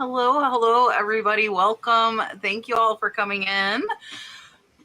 Hello, everybody. Welcome. Thank you all for coming in.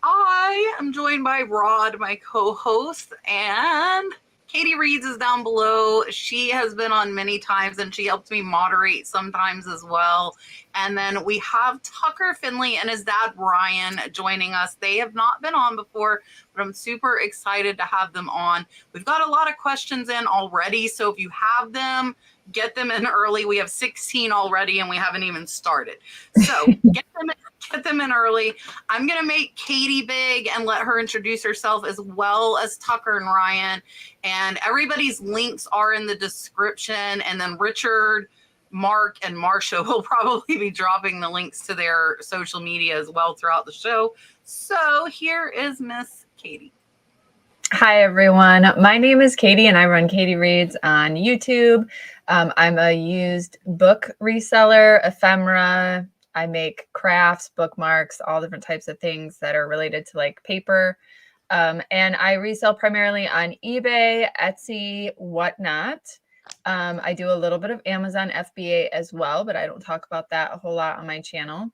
I am joined by Rod, my co-host, and Katey Reeds is down below. She has been on many times, and she helps me moderate sometimes as well. And then we have Tucker Findley and his dad, Brian, joining us. They have not been on before, but I'm super excited to have them on. We've got a lot of questions in already, so if you have them, get them in early. We have 16 already, and we haven't even started. So get them in early. I'm going to make Katey big and let her introduce herself, as well as Tucker and Ryan. And everybody's links are in the description. And then Richard, Mark, and Marsha will probably be dropping the links to their social media as well throughout the show. So here is Miss Katey. Hi, everyone. My name is Katey, and I run Katey Reads on YouTube. I'm a used book reseller, ephemera. I make crafts, bookmarks, all different types of things that are related to like paper. And I resell primarily on eBay, Etsy, whatnot. I do a little bit of Amazon FBA as well, but I don't talk about that a whole lot on my channel.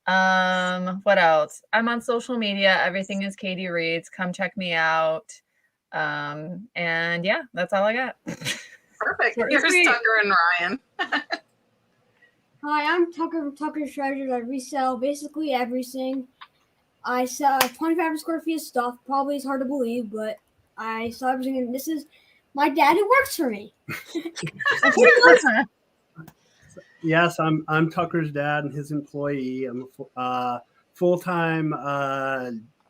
What else? I'm on social media. Everything is Katey Reads. Come check me out. And yeah, that's all I got. Perfect. Here's Tucker and Ryan. Hi, I'm Tucker from Tucker's Treasures. I resell basically everything. I sell 2,500 square feet of stuff. Probably is hard to believe, but I sell everything. And this is my dad who works for me. Yes, I'm Tucker's dad and his employee. I'm a full-time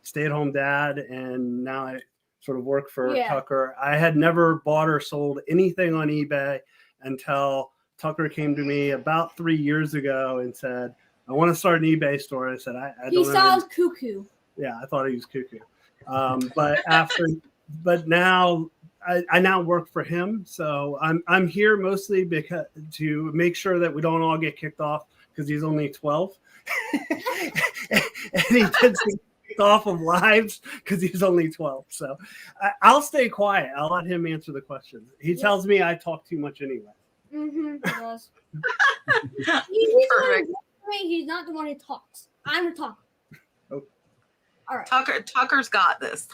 stay-at-home dad, and now I sort of work for Tucker. I had never bought or sold anything on eBay until Tucker came to me about 3 years ago and said, I want to start an eBay store. I said, I don't know. He sounds cuckoo. Yeah, I thought he was cuckoo. But now I now work for him. So I'm here mostly because to make sure that we don't all get kicked off because he's only 12. And he gets kicked off of lives because he's only 12. So I'll stay quiet. I'll let him answer the questions. He tells me I talk too much anyway. Mm-hmm. He does. Perfect. He's not the one who talks. I'm the talker. Okay. All right. Tucker's got this.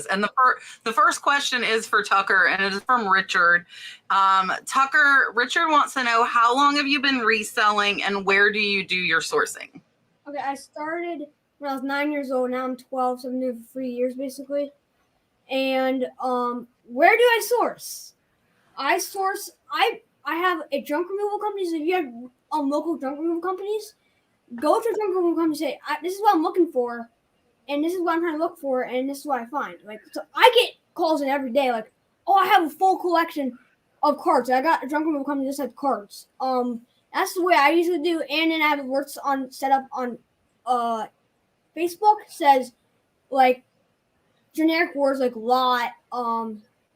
And the first question is for Tucker, and it is from Richard. Richard wants to know, how long have you been reselling, and where do you do your sourcing? Okay, I started when I was 9 years old. Now I'm 12, so I've been doing it for 3 years basically. And where do I source? I have a junk removal company. So if you have local junk removal companies, go to a junk removal company and say, this is what I'm looking for, and this is what I'm trying to look for, and this is what I find. Like, so I get calls in every day, like, oh, I have a full collection of cards. I got a junk removal company that just has cards. That's the way I usually do. And then I have alerts set up on Facebook. Says like generic words like lot,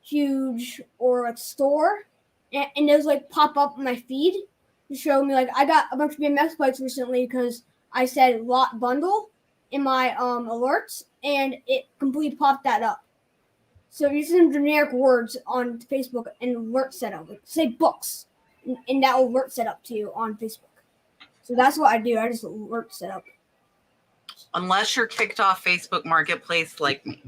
huge, or like store. And those like pop up on my feed to show me like I got a bunch of BMX bikes recently because I said lot bundle in my alerts, and it completely popped that up. So use some generic words on Facebook and alert setup, like say books, and that will alert set up to you on Facebook. So that's what I do. I just alert set up. Unless you're kicked off Facebook Marketplace like me.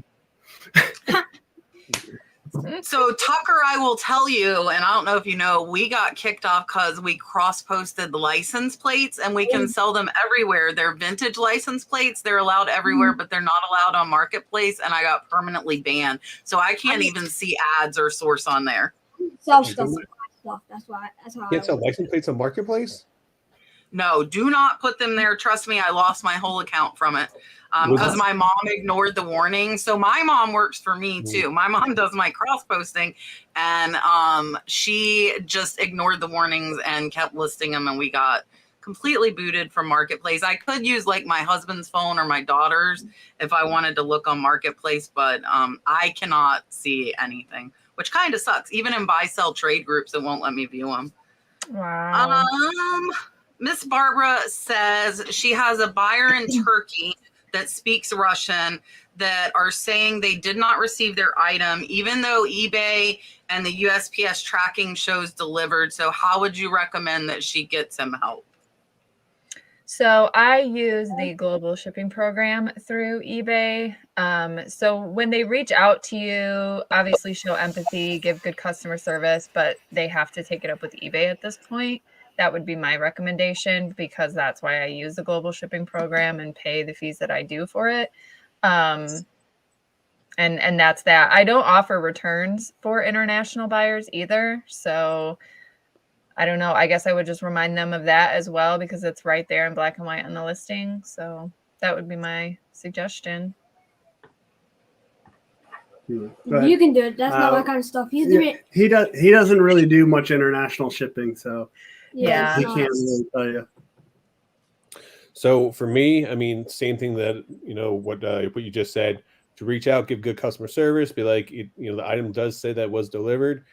So Tucker, I will tell you, and I don't know if you know, we got kicked off because we cross-posted the license plates, and we can sell them everywhere. They're vintage license plates. They're allowed everywhere, but they're not allowed on Marketplace, and I got permanently banned. So I can't even see ads or source on there. Sell stuff. That's how You can't sell license plates on Marketplace? No, do not put them there. Trust me, I lost my whole account from it because my mom ignored the warning. So my mom works for me too. My mom does my cross posting, and she just ignored the warnings and kept listing them, and we got completely booted from Marketplace. I could use like my husband's phone or my daughter's if I wanted to look on Marketplace, but I cannot see anything, which kind of sucks. Even in buy sell trade groups, it won't let me view them. Wow. Miss Barbara says she has a buyer in Turkey that speaks Russian that are saying they did not receive their item, even though eBay and the USPS tracking shows delivered. So how would you recommend that she get some help? So I use the global shipping program through eBay. So when they reach out to you, obviously show empathy, give good customer service, but they have to take it up with eBay at this point. That would be my recommendation, because that's why I use the global shipping program and pay the fees that I do for it. And that's that. I don't offer returns for international buyers either. So I don't know. I guess I would just remind them of that as well, because it's right there in black and white on the listing. So that would be my suggestion. You can do it. That's not my kind of stuff. He's doing it. He doesn't really do much international shipping, so Yeah. he can't really tell you. So for me, I mean, same thing that, what you just said, to reach out, give good customer service, be like, the item does say that was delivered.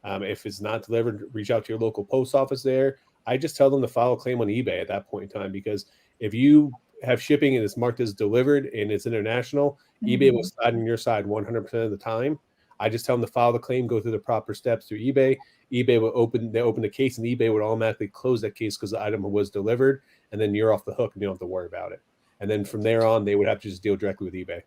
If it's not delivered, reach out to your local post office there. I just tell them to file a claim on eBay at that point in time, because if you have shipping and it's marked as delivered and it's international, eBay will side on your side 100% of the time. I just tell them to file the claim, go through the proper steps through eBay. eBay will open the case, and eBay would automatically close that case because the item was delivered, and then you're off the hook and you don't have to worry about it. And then from there on, they would have to just deal directly with eBay.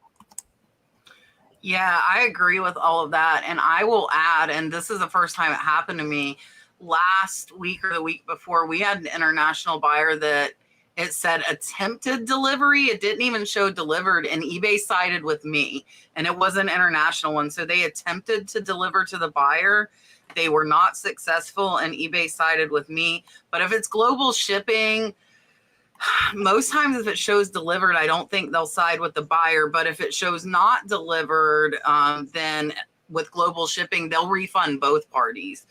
Yeah, I agree with all of that. And I will add, and this is the first time it happened to me, last week or the week before, we had an international buyer that it said attempted delivery. It didn't even show delivered, and eBay sided with me, and it was an international one. So they attempted to deliver to the buyer. They were not successful, and eBay sided with me. But if it's global shipping, most times if it shows delivered, I don't think they'll side with the buyer. But if it shows not delivered, then with global shipping, they'll refund both parties.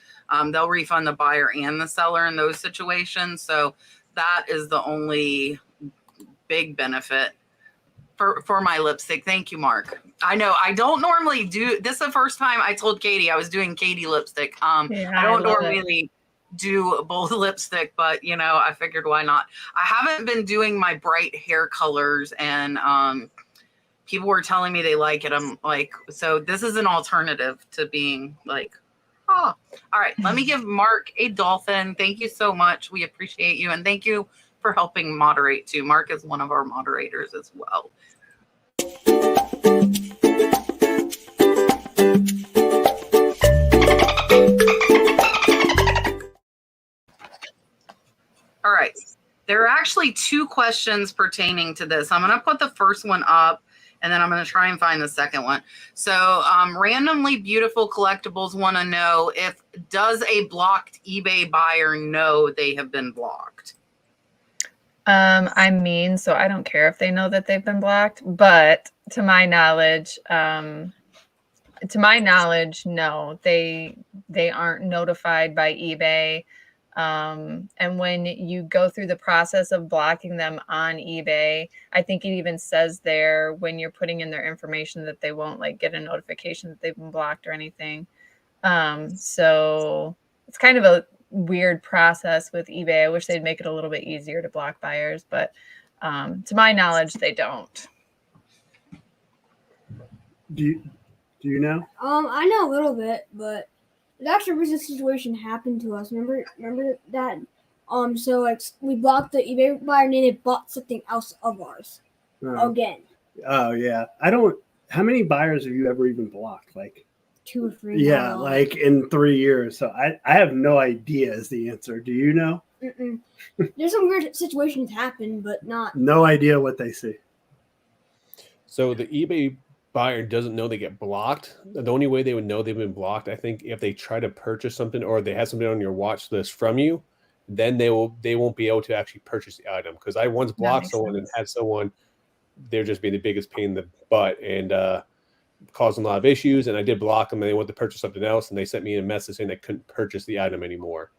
They'll refund the buyer and the seller in those situations. So that is the only big benefit for my lipstick. Thank you, Mark. I know I don't normally do this. Is the first time I told Katey I was doing Katey lipstick. I don't normally do both lipstick, but I figured why not. I haven't been doing my bright hair colors, and people were telling me they like it. I'm like, so this is an alternative to being like, oh. All right, let me give Mark a dolphin. Thank you so much. We appreciate you, and thank you for helping moderate too. Mark is one of our moderators as well. All right. There are actually two questions pertaining to this. I'm going to put the first one up, and then I'm going to try and find the second one. So randomly beautiful collectibles want to know does a blocked eBay buyer know they have been blocked? So I don't care if they know that they've been blocked, but to my knowledge, no, they aren't notified by eBay. And when you go through the process of blocking them on eBay, I think it even says there when you're putting in their information that they won't get a notification that they've been blocked or anything. So it's kind of a weird process with eBay. I wish they'd make it a little bit easier to block buyers, but to my knowledge, they don't. Do you know? I know a little bit, but actually a recent situation happened to us. Remember that? So we blocked the eBay buyer, and then it bought something else of ours again. Oh yeah, how many buyers have you ever even blocked? 2 or 3. Yeah, in 3 years. So I have no idea is the answer. Do you know? There's some weird situations happen, but not. No idea what they see. So the eBay buyer doesn't know they get blocked. The only way they would know they've been blocked, I think, if they try to purchase something or they have something on your watch list from you, then they won't be able to actually purchase the item. Because I once blocked someone and had someone, they're just being the biggest pain in the butt and causing a lot of issues. And I did block them, and they went to purchase something else, and they sent me a message saying they couldn't purchase the item anymore.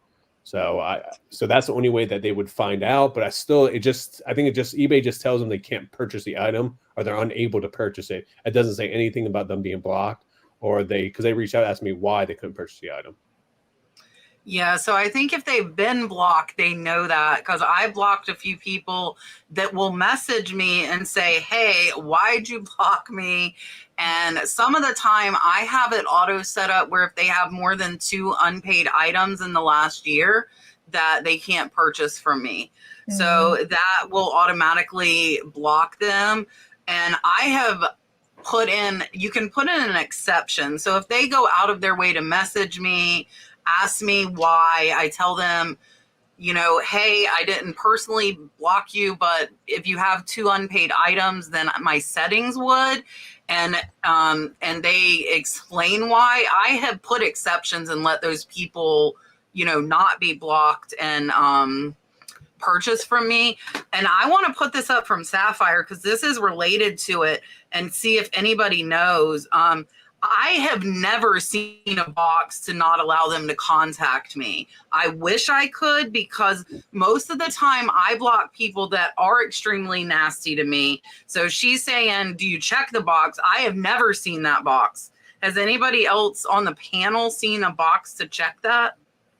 So that's the only way that they would find out. But I think eBay just tells them they can't purchase the item or they're unable to purchase it. It doesn't say anything about them being blocked because they reached out and asked me why they couldn't purchase the item. Yeah, so I think if they've been blocked, they know that, because I blocked a few people that will message me and say, hey, why'd you block me? And some of the time I have it auto set up where if they have more than 2 unpaid items in the last year, that they can't purchase from me. So that will automatically block them. And I have you can put in an exception. So if they go out of their way to message me, ask me why, I tell them, hey, I didn't personally block you, but if you have 2 unpaid items, then my settings would. And they explain why. I have put exceptions and let those people, not be blocked and purchase from me. And I want to put this up from Sapphire because this is related to it, and see if anybody knows. I have never seen a box to not allow them to contact me. I wish I could, because most of the time I block people that are extremely nasty to me. So she's saying, do you check the box? I have never seen that box. Has anybody else on the panel seen a box to check that?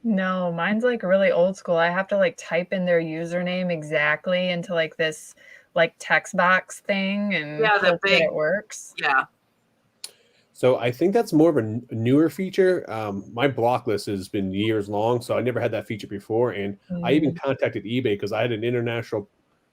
No, mine's like really old school. I have to like type in their username exactly into like this like text box thing, and hope that it works. Yeah. So I think that's more of a newer feature. My block list has been years long, so I never had that feature before. And I even contacted eBay because I had an international,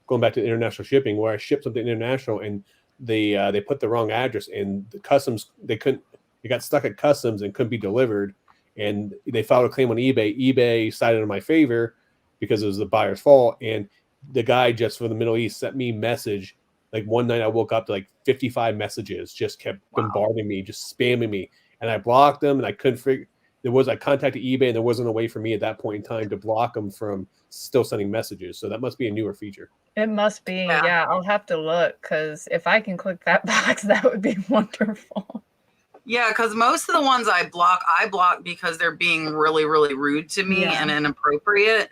going back to international shipping, where I shipped something international, and they put the wrong address, and the customs, it got stuck at customs and couldn't be delivered. And they filed a claim on eBay. eBay sided in my favor because it was the buyer's fault. And the guy just from the Middle East sent me a message. Like one night I woke up to like 55 messages, just kept bombarding me, just spamming me. And I blocked them, and I couldn't figure, I contacted eBay, and there wasn't a way for me at that point in time to block them from still sending messages. So that must be a newer feature. It must be. Yeah, I'll have to look, because if I can click that box, that would be wonderful. Yeah, because most of the ones I block because they're being really, really rude to me and inappropriate.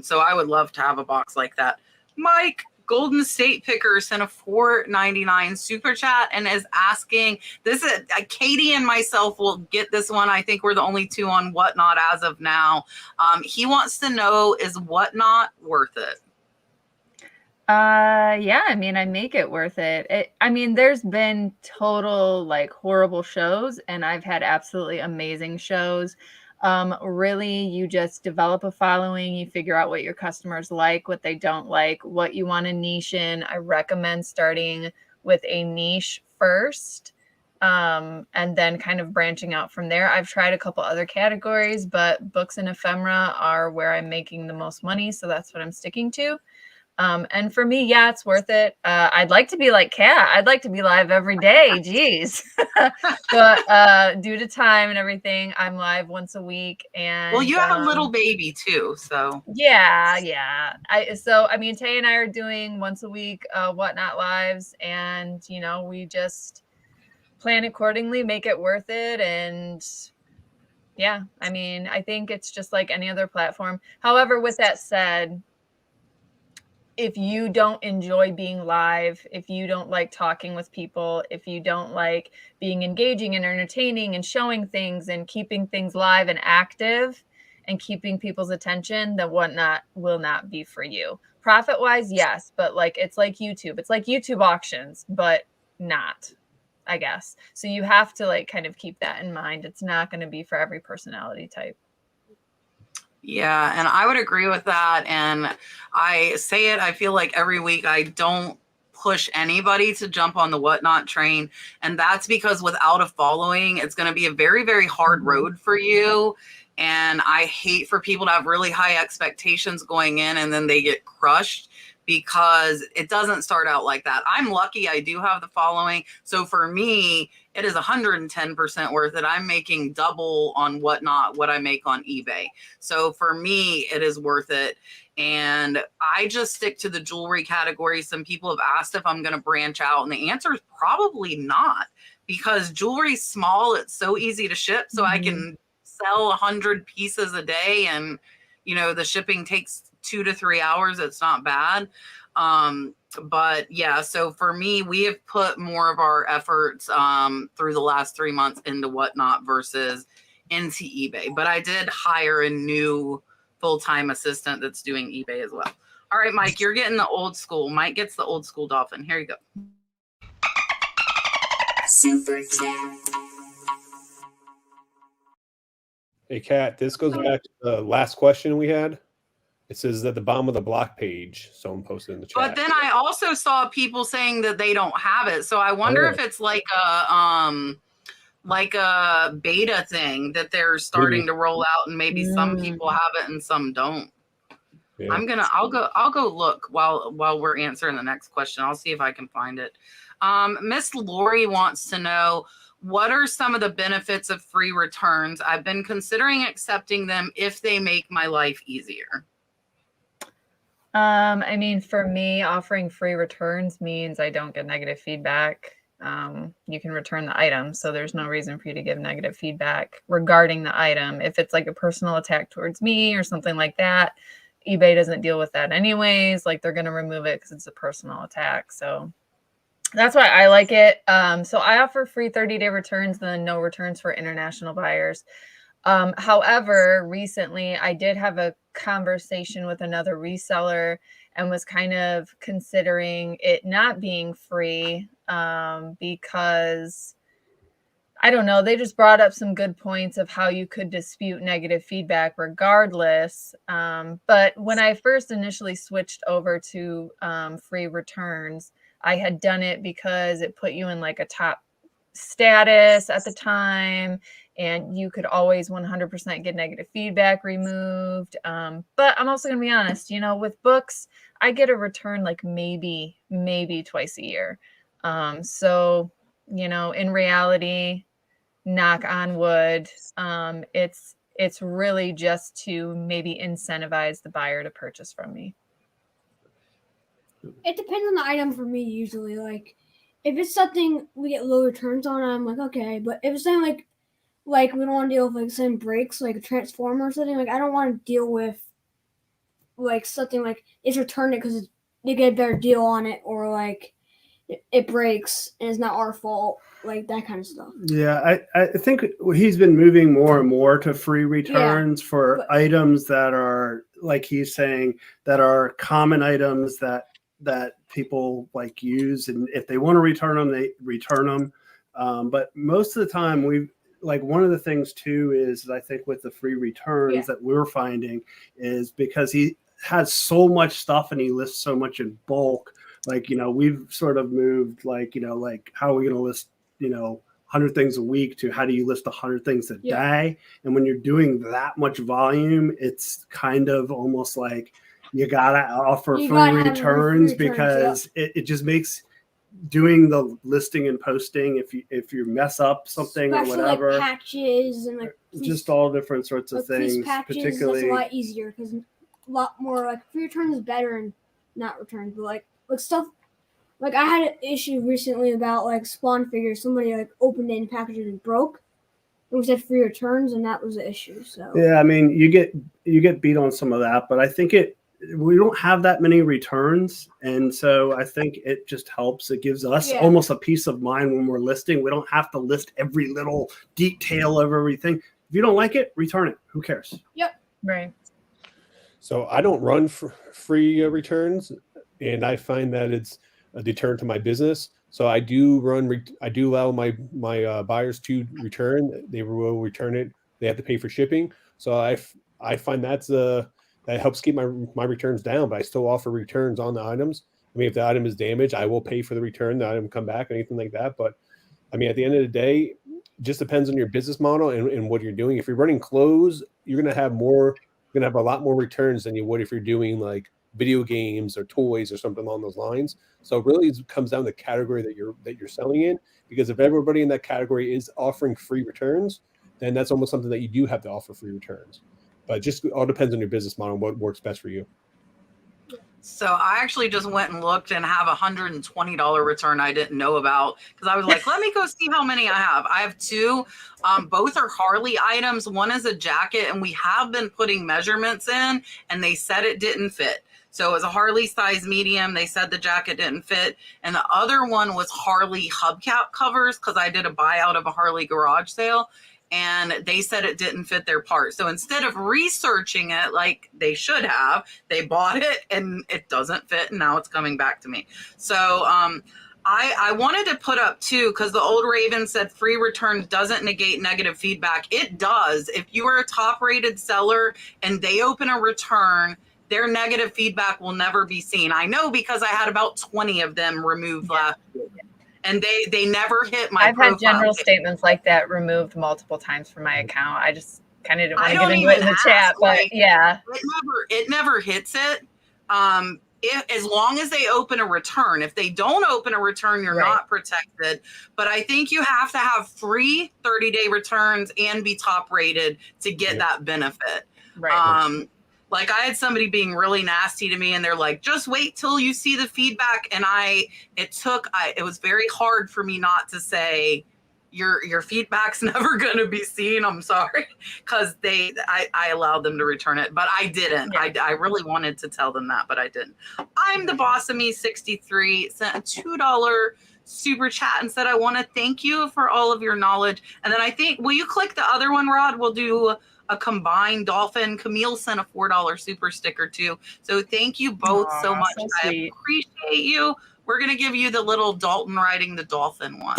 So I would love to have a box like that. Mike, Golden State Picker, sent a $4.99 super chat and is asking, this is Katey and myself will get this one. I think we're the only 2 on Whatnot as of now. He wants to know, is Whatnot worth it? Yeah, I mean, I make it worth it. I mean, there's been total like horrible shows, and I've had absolutely amazing shows. Really, you just develop a following, you figure out what your customers like, what they don't like, what you want to niche in. I recommend starting with a niche first, and then kind of branching out from there. I've tried a couple other categories, but books and ephemera are where I'm making the most money, so that's what I'm sticking to. And for me, yeah, it's worth it. I'd like to be like Kat. I'd like to be live every day. Jeez. But due to time and everything, I'm live once a week. And well, you have a little baby too, so yeah. I mean, Tay and I are doing once a week Whatnot lives, and we just plan accordingly, make it worth it, and yeah, I mean, I think it's just like any other platform. However, with that said, if you don't enjoy being live, if you don't like talking with people, if you don't like being engaging and entertaining and showing things and keeping things live and active and keeping people's attention, then Whatnot will not be for you. Profit-wise, yes, but it's like YouTube. It's like YouTube auctions, but not, I guess. So you have to kind of keep that in mind. It's not going to be for every personality type. Yeah, and I would agree with that. And I say it, I feel like every week I don't push anybody to jump on the Whatnot train. And that's because without a following, it's going to be a very, very hard road for you. And I hate for people to have really high expectations going in and then they get crushed, because it doesn't start out like that. I'm lucky I do have the following. So for me, it is 110% worth it. I'm making double on Whatnot what I make on eBay. So for me, it is worth it. And I just stick to the jewelry category. Some people have asked if I'm going to branch out, and the answer is probably not, because jewelry's small. It's so easy to ship. So I can sell 100 pieces a day, and the shipping takes 2 to 3 hours. It's not bad. But yeah, so for me, we have put more of our efforts through the last 3 months into Whatnot versus into eBay. But I did hire a new full-time assistant that's doing eBay as well. All right, Mike, you're getting the old school. Mike gets the old school dolphin. Here you go. Super chat. Hey, Kat, this goes back to the last question we had. It says at the bottom of the block page. Someone posted in the chat. But then I also saw people saying that they don't have it. So I wonder if it's like a beta thing that they're starting to roll out, and maybe some people have it and some don't. Yeah. I'll go look while we're answering the next question. I'll see if I can find it. Miss Lori wants to know, what are some of the benefits of free returns? I've been considering accepting them if they make my life easier. I mean, for me, offering free returns means I don't get negative feedback. You can return the item, so there's no reason for you to give negative feedback regarding the item. If it's like a personal attack towards me or something like that, eBay doesn't deal with that anyways. Like, they're going to remove it because it's a personal attack. So that's why I like it. So I offer free 30-day returns, then no returns for international buyers. However, recently I did have a conversation with another reseller and was kind of considering it not being free because I don't know, they just brought up some good points of how you could dispute negative feedback regardless. But when I first initially switched over to free returns, I had done it because it put you in like a top status at the time, and you could always 100% get negative feedback removed. But I'm also going to be honest, you know, with books, I get a return like maybe twice a year. So, you know, in reality, knock on wood, it's really just to maybe incentivize the buyer to purchase from me. It depends on the item for me usually. Like, if it's something we get low returns on, I'm like, okay. But if it's something like we don't want to deal with like some breaks, like a transformer or something, like I don't want to deal with like something like it's returned it because they get a better deal on it, or like it breaks and it's not our fault, like that kind of stuff. Yeah, I think he's been moving more and more to free returns for items that are, like he's saying, that are common items that people like use, and if they want to return them, they return them. But most of the time, one of the things too is, I think with the free returns that we're finding is because he has so much stuff and he lists so much in bulk. Like, you know, we've sort of moved like, you know, like how are we going to list, you know, 100 things a week to how do you list 100 things a day? And when you're doing that much volume, it's kind of almost like you gotta offer free returns because it just makes doing the listing and posting, if you mess up something or whatever, like patches and like just all different sorts of things. Patches, particularly, that's a lot easier because a lot more like free returns is better and not returns. But like stuff, like I had an issue recently about like spawn figures. Somebody like opened it in packages and broke. And we said free returns, and that was the issue. So yeah, I mean, you get beat on some of that, but I think we don't have that many returns, and so I think it just helps. It gives us almost a peace of mind when we're listing. We don't have to list every little detail of everything. If you don't like it, return it. Who cares? Yep. Right. So I don't run for free returns, and I find that it's a deterrent to my business. So I do allow my buyers to return. They will return it. They have to pay for shipping. So I find that helps keep my returns down, but I still offer returns on the items. I mean, if the item is damaged, I will pay for the return, the item come back, or anything like that. But I mean, at the end of the day, it just depends on your business model and what you're doing. If you're running clothes, you're going to have a lot more returns than you would if you're doing like video games or toys or something along those lines. So it really comes down to the category that you're selling in, because if everybody in that category is offering free returns, then that's almost something that you do have to offer free returns. But just all depends on your business model and what works best for you. So I actually just went and looked and have $120 return I didn't know about, because I was like, let me go see how many I have. I have two. Both are Harley items. One is a jacket, and we have been putting measurements in, and they said it didn't fit. So it was a Harley size medium. They said the jacket didn't fit. And the other one was Harley hubcap covers, because I did a buyout of a Harley garage sale, and they said it didn't fit their part. So instead of researching it like they should have, they bought it and it doesn't fit, and now it's coming back to me. So I wanted to put up too, because the old Raven said free returns doesn't negate negative feedback. It does. If you are a top rated seller and they open a return their negative feedback will never be seen. I know because I had about 20 of them removed last week, and they never hit my profile. I've had general statements like that removed multiple times from my account. I just kind of didn't want to get into it in the chat, but yeah. It never hits it. As long as they open a return. If they don't open a return, you're not protected. But I think you have to have free 30-day returns and be top rated to get that benefit. Right. Like I had somebody being really nasty to me, and they're like, just wait till you see the feedback. And it was very hard for me not to say, your feedback's never going to be seen. I'm sorry. Because I allowed them to return it, but I didn't. Yeah. I really wanted to tell them that, but I didn't. I'm the boss of me 63 sent a $2 super chat and said, I want to thank you for all of your knowledge. And then I think, will you click the other one, Rod? We'll do a combined dolphin. Camille sent a $4 super sticker too. So thank you both so much. So I appreciate you. We're going to give you the little Dalton riding the dolphin one.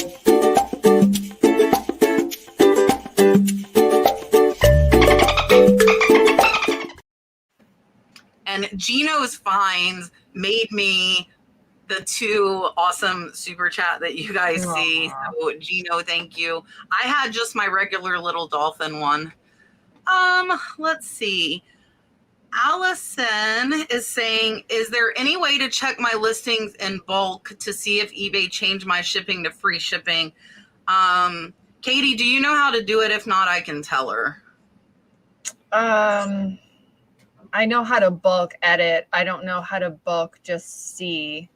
And Gino's finds made me the 2 awesome super chat that you guys see. So Gino, thank you. I had just my regular little dolphin one. Let's see. Allison is saying, is there any way to check my listings in bulk to see if eBay changed my shipping to free shipping? Katey, do you know how to do it? If not, I can tell her. I know how to bulk edit. I don't know how to bulk just see.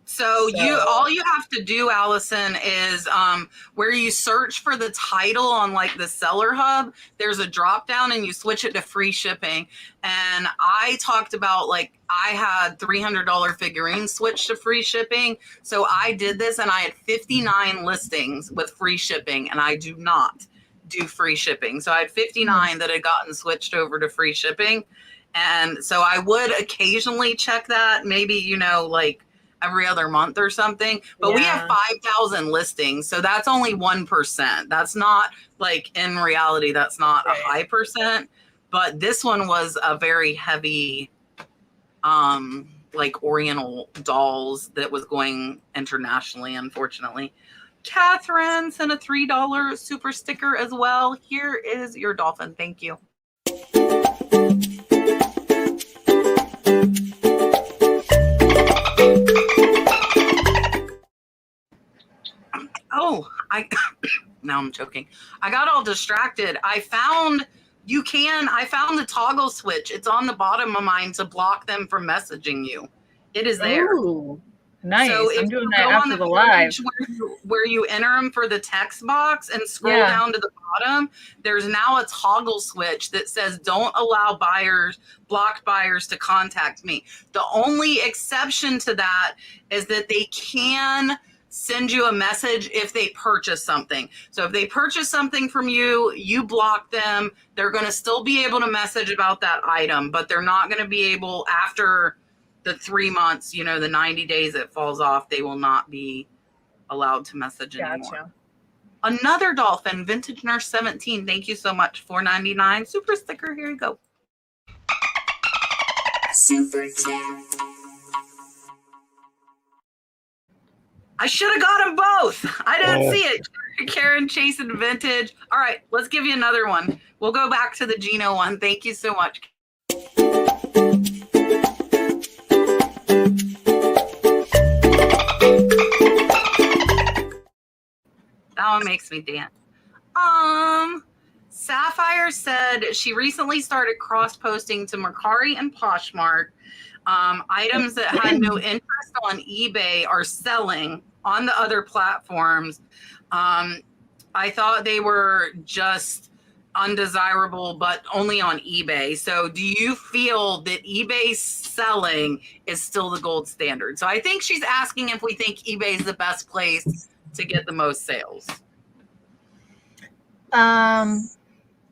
So all you have to do, Allison, is where you search for the title on like the Seller Hub, there's a drop down and you switch it to free shipping. And I talked about like I had $300 figurines switched to free shipping. So I did this and I had 59 listings with free shipping, and I do not do free shipping. So I had 59 that had gotten switched over to free shipping. And so I would occasionally check that, maybe, like every other month or something, but we have 5,000 listings. So that's only 1%. That's not like, in reality, that's not a high percent, but this one was a very heavy, like Oriental dolls that was going internationally, unfortunately. Catherine sent a $3 super sticker as well. Here is your dolphin. Thank you. Now I'm choking. I got all distracted. I found the toggle switch. It's on the bottom of mine to block them from messaging you. It is there. Ooh, nice. So I'm doing that after the live. Where you enter them for the text box and scroll down to the bottom, there's now a toggle switch that says don't allow blocked buyers to contact me. The only exception to that is that they can send you a message if they purchase something. So if they purchase something from you, you block them, they're going to still be able to message about that item, but they're not going to be able, after the 3 months, the 90 days it falls off, they will not be allowed to message anymore. Another dolphin, Vintage Nurse 17. Thank you so much. $4.99 super sticker. Here you go. Super chat. I should have got them both. I didn't see it. Karen chasing vintage. All right, let's give you another one. We'll go back to the Gino one. Thank you so much. That one makes me dance. Sapphire said she recently started cross-posting to Mercari and Poshmark. Items that had no interest on eBay are selling on the other platforms. I thought they were just undesirable, but only on eBay. So do you feel that eBay selling is still the gold standard? So I think she's asking if we think eBay is the best place to get the most sales.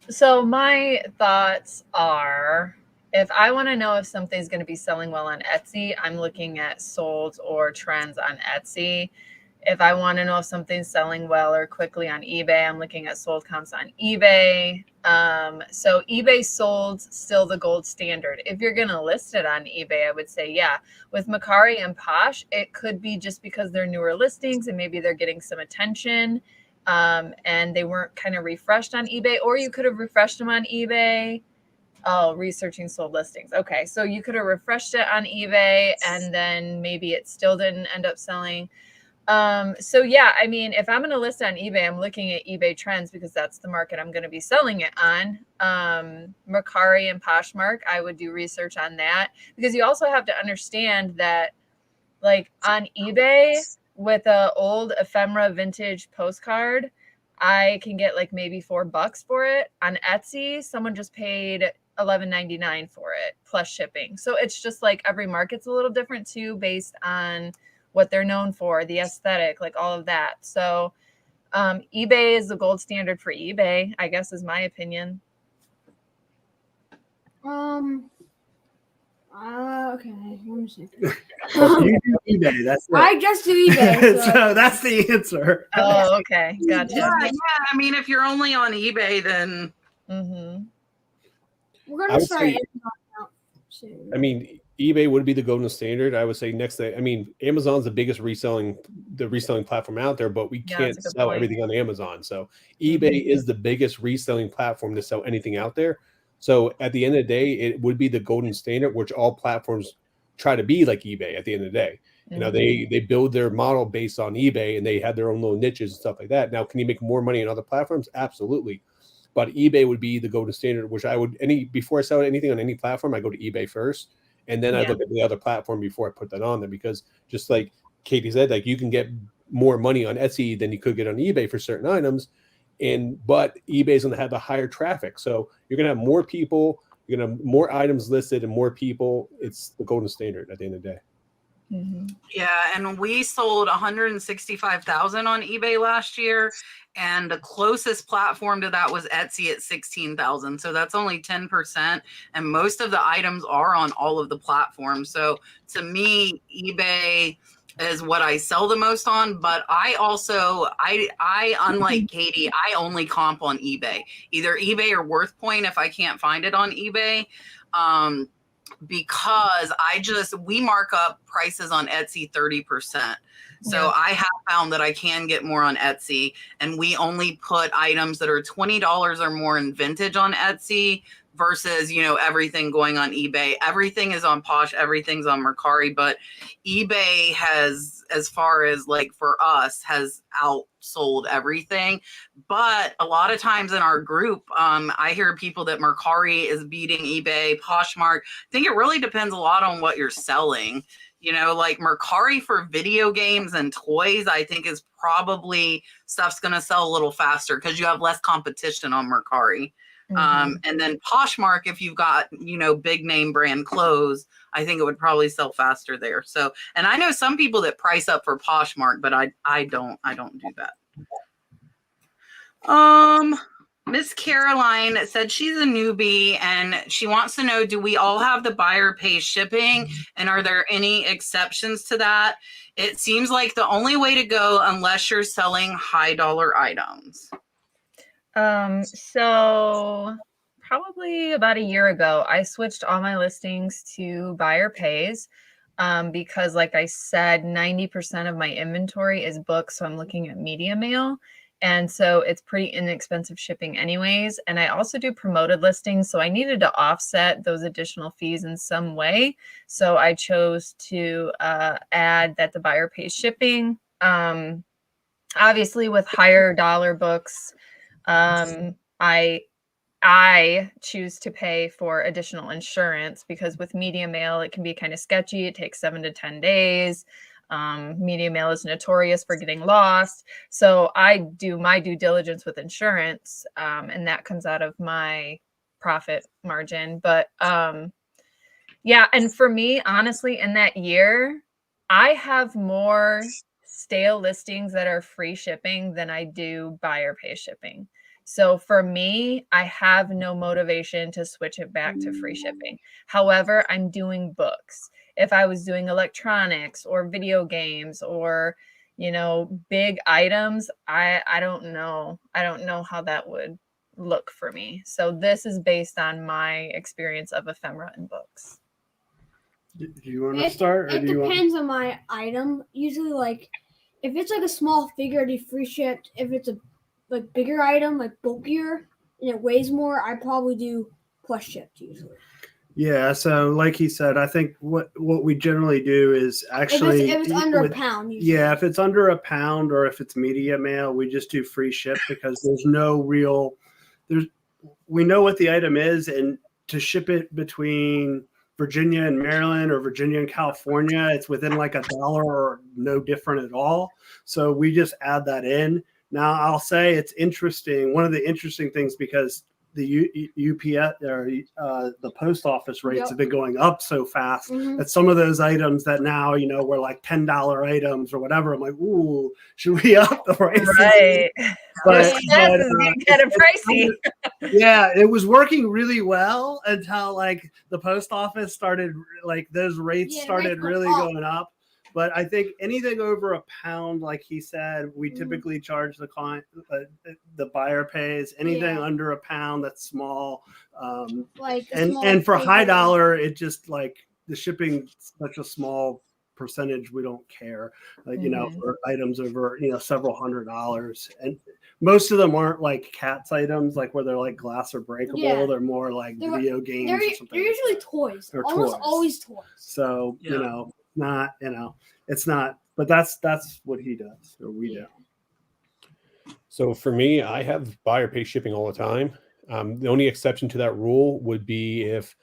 So my thoughts are, if I want to know if something's going to be selling well on Etsy, I'm looking at solds or trends on Etsy. If I want to know if something's selling well or quickly on eBay, I'm looking at sold comps on eBay. So eBay sold still the gold standard. If you're going to list it on eBay, I would say, yeah. With Mercari and Posh, it could be just because they're newer listings and maybe they're getting some attention and they weren't kind of refreshed on eBay, or you could have refreshed them on eBay. Oh, researching sold listings. Okay, so you could have refreshed it on eBay and then maybe it still didn't end up selling. So yeah, I mean, if I'm going to list on eBay, I'm looking at eBay trends because that's the market I'm going to be selling it on. Mercari and Poshmark, I would do research on that because you also have to understand that like on eBay with a old ephemera vintage postcard, I can get like maybe $4 for it. On Etsy, someone just paid $11.99 for it plus shipping. So it's just like every market's a little different too, based on what they're known for, the aesthetic, like all of that. So eBay is the gold standard for eBay, I guess, is my opinion. Okay, let me see. You do eBay. That's it. I just do eBay. So that's the answer. Oh, okay. Gotcha. Yeah, I mean, if you're only on eBay, then We're gonna start Amazon out soon. I mean, eBay would be the golden standard. I would say next thing. I mean, Amazon's the biggest reselling platform out there, but we can't sell everything on Amazon. So eBay is the biggest reselling platform to sell anything out there. So at the end of the day, it would be the golden standard, which all platforms try to be like eBay at the end of the day. You know, they build their model based on eBay and they have their own little niches and stuff like that. Now, can you make more money on other platforms? Absolutely. But eBay would be the golden standard, which I would before I sell anything on any platform, I go to eBay first. And then I look at the other platform before I put that on there, because just like Katey said, like you can get more money on Etsy than you could get on eBay for certain items. But eBay is going to have the higher traffic. So you're going to have more people, you're going to have more items listed and more people. It's the golden standard at the end of the day. Yeah, and we sold 165,000 on eBay last year, and the closest platform to that was Etsy at 16,000. So that's only 10%, and most of the items are on all of the platforms. So to me, eBay is what I sell the most on, but I also, I unlike Katey, I only comp on eBay, either eBay or WorthPoint if I can't find it on eBay. Because we mark up prices on Etsy 30%. So I have found that I can get more on Etsy, and we only put items that are $20 or more in vintage on Etsy versus, you know, everything going on eBay. Everything is on Posh, everything's on Mercari, but eBay has, as far as like for us, has outsold everything. But a lot of times in our group, I hear people that Mercari is beating eBay, Poshmark. I think it really depends a lot on what you're selling. You know, like Mercari for video games and toys, I think is probably stuff's going to sell a little faster because you have less competition on Mercari. And then Poshmark, if you've got, you know, big name brand clothes, I think it would probably sell faster there. So, and I know some people that price up for Poshmark, but I don't do that. Miss Caroline said she's a newbie and she wants to know, do we all have the buyer pay shipping, and are there any exceptions to that? It seems like the only way to go unless you're selling high dollar items. So probably about a year ago, I switched all my listings to buyer pays because, like I said, 90% of my inventory is books. So I'm looking at media mail. And so it's pretty inexpensive shipping anyways. And I also do promoted listings. So I needed to offset those additional fees in some way. So I chose to add that the buyer pays shipping. Obviously, with higher dollar books, I choose to pay for additional insurance because with media mail, it can be kind of sketchy. It takes 7 to 10 days. Media mail is notorious for getting lost. So I do my due diligence with insurance, and that comes out of my profit margin. But yeah, and for me, honestly, in that year, I have more stale listings that are free shipping than I do buyer pay shipping. So for me, I have no motivation to switch it back to free shipping. However, I'm doing books. If I was doing electronics or video games or, you know, big items, I don't know. I don't know how that would look for me. So this is based on my experience of ephemera and books. Do you want to start? It depends on my item. Usually, like, if it's like a small figure, it'd be free shipped. If it's a like bigger item, like bulkier, and it weighs more, I probably do plus shipped usually. Yeah, so like he said, I think what we generally do is actually if it's under a pound. Usually. Yeah, if it's under a pound or if it's media mail, we just do free ship because we know what the item is, and to ship it between Virginia and Maryland or Virginia and California, it's within like $1 or no different at all. So we just add that in. Now I'll say it's interesting. One of the interesting things, because the UPS or the post office rates have been going up so fast that some of those items that now, you know, were like $10 items or whatever. I'm like, ooh, should we up the prices? Right. But kind of pricey. Yeah, it was working really well until like the post office started, like those rates started really going up. But I think anything over a pound, like he said, we typically charge the client, the buyer pays. Anything under a pound that's small. And for high dollar, it just like the shipping such a small percentage, we don't care. Like, you know, for items over, you know, several $100s. And most of them aren't like Cat's items, like where they're like glass or breakable. Yeah. They're more like video games or something. They're usually toys. They're almost always toys. So, you know, not, you know, it's not, but that's what he does, or we do. So for me, I have buyer pay shipping all the time. The only exception to that rule would be if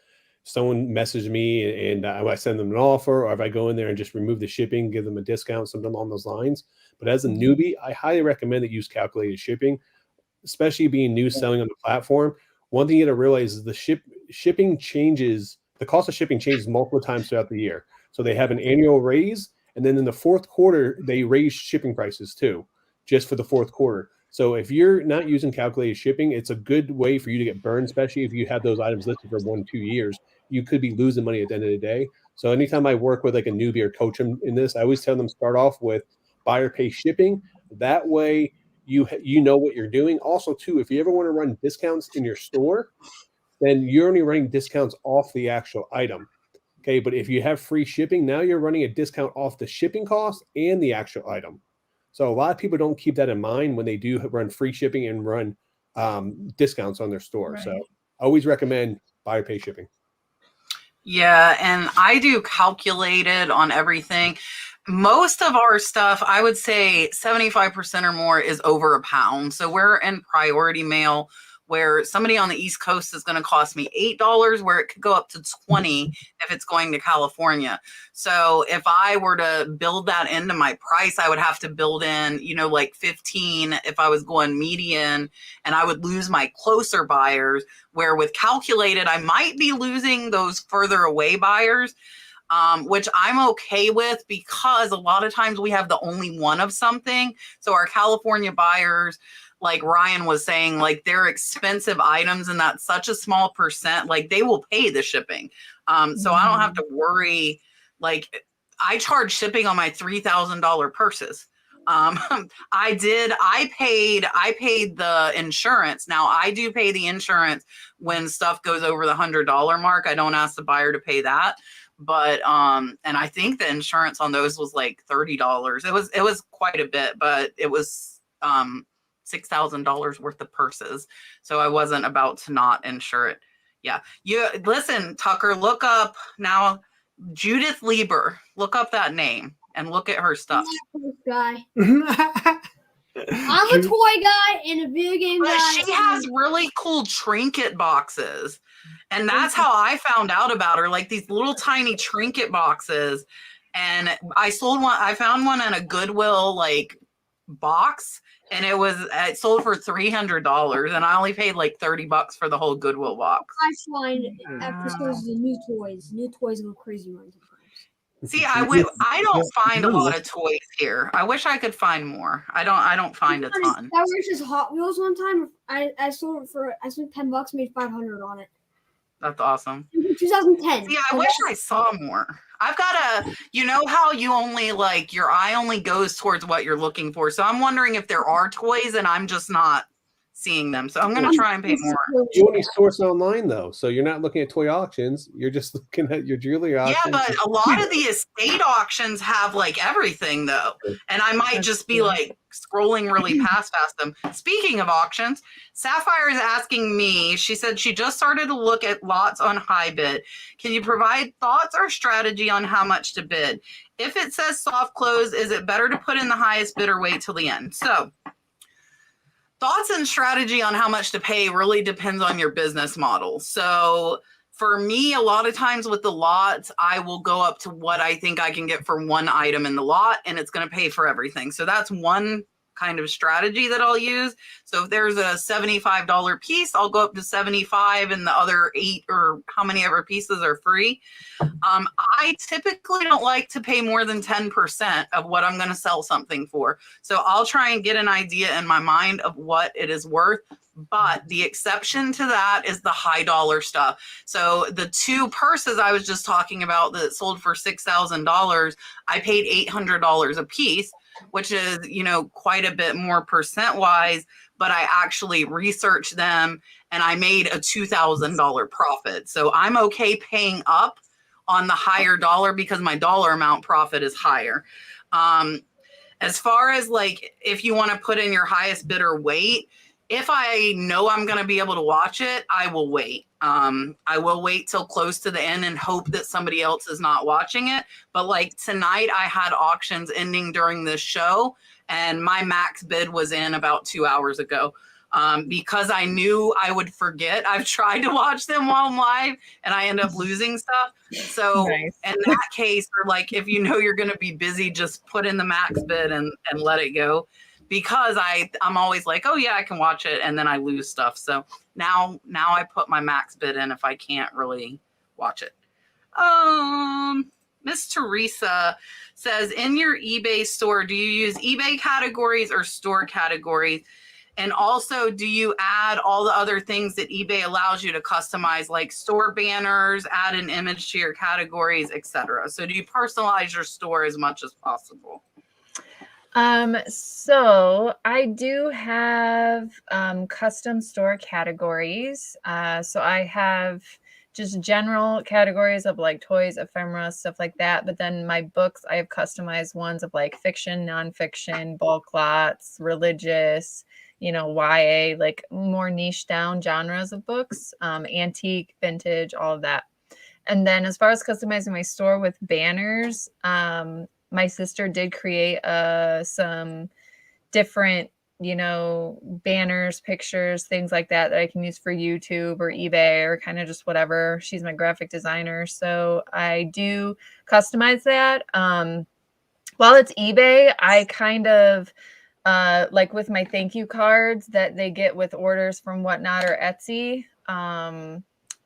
someone messaged me and I send them an offer, or if I go in there and just remove the shipping, give them a discount, something along those lines. But as a newbie, I highly recommend that you use calculated shipping, especially being new selling on the platform. One thing you got to realize is the shipping changes, the cost of shipping changes multiple times throughout the year. So they have an annual raise, and then in the fourth quarter, they raise shipping prices too, just for the fourth quarter. So if you're not using calculated shipping, it's a good way for you to get burned, especially if you have those items listed for 1-2 years. You could be losing money at the end of the day. So anytime I work with like a newbie or coach them in this, I always tell them start off with buyer pay shipping. That way you know what you're doing. Also too, if you ever want to run discounts in your store, then you're only running discounts off the actual item. Okay, but if you have free shipping, now you're running a discount off the shipping cost and the actual item. So a lot of people don't keep that in mind when they do run free shipping and run discounts on their store. Right. So I always recommend buyer pay shipping. Yeah, and I do calculated on everything. Most of our stuff, I would say 75% or more is over a pound. So we're in priority mail, where somebody on the East Coast is going to cost me $8, where it could go up to $20 if it's going to California. So if I were to build that into my price, I would have to build in, you know, like 15 if I was going median, and I would lose my closer buyers, where with calculated, I might be losing those further away buyers, which I'm okay with, because a lot of times we have the only one of something. So our California buyers, like Ryan was saying, like they're expensive items, and that's such a small percent, like they will pay the shipping. So I don't have to worry. Like I charge shipping on my $3,000 purses. I paid the insurance. Now I do pay the insurance when stuff goes over the $100 mark. I don't ask the buyer to pay that. But and I think the insurance on those was like $30. It was quite a bit, but it was $6,000 worth of purses. So I wasn't about to not insure it. Yeah. You listen, Tucker, look up now Judith Lieber. Look up that name and look at her stuff. Guy. I'm a toy guy and a video game guy. She has really cool trinket boxes. And that's how I found out about her, like these little tiny trinket boxes. And I found one in a Goodwill like box, and it sold for $300, and I only paid like $30 for the whole Goodwill box. I find episodes of new toys go crazy ones. See, I don't find a lot of toys here. I wish I could find more. I don't find a ton. That was just Hot Wheels one time. I sold $10, made $500 on it. That's awesome. 2010. Yeah, I wish I saw more. I've got you know how you only like your eye only goes towards what you're looking for. So I'm wondering if there are toys and I'm just not seeing them. So I'm going to try and pay more. You only source online though, so you're not looking at toy auctions. You're just looking at your jewelry auctions. Yeah, but a lot of the estate auctions have like everything though, and I might just be like scrolling really past them. Speaking of auctions, Sapphire is asking me. She said she just started to look at lots on HiBid. Can you provide thoughts or strategy on how much to bid? If it says soft close, is it better to put in the highest bid or wait till the end? So, thoughts and strategy on how much to pay really depends on your business model. So for me, a lot of times with the lots, I will go up to what I think I can get for one item in the lot, and it's going to pay for everything. So that's one kind of strategy that I'll use. So if there's a $75 piece, I'll go up to 75 and the other 8 or how many ever pieces are free. I typically don't like to pay more than 10% of what I'm going to sell something for. So I'll try and get an idea in my mind of what it is worth. But the exception to that is the high dollar stuff. So the 2 purses I was just talking about that sold for $6,000, I paid $800 a piece, which is, you know, quite a bit more percent wise, but I actually researched them and I made a $2,000 profit. So I'm okay paying up on the higher dollar because my dollar amount profit is higher. As far as like, if you want to put in your highest bidder wait, if I know I'm going to be able to watch it, I will wait. I will wait till close to the end and hope that somebody else is not watching it. But like tonight, I had auctions ending during this show, and my max bid was in about 2 hours ago. Because I knew I would forget. I've tried to watch them while I'm live, and I end up losing stuff. So Nice. in that case, or like if you know you're going to be busy, just put in the max bid and let it go. Because I'm always like, oh yeah, I can watch it, and then I lose stuff. So now I put my max bid in if I can't really watch it. Miss Teresa says, in your eBay store, do you use eBay categories or store categories? And also, do you add all the other things that eBay allows you to customize, like store banners, add an image to your categories, etc.? So do you personalize your store as much as possible? So I do have custom store categories. So I have just general categories of like toys, ephemera, stuff like that. But then my books, I have customized ones of like fiction, nonfiction, bulk lots, religious, you know, YA, like more niche down genres of books, antique, vintage, all of that. And then as far as customizing my store with banners, my sister did create some different, you know, banners, pictures, things like that I can use for YouTube or eBay or kind of just whatever. She's my graphic designer. So I do customize that. While it's eBay, I kind of like with my thank you cards that they get with orders from Whatnot or Etsy.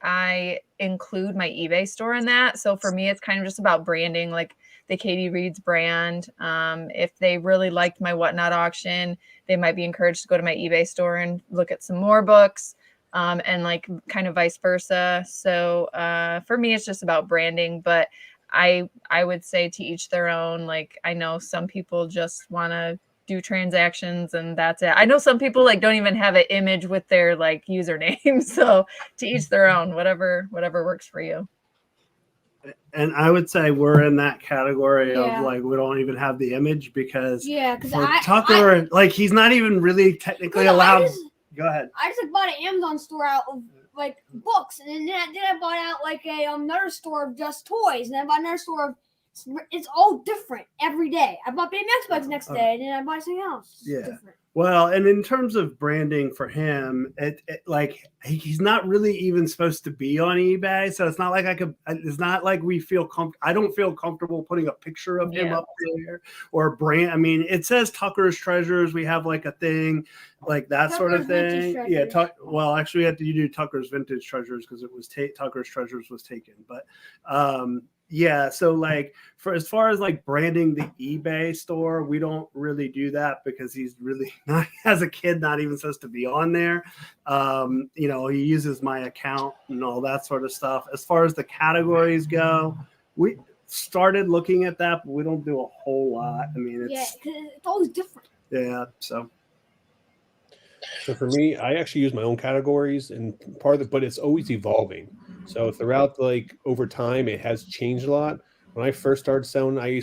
I include my eBay store in that. So for me, it's kind of just about branding, like the Katey Reads brand. If they really liked my Whatnot auction, they might be encouraged to go to my eBay store and look at some more books, and like kind of vice versa. So for me, it's just about branding, but I would say to each their own. Like I know some people just want to do transactions and that's it. I know some people like don't even have an image with their like username. So to each their own, whatever works for you. And I would say we're in that category Yeah. of like we don't even have the image because for Tucker, like he's not even really technically allowed. Go ahead. I just like, bought an Amazon store out of like books, and then I bought out like another store of just toys, and then I bought another store of it's all different every day. I bought BMX bikes next day, and then I bought something else. Yeah. Different. Well, and in terms of branding for him, it like he's not really even supposed to be on eBay, so it's not like it's not like we feel comfortable. I don't feel comfortable putting a picture of him up there or brand. I mean, it says Tucker's Treasures. We have like a thing like that sort of thing. Yeah. Well, actually, we had to do Tucker's Vintage Treasures because it was Tucker's Treasures was taken, but Yeah, so like for as far as like branding the eBay store, we don't really do that because he's really not, as a kid, not even supposed to be on there. You know, he uses my account and all that sort of stuff. As far as the categories go, we started looking at that, but we don't do a whole lot. I mean, it's always different. Yeah, so for me, I actually use my own categories, and but it's always evolving. So throughout, like, over time, it has changed a lot. When I first started selling, I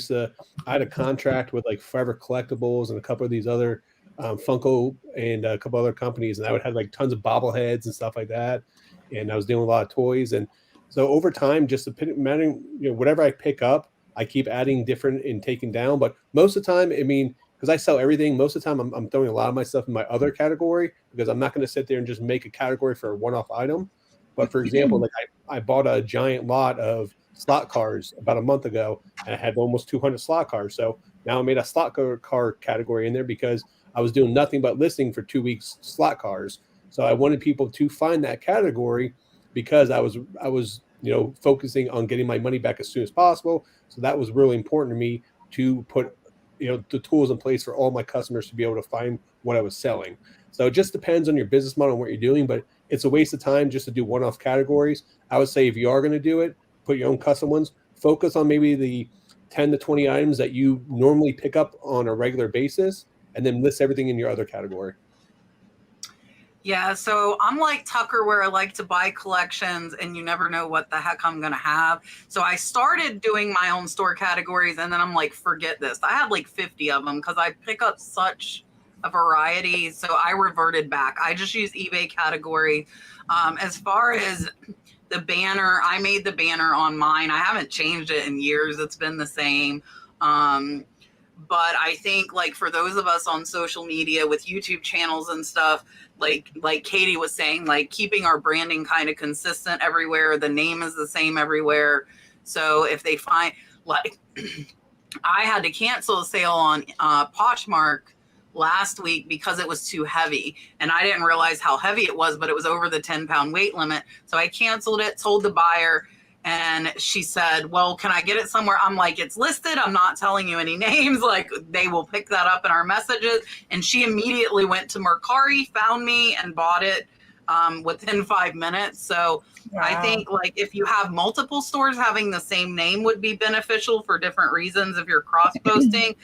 had a contract with like Forever Collectibles and a couple of these other Funko and a couple other companies, and I would have like tons of bobbleheads and stuff like that. And I was dealing with a lot of toys, and so over time, just depending, whatever I pick up, I keep adding different and taking down. But most of the time, I mean, because I sell everything, most of the time I'm throwing a lot of my stuff in my other category, because I'm not going to sit there and just make a category for a one-off item. But for example, like I bought a giant lot of slot cars about a month ago, and I had almost 200 slot cars. So now I made a slot car category in there because I was doing nothing but listing for 2 weeks slot cars. So I wanted people to find that category because I was focusing on getting my money back as soon as possible. So that was really important to me to put the tools in place for all my customers to be able to find what I was selling. So it just depends on your business model and what you're doing, but it's a waste of time just to do one-off categories. I would say if you are going to do it, put your own custom ones, focus on maybe the 10 to 20 items that you normally pick up on a regular basis, and then list everything in your other category. Yeah, so I'm like Tucker, where I like to buy collections and you never know what the heck I'm going to have. So I started doing my own store categories, and then I'm like, forget this. I had like 50 of them because I pick up such a variety. So I reverted back. I just use eBay category. As far as the banner, I made the banner on mine. I haven't changed it in years. It's been the same. But I think, like, for those of us on social media with YouTube channels and stuff, like Katey was saying, like, keeping our branding kind of consistent everywhere. The name is the same everywhere. So if they find, like, I had to cancel a sale on Poshmark last week because it was too heavy. And I didn't realize how heavy it was, but it was over the 10-pound weight limit. So I canceled it, told the buyer, and she said, well, can I get it somewhere? I'm like, it's listed. I'm not telling you any names. Like, they will pick that up in our messages. And she immediately went to Mercari, found me, and bought it within 5 minutes. So wow. I think, like, if you have multiple stores, having the same name would be beneficial for different reasons if you're cross-posting.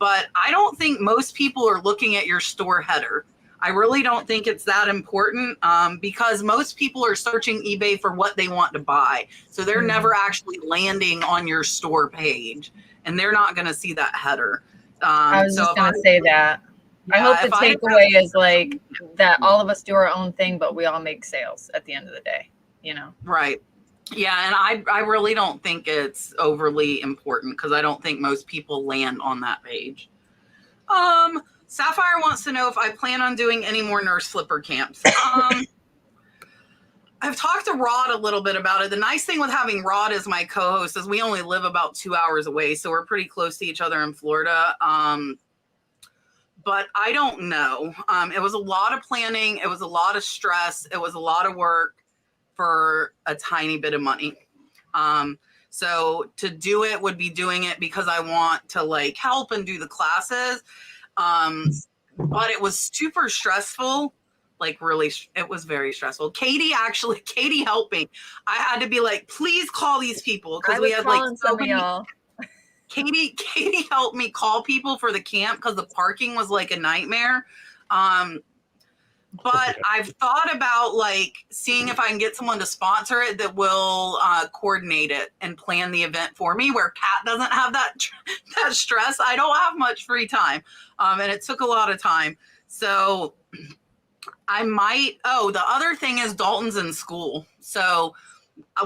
But I don't think most people are looking at your store header. I really don't think it's that important because most people are searching eBay for what they want to buy. So they're never actually landing on your store page, and they're not going to see that header. I was just going to say that. Yeah, I hope the takeaway is like that all of us do our own thing, but we all make sales at the end of the day, Right. Yeah, and I really don't think it's overly important because I don't think most people land on that page. Sapphire wants to know if I plan on doing any more nurse flipper camps. I've talked to Rod a little bit about it. The nice thing with having Rod as my co-host is we only live about 2 hours away, so we're pretty close to each other in Florida. But I don't know. It was a lot of planning. It was a lot of stress. It was a lot of work for a tiny bit of money. So to do it would be doing it because I want to like help and do the classes. But it was super stressful. Like really, it was very stressful. Katey helped me. I had to be like, please call these people. Cause we had like so many. Katey helped me call people for the camp because the parking was like a nightmare. But I've thought about like seeing if I can get someone to sponsor it that will coordinate it and plan the event for me, where Kat doesn't have that stress. I don't have much free time, and it took a lot of time. So I might. Oh, the other thing is Dalton's in school. So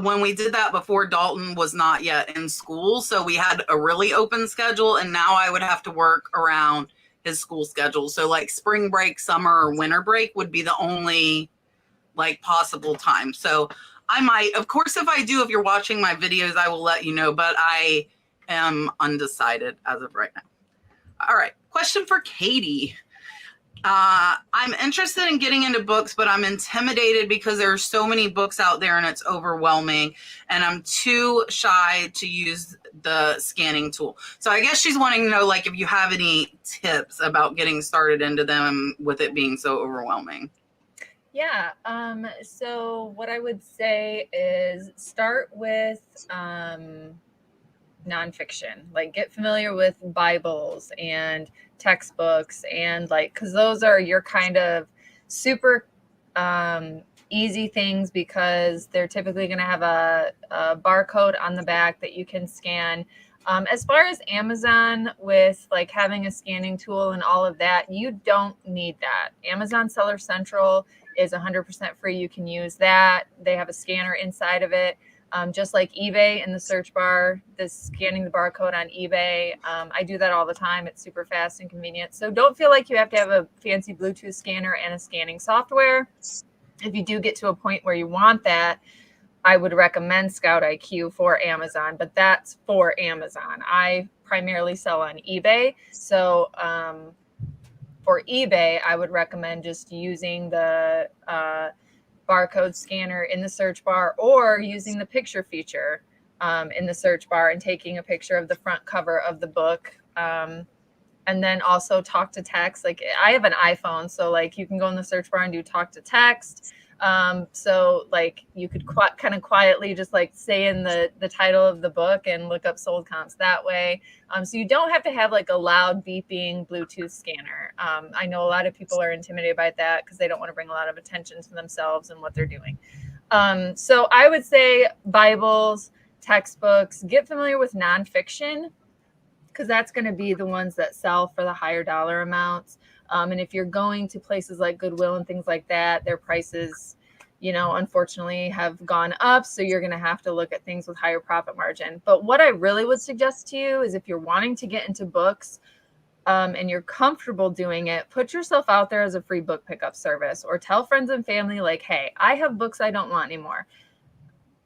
when we did that before, Dalton was not yet in school. So we had a really open schedule, and now I would have to work around his school schedule. So like spring break, summer, or winter break would be the only like possible time. So I might, of course, if you're watching my videos, I will let you know, but I am undecided as of right now. All right. Question for Katey. I'm interested in getting into books, but I'm intimidated because there are so many books out there and it's overwhelming, and I'm too shy to use the scanning tool. So I guess she's wanting to know, like, if you have any tips about getting started into them with it being so overwhelming. Yeah. So what I would say is start with nonfiction. Like, get familiar with Bibles and textbooks, and like, because those are your kind of super easy things, because they're typically going to have a barcode on the back that you can scan. As far as Amazon, with like having a scanning tool and all of that, you don't need that. Amazon Seller Central is 100% free. You can use that. They have a scanner inside of it. Just like eBay in the search bar, scanning the barcode on eBay. I do that all the time. It's super fast and convenient. So don't feel like you have to have a fancy Bluetooth scanner and a scanning software. If you do get to a point where you want that, I would recommend Scout IQ for Amazon, but that's for Amazon. I primarily sell on eBay. So for eBay, I would recommend just using the barcode scanner in the search bar, or using the picture feature in the search bar and taking a picture of the front cover of the book. And then also talk to text. Like, I have an iPhone, so like you can go in the search bar and do talk to text. So like you could kind of quietly just like say in the title of the book and look up sold comps that way. So you don't have to have like a loud beeping Bluetooth scanner. I know a lot of people are intimidated by that because they don't want to bring a lot of attention to themselves and what they're doing. So I would say Bibles, textbooks, get familiar with nonfiction, because that's going to be the ones that sell for the higher dollar amounts. And if you're going to places like Goodwill and things like that, their prices, unfortunately have gone up. So you're going to have to look at things with higher profit margin. But what I really would suggest to you is, if you're wanting to get into books and you're comfortable doing it, put yourself out there as a free book pickup service, or tell friends and family, like, hey, I have books I don't want anymore.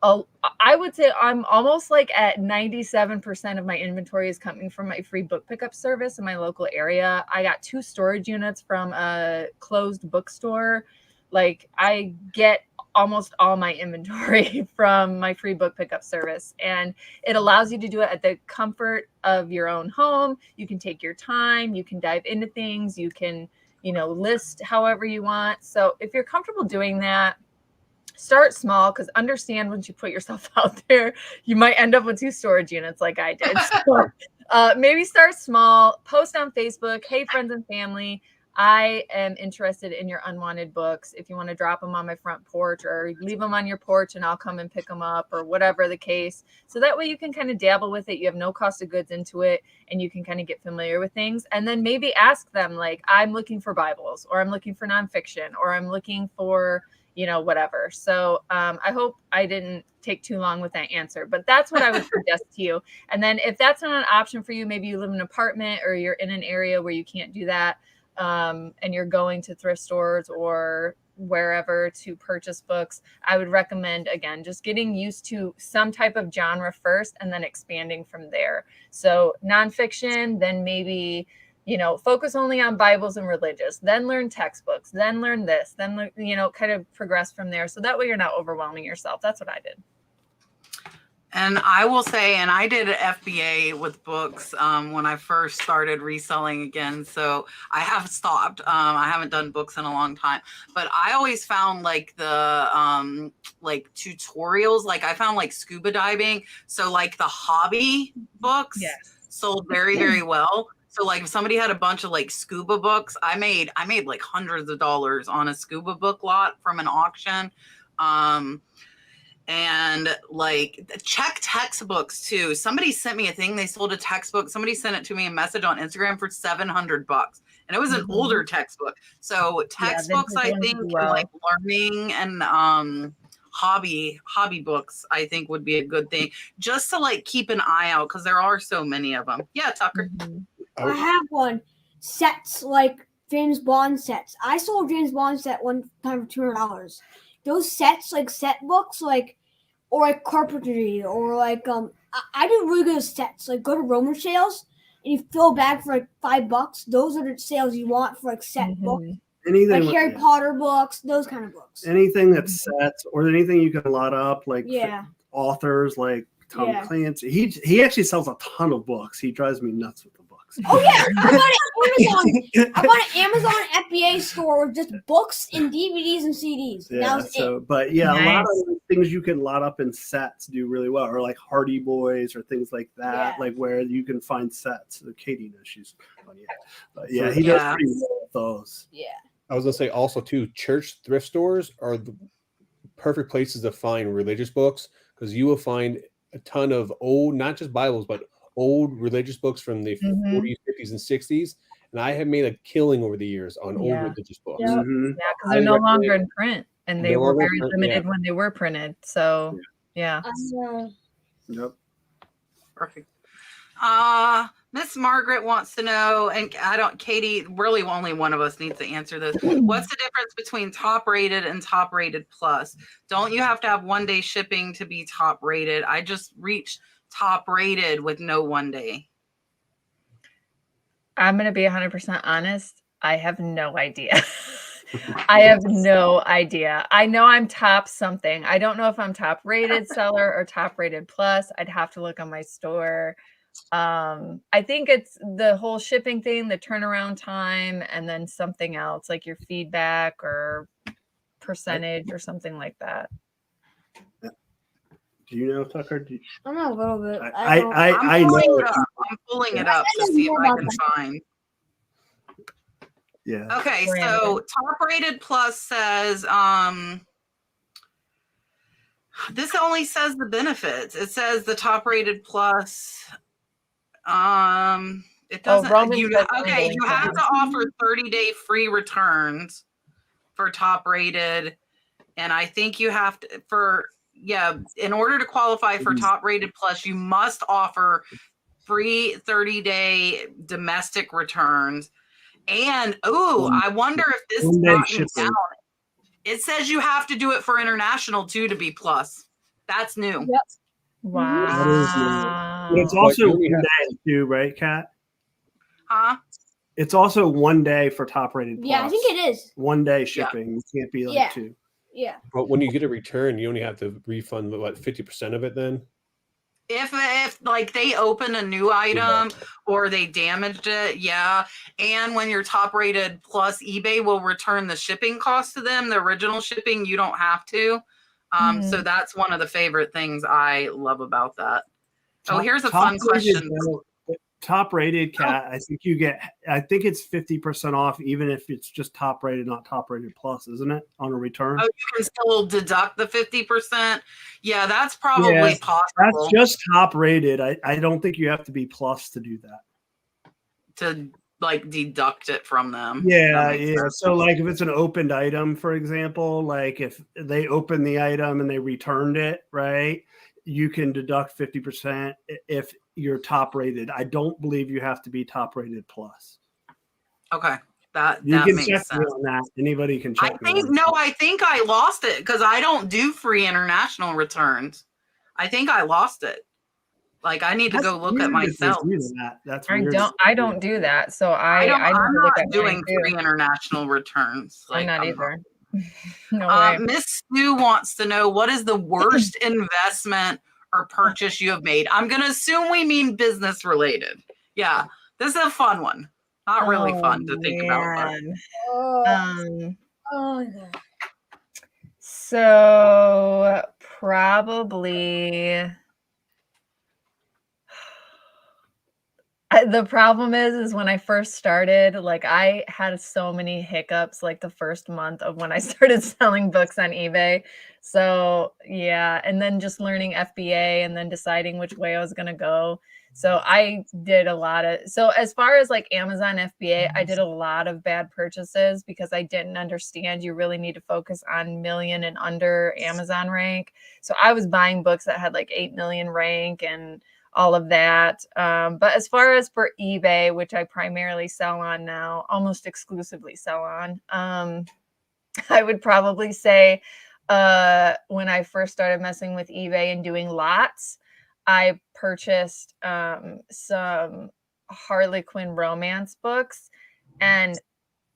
I would say I'm almost like at 97% of my inventory is coming from my free book pickup service in my local area. I got 2 storage units from a closed bookstore. Like, I get almost all my inventory from my free book pickup service, and it allows you to do it at the comfort of your own home. You can take your time, you can dive into things, you can, list however you want. So if you're comfortable doing that, start small, because understand, once you put yourself out there, you might end up with 2 storage units like I did. So maybe start small, post on Facebook, hey, friends and family, I am interested in your unwanted books. If you want to drop them on my front porch, or leave them on your porch and I'll come and pick them up, or whatever the case. So that way you can kind of dabble with it. You have no cost of goods into it, and you can kind of get familiar with things. And then maybe ask them, like, I'm looking for Bibles, or I'm looking for nonfiction, or I'm looking for whatever. So I hope I didn't take too long with that answer, but that's what I would suggest to you. And then if that's not an option for you, maybe you live in an apartment, or you're in an area where you can't do that, and you're going to thrift stores or wherever to purchase books, I would recommend, again, just getting used to some type of genre first, and then expanding from there. So nonfiction, then maybe focus only on Bibles and religious, then learn textbooks, then learn this, then, kind of progress from there. So that way you're not overwhelming yourself. That's what I did. And I will say, and I did an FBA with books when I first started reselling again. So I have stopped. I haven't done books in a long time, but I always found like the like tutorials, like I found like scuba diving. So like the hobby books sold very, very well. So like if somebody had a bunch of like scuba books, I made like hundreds of dollars on a scuba book lot from an auction. And like check textbooks too. Somebody sent me a thing. They sold a textbook. Somebody sent it to me a message on Instagram for $700, and it was an older textbook. So textbooks, I think, and like learning and hobby books, I think would be a good thing, just to like keep an eye out, because there are so many of them. Yeah, Tucker. I have one. Sets, like James Bond sets. I sold James Bond set one time for $200. Those sets, like set books, like, or like carpentry, or like I do really good sets. Like, go to Roman sales. and you fill a bag for like $5. Those are the sales you want for like set books, Anything like Harry Potter books, those kind of books. Anything that's sets or anything you can lot up, like Yeah. authors like Tom Yeah. Clancy. He actually sells a ton of books. He drives me nuts with the books. Oh yeah, I bought an Amazon FBA store with just books and DVDs and CDs. Yeah, That was it. But yeah, a lot Nice. of things you can lot up in sets do really well, or like Hardy Boys or things like that, Yeah. like where you can find sets. Katey knows she's funny. But yeah, he does pretty well with those. Yeah. I was gonna say also too, church thrift stores are the perfect places to find religious books because you will find a ton of old, not just Bibles, but old religious books from the 40s, 50s, and 60s. And I have made a killing over the years on old religious books. Yeah. Mhm. Yeah, because they're no longer in print, and they No were longer very print, limited when they were printed. So, yeah. Yep. Perfect. Miss Margaret wants to know, and Katey, really only one of us needs to answer this. What's the difference between top rated and top rated plus? Don't you have to have 1 day shipping to be top rated? I just reached top rated with no 1 day. I'm going to be 100% honest. I have no idea. I have no idea. I know I'm top something. I don't know if I'm top rated seller or top rated plus. I'd have to look on my store. I think it's the whole shipping thing, the turnaround time, and then something else like your feedback or percentage or something like that. Do you know, Tucker? I know a little bit. I know. I'm pulling it up to see if I can find. Yeah. Okay, so top rated plus says this only says the benefits. It says the top rated plus it doesn't you have to offer 30-day free returns for top rated, and I think you have to in order to qualify for top rated plus you must offer free 30-day domestic returns. And I wonder if this is gotten down. It says you have to do it for international too to be plus. That's new. Yep. Wow. That is new. But it's also 1 day too, right, Kat? Huh? It's also 1 day for top rated plus. Yeah, I think it is. 1 day shipping. It can't be like 2. Yeah. But when you get a return, you only have to refund 50% of it then? If like they open a new item or they damaged it, and when you're top rated plus, eBay will return the shipping cost to them. The original shipping, you don't have to. So that's one of the favorite things I love about that. Here's a fun question. Top rated, Kat, I think it's 50% off even if it's just top rated, not top rated plus, isn't it? On a return. Oh, you can still deduct the 50%. Yeah, that's probably possible. That's just top rated. I don't think you have to be plus to do that. To like deduct it from them. Yeah. So like if it's an opened item, for example, like if they opened the item and they returned it, right? You can deduct 50% if you're top rated. I don't believe you have to be top rated plus. Okay. That you can makes check sense. me on that. Anybody can check me. I think I lost it because I don't do free international returns. I think I lost it. Like I need to go look at myself. That's weird. I don't do that. So I'm not doing free international returns. I'm not either. No way. Miss Sue wants to know what is the worst investment or purchase you have made. I'm going to assume we mean business related. Yeah, this is a fun one. Not really fun to think about. So probably the problem is when I first started, like I had so many hiccups like the first month of when I started selling books on eBay. So yeah, and then just learning FBA and then deciding which way I was going to go. So I did a lot of, so as far as like Amazon FBA, I did a lot of bad purchases because I didn't understand you really need to focus on million and under Amazon rank. So I was buying books that had like 8 million rank and all of that. But as far as for eBay, which I primarily sell on now, almost exclusively sell on, I would probably say when I first started messing with eBay and doing lots, I purchased some Harley Quinn romance books, and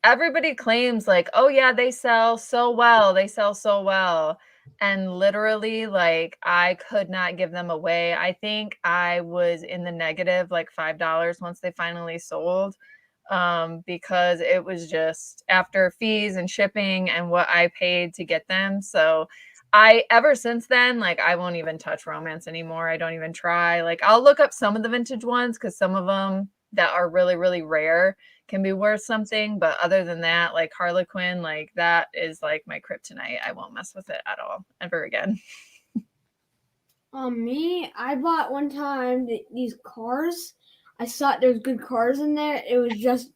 everybody claims like, oh yeah, they sell so well. They sell so well. And literally, like, I could not give them away. I think I was in the negative like $5 once they finally sold, because it was just after fees and shipping and what I paid to get them. So ever since then, like, I won't even touch romance anymore. I don't even try. Like, I'll look up some of the vintage ones because some of them that are really, really rare can be worth something. But other than that, like Harlequin, like that is like my kryptonite. I won't mess with it at all ever again. I bought one time these cars. I thought there was good cars in there. It was just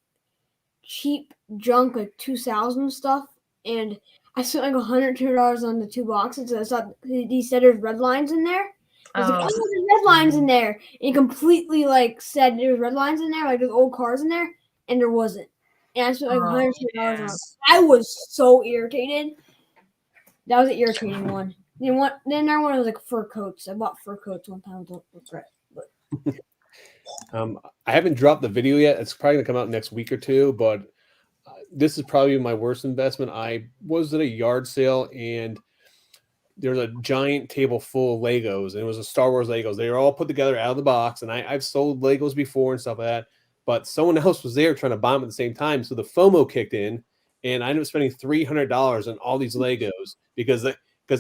cheap junk, like 2000 stuff. And I spent like $102 on the 2 boxes. I thought he said there's red lines in there. I was like, oh, there's red lines in there. And he completely like said there's red lines in there, like there's old cars in there, and there wasn't. And I spent like $102 on it. I was so irritated. That was an irritating one. Then another one was like fur coats. I bought fur coats one time. Don't regret. But I haven't dropped the video yet. It's probably gonna come out next week or two, but this is probably my worst investment. I was at a yard sale and there's a giant table full of Legos, and it was a Star Wars Legos. They were all put together out of the box, and I've sold Legos before and stuff like that, but someone else was there trying to buy them at the same time, so the FOMO kicked in, and I ended up spending $300 on all these Legos because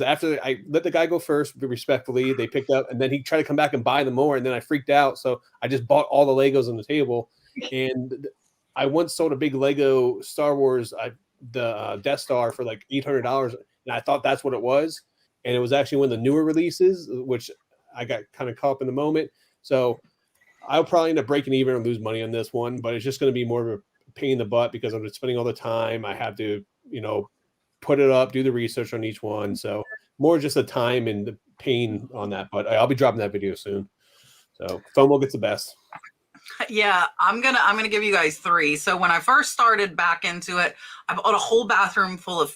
after I let the guy go first, respectfully, they picked up, and then he tried to come back and buy them more, and then I freaked out, so I just bought all the Legos on the table, and I once sold a big Lego Star Wars, the Death Star for like $800, and I thought that's what it was. And it was actually one of the newer releases, which I got kind of caught up in the moment. So I'll probably end up breaking even and lose money on this one, but it's just going to be more of a pain in the butt because I'm just spending all the time. I have to, put it up, do the research on each one. So more just the time and the pain on that, but I'll be dropping that video soon. So FOMO gets the best. Yeah, I'm gonna give you guys 3. So when I first started back into it, I bought a whole bathroom full of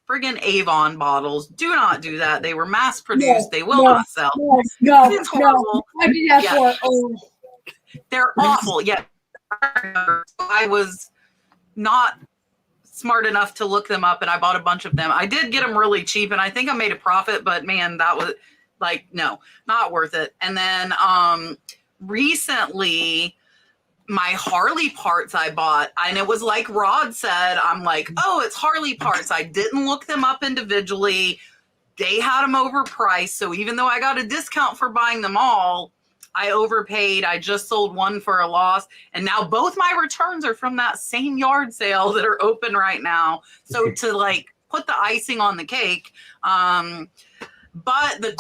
friggin' Avon bottles. Do not do that. They were mass produced. They will not sell. It's horrible. I did that for They're awful. Yeah. I was not smart enough to look them up, and I bought a bunch of them. I did get them really cheap, and I think I made a profit, but man, that was like, no, not worth it. And then recently, my Harley parts I bought, and it was like Rod said, I'm like, oh, it's Harley parts. I didn't look them up individually. They had them overpriced. So even though I got a discount for buying them all, I overpaid. I just sold one for a loss. And now both my returns are from that same yard sale that are open right now. So to like put the icing on the cake, but the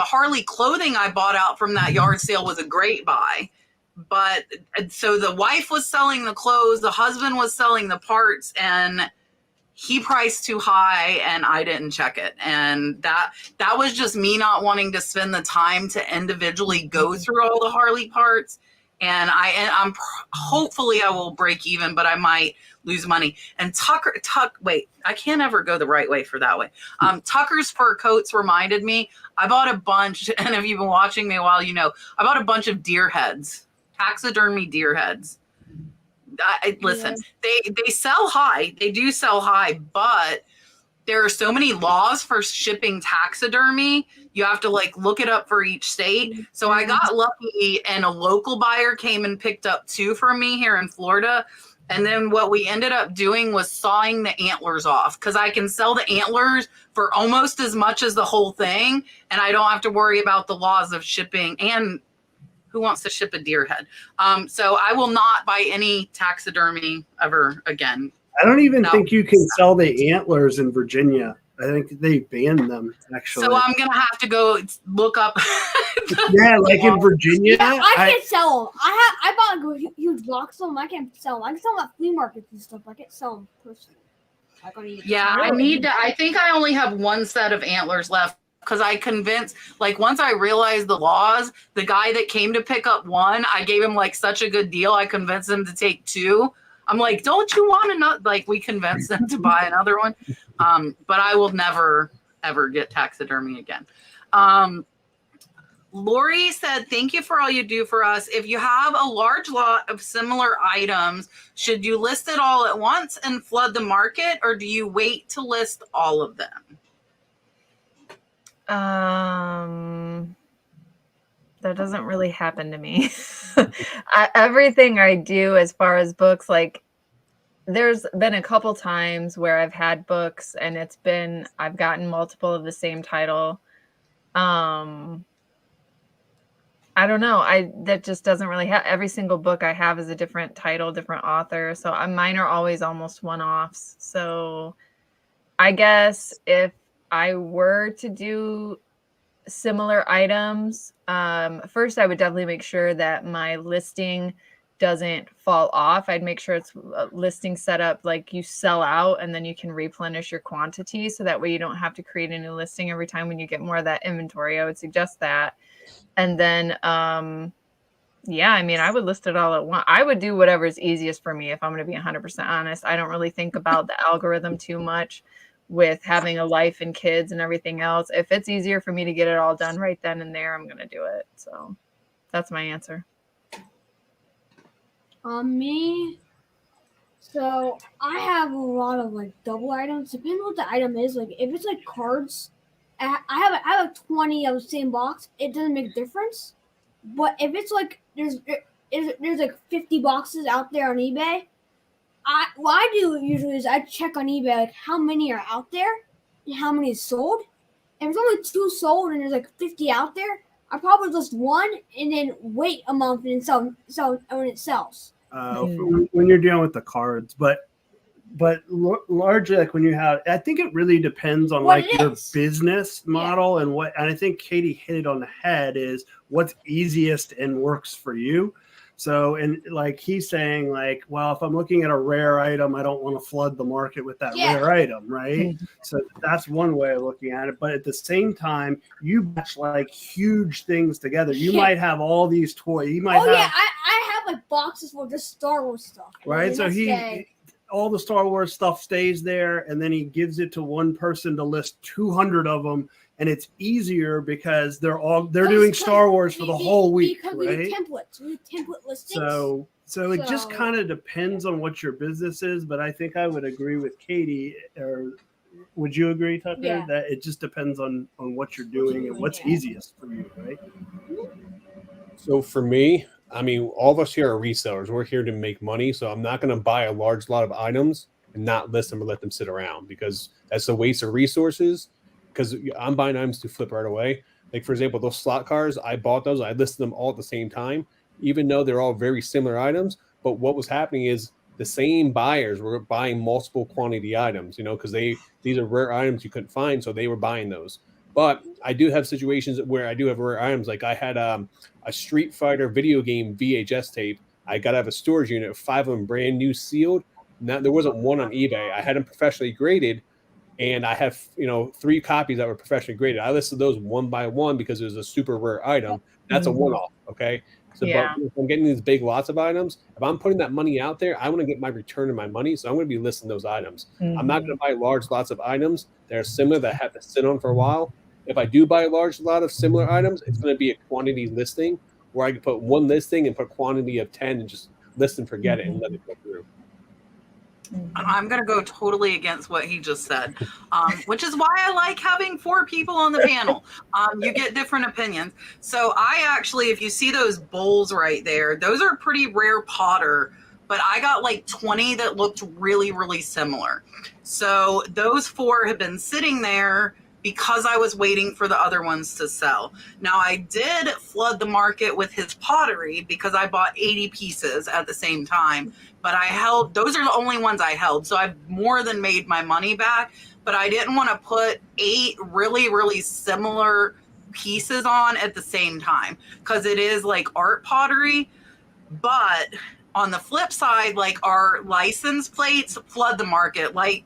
Harley clothing I bought out from that yard sale was a great buy. But so the wife was selling the clothes, the husband was selling the parts, and he priced too high and I didn't check it. And that was just me not wanting to spend the time to individually go through all the Harley parts. And I'm hopefully I will break even, but I might lose money. And wait, I can't ever go the right way for that way. Tucker's fur coats reminded me, I bought a bunch, and if you've been watching me a while, I bought a bunch of deer heads, taxidermy deer heads. Listen, they sell high. They do sell high, but there are so many laws for shipping taxidermy. You have to like look it up for each state. So I got lucky, and a local buyer came and picked up 2 for me here in Florida. And then what we ended up doing was sawing the antlers off, because I can sell the antlers for almost as much as the whole thing, and I don't have to worry about the laws of shipping. And who wants to ship a deer head? So I will not buy any taxidermy ever again. I don't even think you can sell the antlers in Virginia. I think they banned them, actually. So I'm going to have to go look up. Yeah, like in Virginia. Yeah, I can't sell them. I bought a huge box of them. I can't sell them. I can sell them at flea markets and stuff. I can't sell them personally. Yeah, I think I only have one set of antlers left. Because I convinced, like, once I realized the laws, the guy that came to pick up one, I gave him like such a good deal. I convinced him to take 2. I'm like, don't you want another? Like, we convinced them to buy another one. But I will never, ever get taxidermy again. Lori said, thank you for all you do for us. If you have a large lot of similar items, should you list it all at once and flood the market, or do you wait to list all of them? That doesn't really happen to me. Everything I do as far as books, like there's been a couple times where I've had books and I've gotten multiple of the same title. I don't know. That just doesn't really have. Every single book I have is a different title, different author. So mine are always almost one-offs. So I guess if I were to do similar items, first I would definitely make sure that my listing doesn't fall off. I'd make sure it's a listing set up like you sell out and then you can replenish your quantity. So that way you don't have to create a new listing every time when you get more of that inventory. I would suggest that. And then, yeah, I mean, I would list it all at once. I would do whatever's easiest for me if I'm going to be 100% honest. I don't really think about the algorithm too much with having a life and kids and everything else. If it's easier for me to get it all done right then and there, I'm going to do it. So that's my answer. Me, so I have a lot of like double items. Depending on what the item is. Like if it's like cards, I have 20 of the same box. It doesn't make a difference. But if it's like there's like 50 boxes out there on eBay, what I do usually is I check on eBay like how many are out there and how many is sold. If there's only 2 sold and there's like 50 out there, I probably list 1 and then wait a month and sell when it sells. When you're dealing with the cards, but largely like when you have, I think it really depends on like your business model and I think Katey hit it on the head is what's easiest and works for you. So, and like he's saying like, well, if I'm looking at a rare item, I don't want to flood the market with that rare item, right? So that's one way of looking at it. But at the same time, you batch like huge things together. You might have all these toys. You might I have like boxes full of just Star Wars stuff. Right. So all the Star Wars stuff stays there, and then he gives it to one person to list 200 of them, and it's easier because they're doing Star Wars for the whole week, because right? we do templates, we do template listings. So it just kind of depends on what your business is, but I think I would agree with Katey, or would you agree, Tucker, that it just depends on what you're doing and what's easiest for you, right? So for me, I mean, all of us here are resellers. We're here to make money. So I'm not going to buy a large lot of items and not list them or let them sit around because that's a waste of resources because I'm buying items to flip right away. Like, for example, those slot cars, I bought those. I listed them all at the same time, even though they're all very similar items. But what was happening is the same buyers were buying multiple quantity items, because these are rare items you couldn't find. So they were buying those. But I do have situations where I do have rare items. Like I had a Street Fighter video game VHS tape. I got to have a storage unit of 5 of them brand new sealed. Now, there wasn't one on eBay. I had them professionally graded, and I have 3 copies that were professionally graded. I listed those one by one because it was a super rare item. That's a one-off, okay? So but if I'm getting these big lots of items, if I'm putting that money out there, I want to get my return on my money, so I'm going to be listing those items. I'm not going to buy large lots of items that are similar that have to sit on for a while. If I do buy a large lot of similar items, it's going to be a quantity listing where I can put one listing and put quantity of 10 and just list and forget it and let it go through. I'm going to go totally against what he just said, which is why I like having 4 people on the panel. You get different opinions. So I actually, if you see those bowls right there, those are pretty rare Potter, but I got like 20 that looked really, really similar. So those 4 have been sitting there because I was waiting for the other ones to sell. Now, I did flood the market with his pottery because I bought 80 pieces at the same time, but those are the only ones I held. So I've more than made my money back, but I didn't want to put 8 really, really similar pieces on at the same time because it is like art pottery. But on the flip side, like our license plates flood the market. Like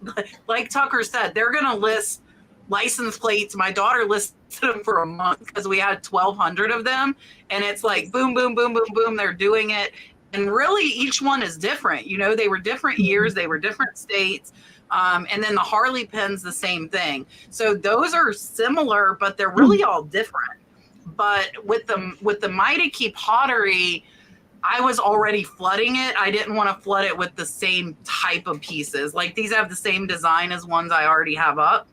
Tucker said, they're going to list license plates. My daughter listed them for a month because we had 1,200 of them, and it's like boom, boom, boom, boom, boom. They're doing it, and really each one is different. They were different years, they were different states, and then the Harley pins, the same thing. So those are similar, but they're really all different. But with the Mighty Key pottery, I was already flooding it. I didn't want to flood it with the same type of pieces. Like these have the same design as ones I already have up.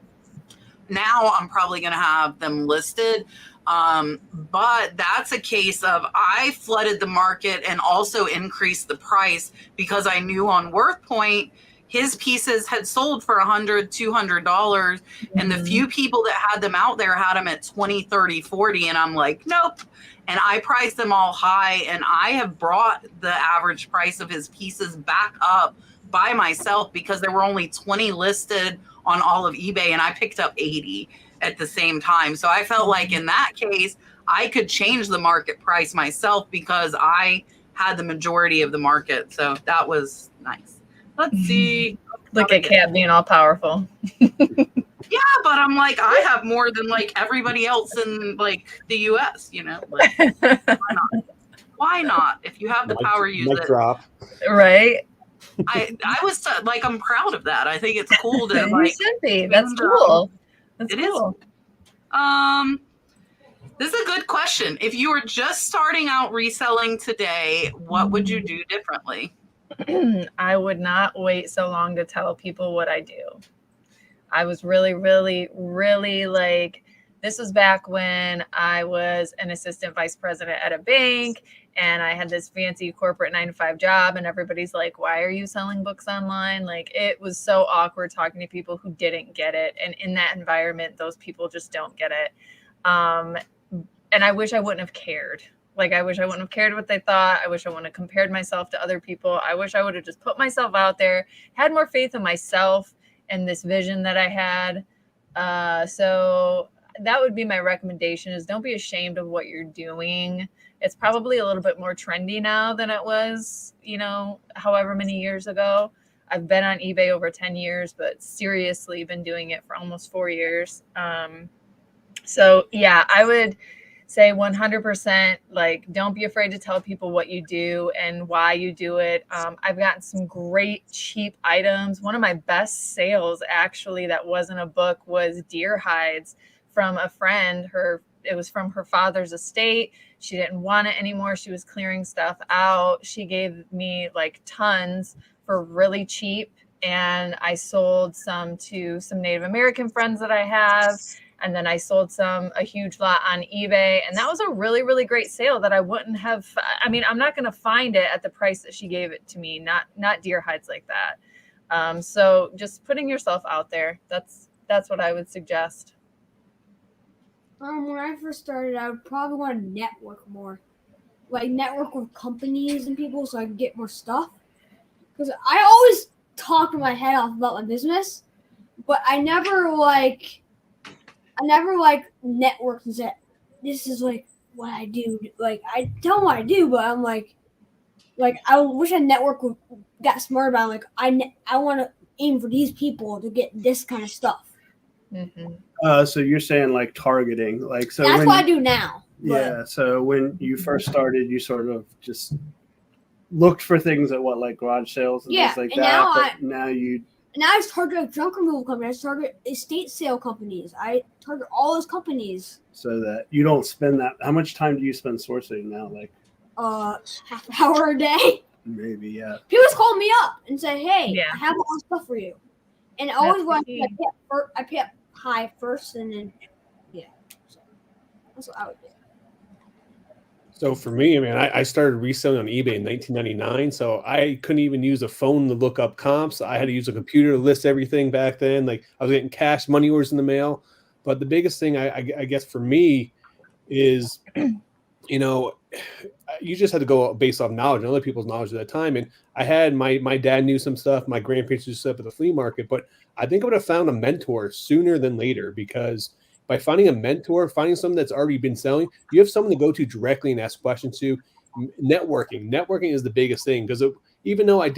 Now I'm probably going to have them listed. But that's a case of I flooded the market and also increased the price because I knew on WorthPoint his pieces had sold for $100, $200. And the few people that had them out there had them at 20, 30, 40. And I'm like, nope. And I priced them all high. And I have brought the average price of his pieces back up by myself because there were only 20 listed on all of eBay and I picked up 80 at the same time. So I felt like in that case, I could change the market price myself because I had the majority of the market. So that was nice. Let's see. Look at Kat being all powerful. Yeah, but I'm like, I have more than like everybody else in like the US, you know? Like, why not? Why not? If you have the power, use it. Drop. Right? I was like, I'm proud of that. I think it's cool to You like. should be. That's cool. That's It cool. is. This is a good question. If you were just starting out reselling today, what would you do differently? I would not wait so long to tell people what I do. I was really like, this was back when I was an assistant vice president at a bank and I had this fancy corporate 9-to-5 job and everybody's like, why are you selling books online? Like it was so awkward talking to people who didn't get it. And in that environment, those people just don't get it. And I wish I wouldn't have cared. Like, I wish I wouldn't have cared what they thought. I wish I wouldn't have compared myself to other people. I wish I would have just put myself out there, had more faith in myself and this vision that I had. So that would be my recommendation is don't be ashamed of what you're doing. It's probably a little bit more trendy now than it was, you know, however many years ago. I've been on eBay over 10 years, but seriously been doing it for almost 4 years. So yeah, I would say 100%, like, don't be afraid to tell people what you do and why you do it. I've gotten some great cheap items. One of my best sales actually that wasn't a book was deer hides from a friend. It was from her father's estate. She didn't want it anymore. She was clearing stuff out. She gave me like tons for really cheap. And I sold some to some Native American friends that I have. And then I sold a huge lot on eBay. And that was a really, really great sale that I wouldn't have. I mean, I'm not going to find it at the price that she gave it to me, not deer hides like that. So just putting yourself out there, that's what I would suggest. When I first started, I would probably want to network more. Like network with companies and people so I could get more stuff. Because I always talk my head off about my business, but I never networked and said, this is like what I do. Like I tell them what I do, but I'm like I wish I got smart about it. Like I want to aim for these people to get this kind of stuff. Mm-hmm. So you're saying like targeting, like so. That's what I do now. Yeah. So when you first started, you sort of just looked for things at like garage sales and things like that. Now I target junk removal companies. I target estate sale companies. I target all those companies. So that you don't spend that. How much time do you spend sourcing now? Like half an hour a day. Maybe, yeah. People just call me up and say, hey, I have all this stuff for you. And always when I pay up high first and then, So that's what I would do. So for me, I mean, I started reselling on eBay in 1999, so I couldn't even use a phone to look up comps. I had to use a computer to list everything back then. Like I was getting cash money orders in the mail. But the biggest thing I guess for me is, you know, you just had to go based off knowledge and other people's knowledge at that time. And I had my dad knew some stuff, my grandparents knew stuff at the flea market, but I think I would have found a mentor sooner than later because by finding a mentor, finding someone that's already been selling, you have someone to go to directly and ask questions to. Networking is the biggest thing because even though I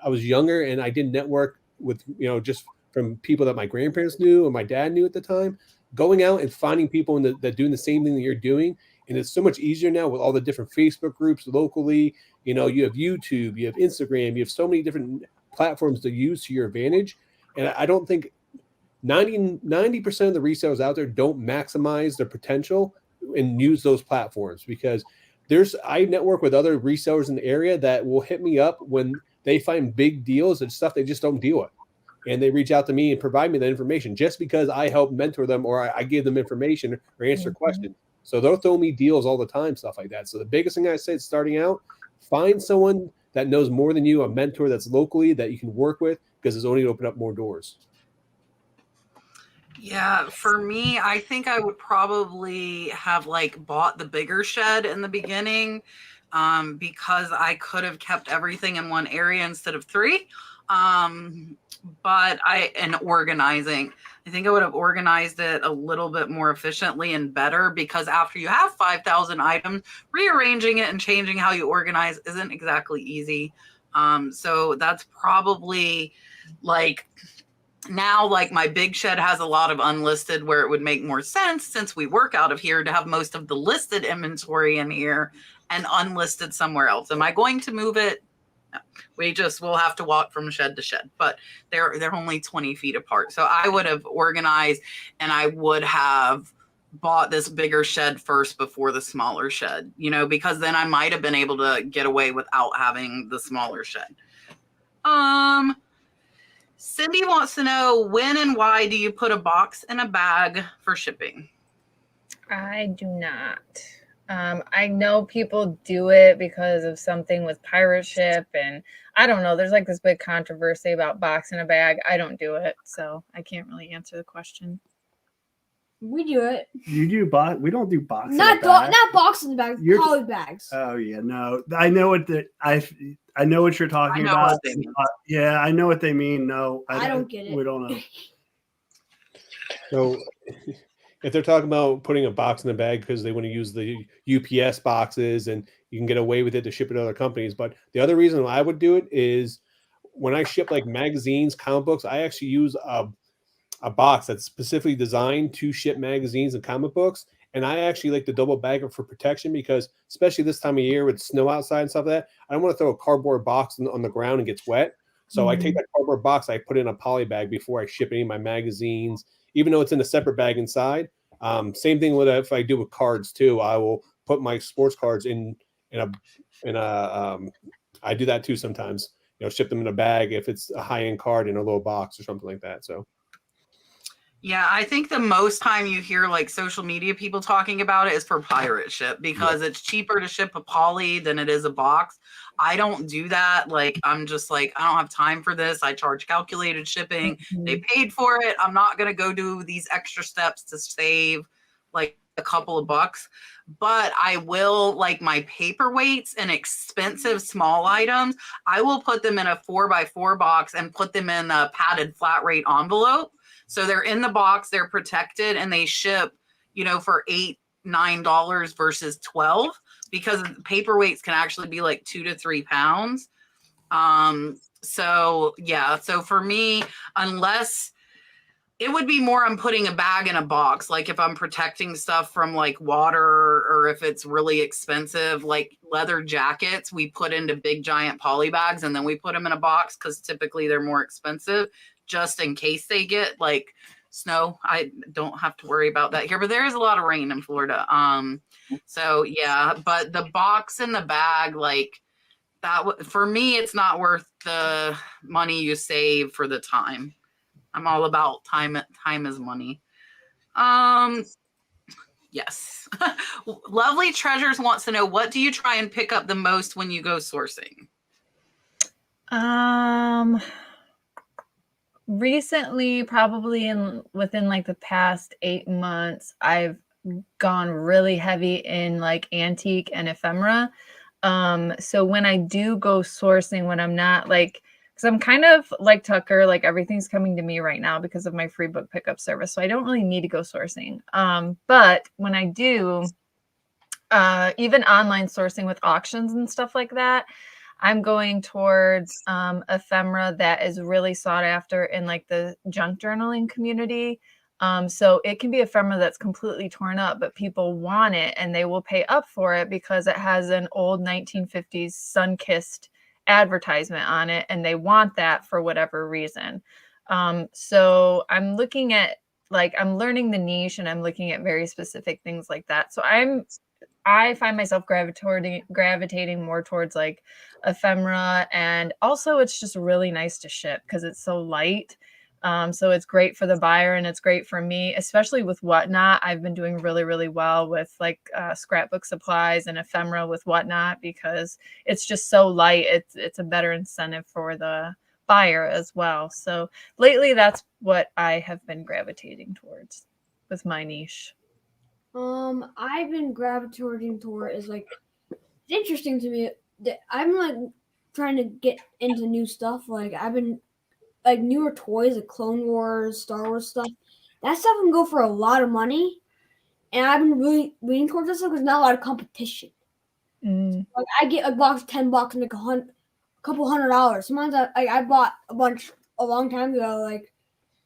was younger and I didn't network with, you know, just from people that my grandparents knew or my dad knew at the time, going out and finding people that doing the same thing that you're doing. And it's so much easier now with all the different Facebook groups locally. You know, you have YouTube, you have Instagram, you have so many different platforms to use to your advantage. And I don't think 90% of the resellers out there don't maximize their potential and use those platforms, because I network with other resellers in the area that will hit me up when they find big deals and stuff they just don't deal with. And they reach out to me and provide me that information just because I help mentor them, or I give them information or answer questions. So they'll throw me deals all the time, stuff like that. So the biggest thing I say is starting out, find someone that knows more than you, a mentor that's locally that you can work with, because it's only going to open up more doors. Yeah, for me, I think I would probably have like bought the bigger shed in the beginning, because I could have kept everything in one area instead of three. But and organizing, I think I would have organized it a little bit more efficiently and better, because after you have 5,000 items, rearranging it and changing how you organize isn't exactly easy. So that's probably like, now, like, my big shed has a lot of unlisted, where it would make more sense, since we work out of here, to have most of the listed inventory in here and unlisted somewhere else. Am I going to move it? No. We'll have to walk from shed to shed, but they're only 20 feet apart. So I would have organized, and I would have bought this bigger shed first before the smaller shed, because then I might have been able to get away without having the smaller shed. Cindy wants to know, when and why do you put a box in a bag for shipping? I do not. I know people do it because of something with pirate ship, and I don't know. There's like this big controversy about box in a bag. I don't do it, so I can't really answer the question. We do it. You do box? We don't do box. Not box in the bag. Poly bags. Oh yeah, no. I know what I know what you're talking about. Yeah, I know what they mean. No, I don't get it. We don't know. So if they're talking about putting a box in the bag because they want to use the UPS boxes and you can get away with it to ship it to other companies. But the other reason I would do it is when I ship like magazines, comic books, I actually use a box that's specifically designed to ship magazines and comic books. And I actually like to double bag it for protection, because especially this time of year with snow outside and stuff like that, I don't want to throw a cardboard box on the ground and gets wet. So I take that cardboard box, I put it in a poly bag before I ship any of my magazines, even though it's in a separate bag inside. Same thing with if I do with cards too. I will put my sports cards in a I do that too sometimes. Ship them in a bag if it's a high-end card in a little box or something like that. So. Yeah, I think the most time you hear like social media people talking about it is for pirate ship, because it's cheaper to ship a poly than it is a box. I don't do that. Like, I'm just like, I don't have time for this. I charge calculated shipping. They paid for it. I'm not going to go do these extra steps to save like a couple of bucks. But I will, like my paperweights and expensive small items, I will put them in a 4x4 box and put them in a padded flat rate envelope. So they're in the box, they're protected, and they ship, for $8-9 versus $12, because paperweights can actually be like 2 to 3 pounds. So yeah, so for me, unless it would be more, I'm putting a bag in a box, like if I'm protecting stuff from like water, or if it's really expensive, like leather jackets, we put into big giant poly bags and then we put them in a box, because typically they're more expensive, just in case they get like snow. I don't have to worry about that here, but there is a lot of rain in Florida. So yeah, but the box in the bag, like that, for me, it's not worth the money you save for the time. I'm all about time. Time is money. Yes. Lovely Treasures wants to know, what do you try and pick up the most when you go sourcing? Recently, probably within like the past 8 months, I've gone really heavy in like antique and ephemera. So when I do go sourcing, when I'm not like, because I'm kind of like Tucker, like everything's coming to me right now because of my free book pickup service. So I don't really need to go sourcing. But when I do, even online sourcing with auctions and stuff like that, I'm going towards ephemera that is really sought after in like the junk journaling community. So it can be ephemera that's completely torn up, but people want it and they will pay up for it because it has an old 1950s sun-kissed advertisement on it, and they want that for whatever reason. So I'm looking at like I'm learning the niche and I'm looking at very specific things like that. So I find myself gravitating more towards like ephemera, and also it's just really nice to ship because it's so light. So it's great for the buyer and it's great for me, especially with Whatnot. I've been doing really, really well with like scrapbook supplies and ephemera with Whatnot because it's just so light. It's a better incentive for the buyer as well. So lately that's what I have been gravitating towards with my niche. I've been gravitating toward is like it's interesting to me that I'm like trying to get into new stuff. Like I've been like newer toys, like Clone Wars, Star Wars stuff. That stuff can go for a lot of money, and I've been really leaning towards this stuff because not a lot of competition. Like I get a box of $10 and make a couple $100. Sometimes I bought a bunch a long time ago, like,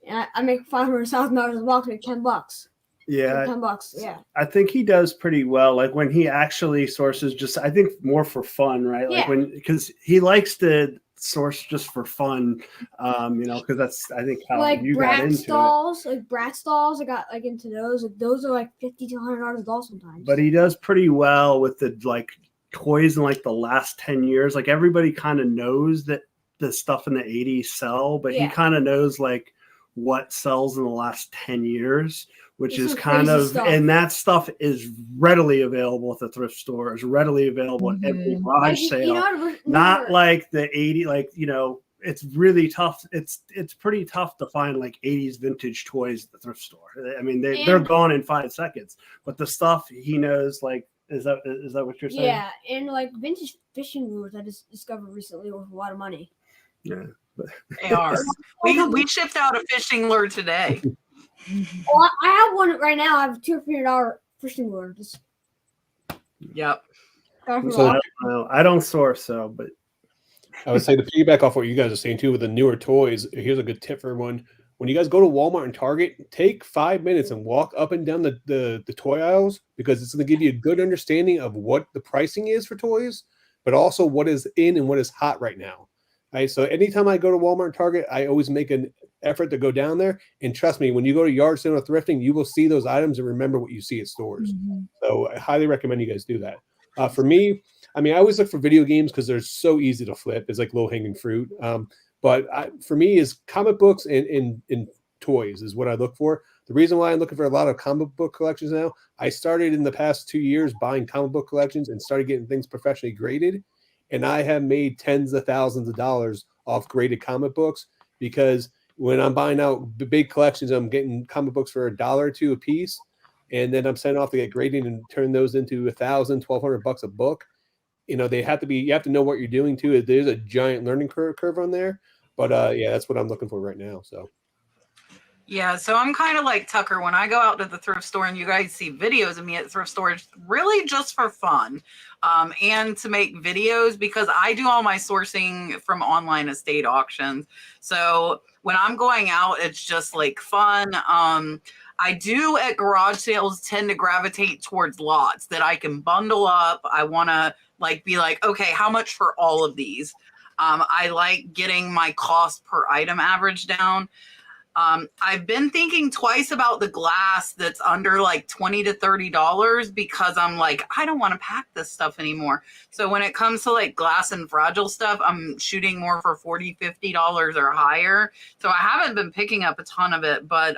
and I make $500,000 a box, make $10. Yeah, $10. Yeah, I think he does pretty well. Like when he actually sources, just I think more for fun, right? Like because he likes to source just for fun, because that's I think how like you brat got into stalls, like brat stalls. I got like into those. Like those are like $50 to $100 a doll sometimes. But he does pretty well with the like toys in like the last 10 years. Like everybody kind of knows that the stuff in the 80s sell, but he kind of knows like what sells in the last 10 years, which is kind of stuff. And that stuff is readily available at the thrift store, is readily available at every garage sale. Not like the 80, like, it's really tough. It's pretty tough to find like 80s vintage toys at the thrift store. I mean, they're gone in 5 seconds, but the stuff he knows, like, is that what you're saying? Yeah, and like vintage fishing lures I just discovered recently worth a lot of money. Yeah, they are. We shipped out a fishing lure today. Well, I have one right now. I have a $200 or $300 fishing lure. Yep. So I don't source, but I would say to piggyback off what you guys are saying too with the newer toys. Here's a good tip for everyone. When you guys go to Walmart and Target, take 5 minutes and walk up and down the toy aisles, because it's going to give you a good understanding of what the pricing is for toys, but also what is in and what is hot right now. Right. So anytime I go to Walmart and Target, I always make an effort to go down there. And trust me, when you go to yard sale or thrifting, you will see those items and remember what you see at stores. So I highly recommend you guys do that. For me, I mean, I always look for video games because they're so easy to flip. It's like low-hanging fruit. But for me, is comic books and toys is what I look for. The reason why I'm looking for a lot of comic book collections now, I started in the past 2 years buying comic book collections and started getting things professionally graded. And I have made tens of thousands of dollars off graded comic books, because when I'm buying out big collections, I'm getting comic books for $1 or $2 a piece. And then I'm sending off to get graded and turn those into $1,000, $1,200 a book. They have to be, you have to know what you're doing too. There's a giant learning curve on there, but yeah, that's what I'm looking for right now. So. Yeah, so I'm kind of like Tucker. When I go out to the thrift store and you guys see videos of me at thrift stores, really just for fun, and to make videos, because I do all my sourcing from online estate auctions. So when I'm going out, it's just like fun. I do at garage sales tend to gravitate towards lots that I can bundle up. I want to be like, okay, how much for all of these? I like getting my cost per item average down. I've been thinking twice about the glass that's under like $20 to $30, because I'm like, I don't want to pack this stuff anymore. So when it comes to like glass and fragile stuff, I'm shooting more for $40, $50 or higher. So I haven't been picking up a ton of it, but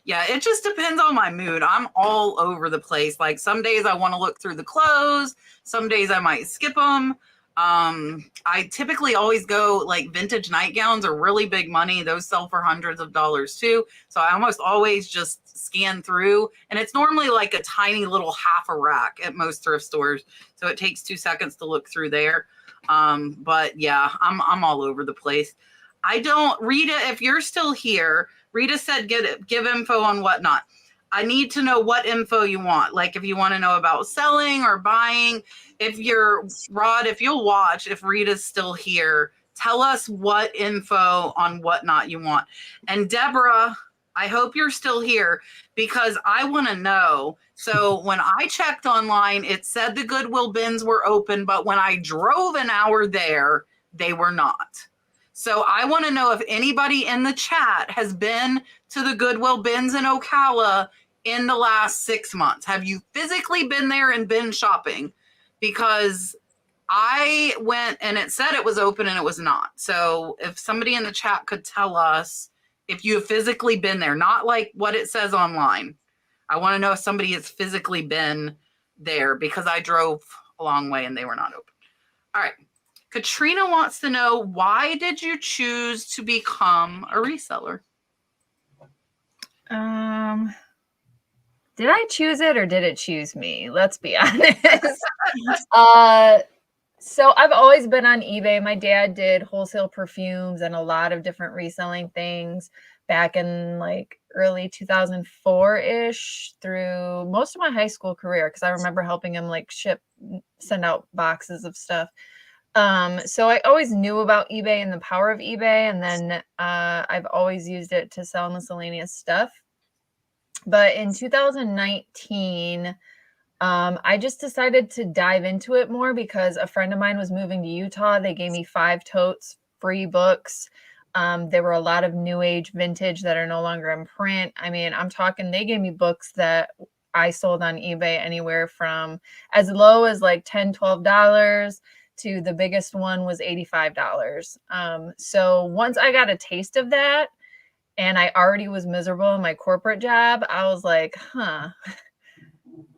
yeah, it just depends on my mood. I'm all over the place. Like some days I want to look through the clothes. Some days I might skip them. I typically always go like vintage nightgowns are really big money. Those sell for hundreds of dollars too. So I almost always just scan through, and it's normally like a tiny little half a rack at most thrift stores. So it takes 2 seconds to look through there. But yeah, I'm all over the place. Rita, if you're still here, Rita said, give info on Whatnot. I need to know what info you want. Like if you want to know about selling or buying, if you'll watch, if Rita's still here, tell us what info on Whatnot you want. And Deborah, I hope you're still here, because I want to know. So when I checked online, it said the Goodwill bins were open, but when I drove an hour there, they were not. So I want to know if anybody in the chat has been to the Goodwill bins in Ocala in the last 6 months. Have you physically been there and been shopping? Because I went and it said it was open and it was not. So if somebody in the chat could tell us if you have physically been there, not like what it says online. I want to know if somebody has physically been there, because I drove a long way and they were not open. All right. Katrina wants to know, why did you choose to become a reseller? Did I choose it or did it choose me? Let's be honest. So I've always been on eBay. My dad did wholesale perfumes and a lot of different reselling things back in like early 2004-ish through most of my high school career, because I remember helping him like send out boxes of stuff. So I always knew about eBay and the power of eBay, and then I've always used it to sell miscellaneous stuff. But in 2019, I just decided to dive into it more because a friend of mine was moving to Utah. They gave me 5 totes, free books. There were a lot of new age vintage that are no longer in print. I mean, I'm talking, they gave me books that I sold on eBay anywhere from as low as like $10, $12 to the biggest one was $85. So once I got a taste of that and I already was miserable in my corporate job, I was like,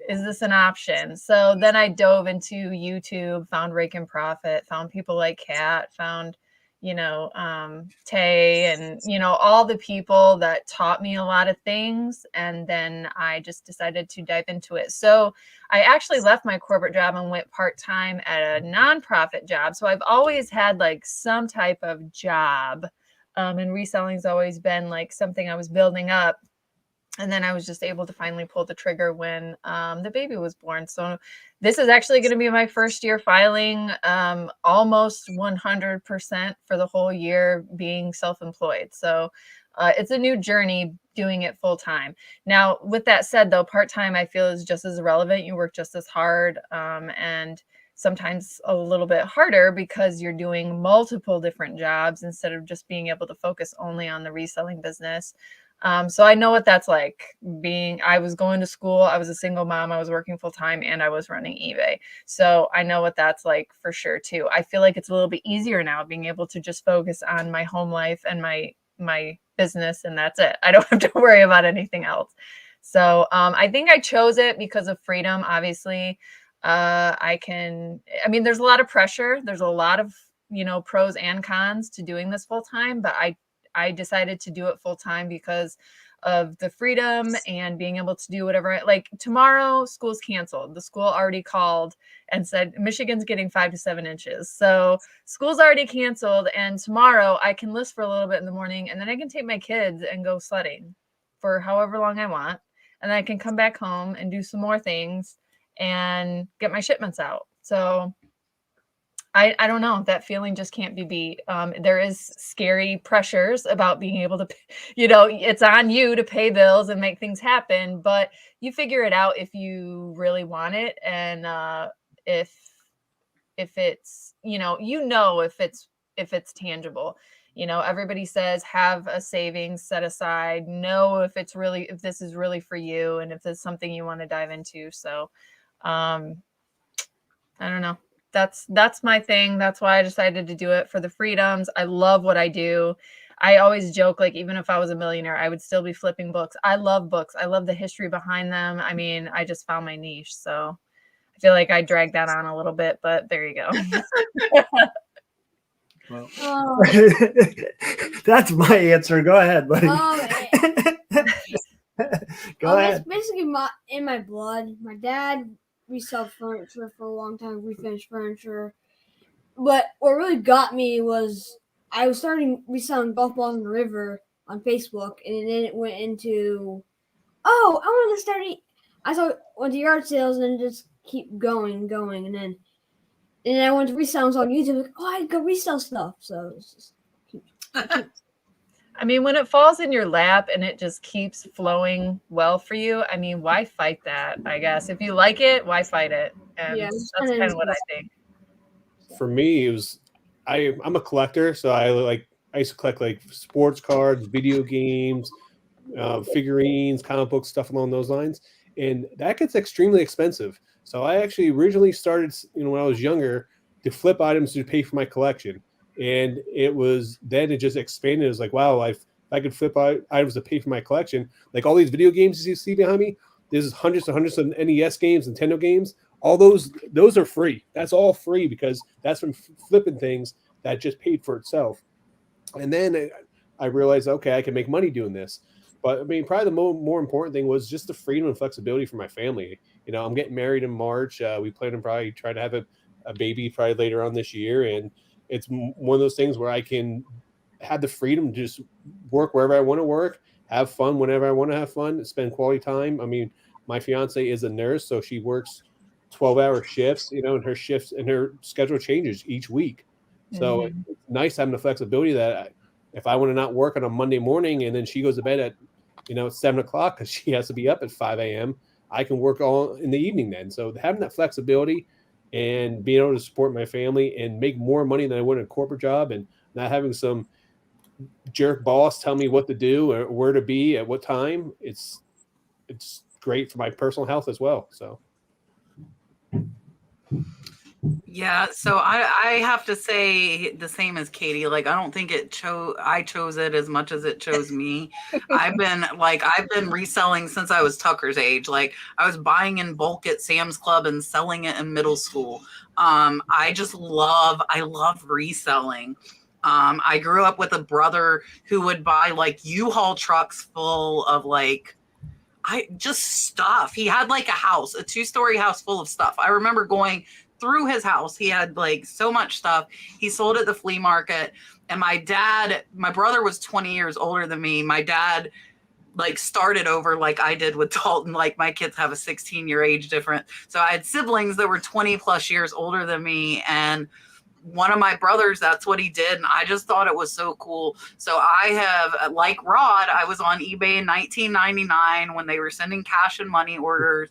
is this an option? So then I dove into YouTube, found Rake and Profit, found people like Kat, found, Tay, and, all the people that taught me a lot of things. And then I just decided to dive into it. So I actually left my corporate job and went part-time at a nonprofit job. So I've always had like some type of job. And reselling's always been like something I was building up. And then I was just able to finally pull the trigger when the baby was born. So this is actually going to be my first year filing, almost 100% for the whole year being self-employed. So it's a new journey doing it full time. Now, with that said, though, part-time I feel is just as relevant. You work just as hard and sometimes a little bit harder because you're doing multiple different jobs instead of just being able to focus only on the reselling business. So I know what that's like I was going to school, I was a single mom, I was working full time, and I was running eBay. So I know what that's like for sure too. I feel like it's a little bit easier now being able to just focus on my home life and my business, and that's it. I don't have to worry about anything else. So I think I chose it because of freedom. Obviously, there's a lot of pressure. There's a lot of, pros and cons to doing this full time, but I decided to do it full time because of the freedom and being able to do whatever. Like tomorrow, school's canceled. The school already called and said Michigan's getting 5 to 7 inches. So school's already canceled. And tomorrow I can list for a little bit in the morning, and then I can take my kids and go sledding for however long I want. And then I can come back home and do some more things and get my shipments out. So I don't know. That feeling just can't be beat. There is scary pressures about being able to, it's on you to pay bills and make things happen, but you figure it out if you really want it. And if it's, if it's tangible, everybody says have a savings set aside, know if this is really for you and if it's something you want to dive into. So I don't know. That's my thing. That's why I decided to do it, for the freedoms. I love what I do. I always joke, like, even if I was a millionaire, I would still be flipping books. I love books. I love the history behind them. I mean, I just found my niche. So I feel like I dragged that on a little bit, but there you go. Well, that's my answer. Go ahead, buddy. Go ahead. It's basically in my blood. My dad resells furniture for a long time, refinished furniture. But what really got me was I was starting reselling golf balls in the river on Facebook, and then it went into, I want to start. Went to yard sales and then just keep going, and then I went to resellings on YouTube. Like, I could resell stuff. So it's just I mean, when it falls in your lap and it just keeps flowing well for you, I mean, why fight that? I guess if you like it, why fight it? And that's kind of what I think. For me, I'm a collector, so I used to collect like sports cards, video games, figurines, comic books, stuff along those lines, and that gets extremely expensive. So I actually originally started, when I was younger, to flip items to pay for my collection, and it just expanded. It was like, wow, if I could flip items to pay for my collection, like all these video games you see behind me, there's hundreds and hundreds of NES games, Nintendo games. All those are free. That's all free because that's from flipping things that just paid for itself. And then I realized, okay, I can make money doing this. But I mean, probably the more important thing was just the freedom and flexibility for my family. I'm getting married in March. We plan to probably try to have a baby probably later on this year. And it's one of those things where I can have the freedom to just work wherever I want to work, have fun whenever I want to have fun, spend quality time. I mean, my fiance is a nurse, so she works 12-hour shifts, and her schedule changes each week. So it's nice having the flexibility that if I want to not work on a Monday morning and then she goes to bed at 7 o'clock because she has to be up at 5 a.m., I can work all in the evening then. So having that flexibility and being able to support my family and make more money than I would in a corporate job, and not having some jerk boss tell me what to do or where to be at what time, it's great for my personal health as well. So yeah, so I have to say the same as Katey. Like, I don't think I chose it as much as it chose me. I've been reselling since I was Tucker's age. Like, I was buying in bulk at Sam's Club and selling it in middle school. I love reselling. I grew up with a brother who would buy like U-Haul trucks full of just stuff. He had like a 2-story house full of stuff. I remember going through his house. He had like so much stuff. He sold at the flea market. And my brother was 20 years older than me. My dad like started over like I did with Dalton. Like, my kids have a 16-year age difference. So I had siblings that were 20 plus years older than me. And one of my brothers, that's what he did. And I just thought it was so cool. So I have, like Rod, I was on eBay in 1999 when they were sending cash and money orders.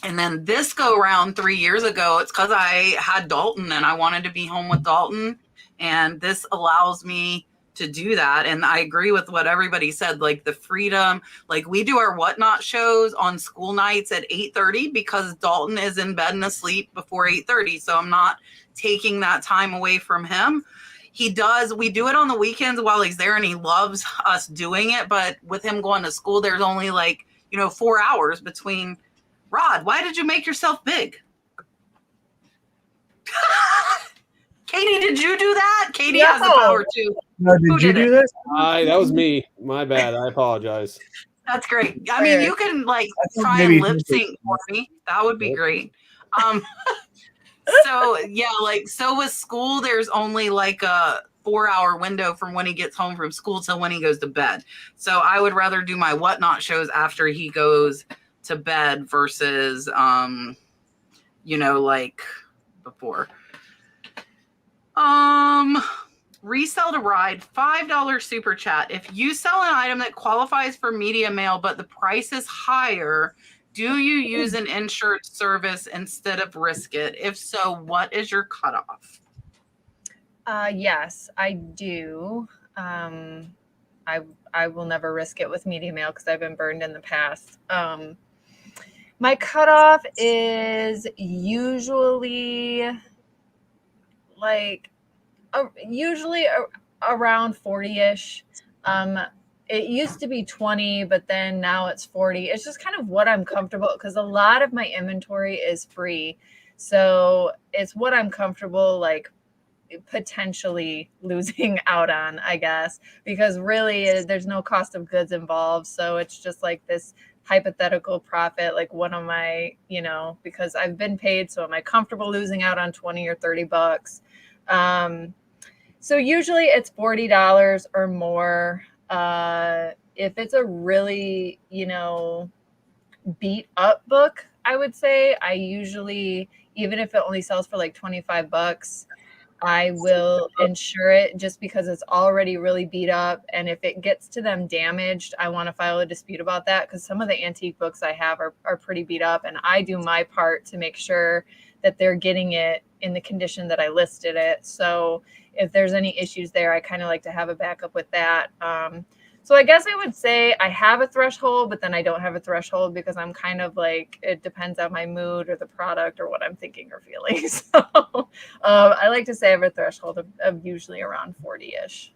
And then this go around 3 years ago, it's because I had Dalton and I wanted to be home with Dalton. And this allows me to do that. And I agree with what everybody said, like the freedom. Like, we do our Whatnot shows on school nights at 8:30 because Dalton is in bed and asleep before 8:30. So I'm not taking that time away from him. We do it on the weekends while he's there, and he loves us doing it. But with him going to school, there's only 4 hours between. Rod, why did you make yourself big? Katey, did you do that? Katey has the power too. No, did you do this? that was me. My bad. I apologize. That's great. I mean, you can try and lip sync for me. That would be great. So yeah, so with school, there's only like a 4-hour window from when he gets home from school till when he goes to bed. So I would rather do my Whatnot shows after he goes to bed versus before. Resell to Ride, $5 super chat. If you sell an item that qualifies for media mail but the price is higher, do you use an insured service instead of risk it? If so, what is your cutoff? Yes, I do. I will never risk it with media mail because I've been burned in the past. My cutoff is usually around 40-ish. It used to be 20, but then now it's 40. It's just kind of what I'm comfortable, because a lot of my inventory is free. So it's what I'm comfortable potentially losing out on, I guess, because really there's no cost of goods involved. So it's just like this hypothetical profit, like one of my, because I've been paid. So am I comfortable losing out on 20 or 30 bucks? So usually it's $40 or more. If it's a really, beat up book, I would say I usually, even if it only sells for like 25 bucks, I will insure it just because it's already really beat up. And if it gets to them damaged, I want to file a dispute about that, because some of the antique books I have are pretty beat up, and I do my part to make sure that they're getting it in the condition that I listed it. So if there's any issues there, I kind of like to have a backup with that. So I guess I would say I have a threshold, but then I don't have a threshold because I'm kind of like, it depends on my mood or the product or what I'm thinking or feeling. So I like to say I have a threshold of usually around 40-ish.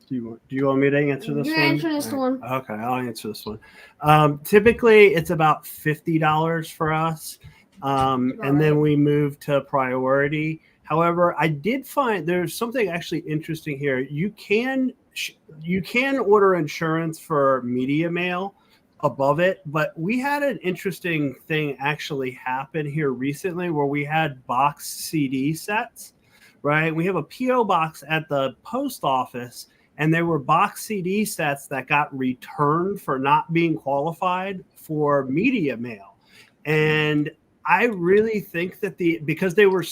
Do you want me to answer this one? Answer this one. Okay, I'll answer this one. Typically, it's about $50 for us, and then we move to priority. However, I did find there's something actually interesting here. You can order insurance for media mail above it, but we had an interesting thing actually happen here recently where we had box CD sets, right? We have a PO box at the post office, and there were box CD sets that got returned for not being qualified for media mail. And I really think that because they were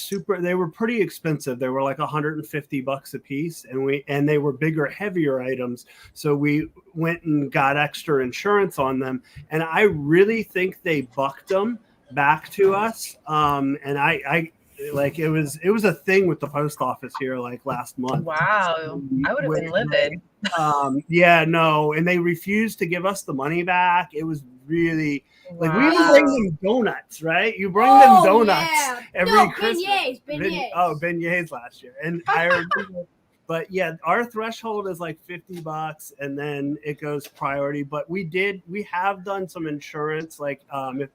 pretty expensive. They were like $150 a piece, and they were bigger, heavier items. So we went and got extra insurance on them. And I really think they bucked them back to us. And I like it was a thing with the post office here like last month. Wow, I would have been livid. Yeah, no, and they refused to give us the money back. It was really like we even bring them donuts, right? You bring them donuts every Christmas. Beignets last year, and I remember. But yeah, our threshold is like $50, and then it goes priority. But we have done some insurance like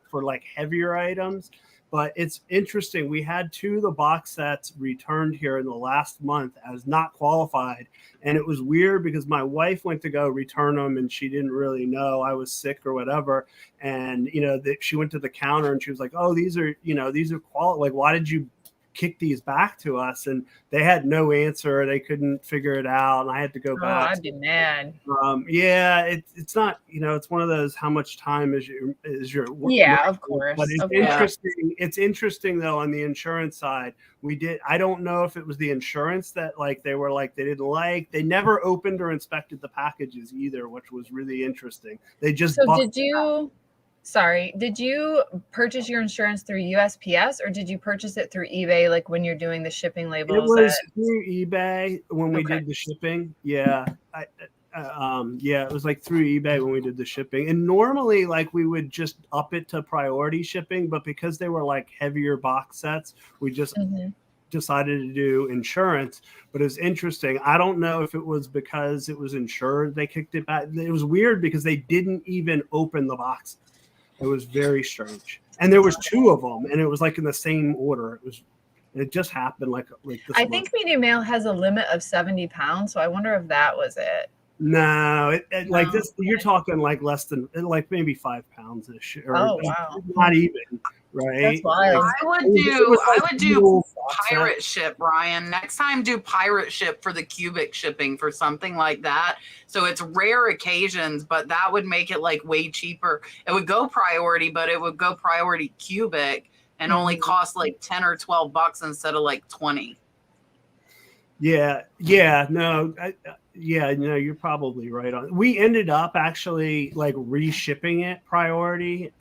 for like heavier items. But it's interesting. We had 2 of the box sets returned here in the last month as not qualified. And it was weird because my wife went to go return them and she didn't really know I was sick or whatever. And, she went to the counter and she was like, oh, these are quality. Like, why did you kick these back to us? And they had no answer. They couldn't figure it out. And I had to go back. I'd be mad. Yeah, it's not, it's one of those, how much time is your work? Yeah, of course. But it's interesting. It's interesting though, on the insurance side, I don't know if it was the insurance that like, they didn't like, they never opened or inspected the packages either, which was really interesting. They just, did you purchase your insurance through USPS or did you purchase it through eBay? Like when you're doing the shipping labels? It was through eBay when we did the shipping. Yeah. It was like through eBay when we did the shipping. And normally like we would just up it to priority shipping, but because they were like heavier box sets, we just decided to do insurance. But it's interesting. I don't know if it was because it was insured they kicked it back. It was weird because they didn't even open the boxes. It was very strange. And there was 2 of them, and it was like in the same order. It just happened like this I think media mail has a limit of 70 pounds, so I wonder if that was it. No, like this, you're talking like less than like maybe 5 pounds ish. Oh wow, not even, right? That's wild. I would do pirate ship, Ryan. Next time, do pirate ship for the cubic shipping for something like that. So it's rare occasions, but that would make it like way cheaper. It would go priority, but it would go priority cubic and only cost like 10 or 12 bucks instead of like 20. Yeah, no, you're probably right on. We ended up actually like reshipping it priority,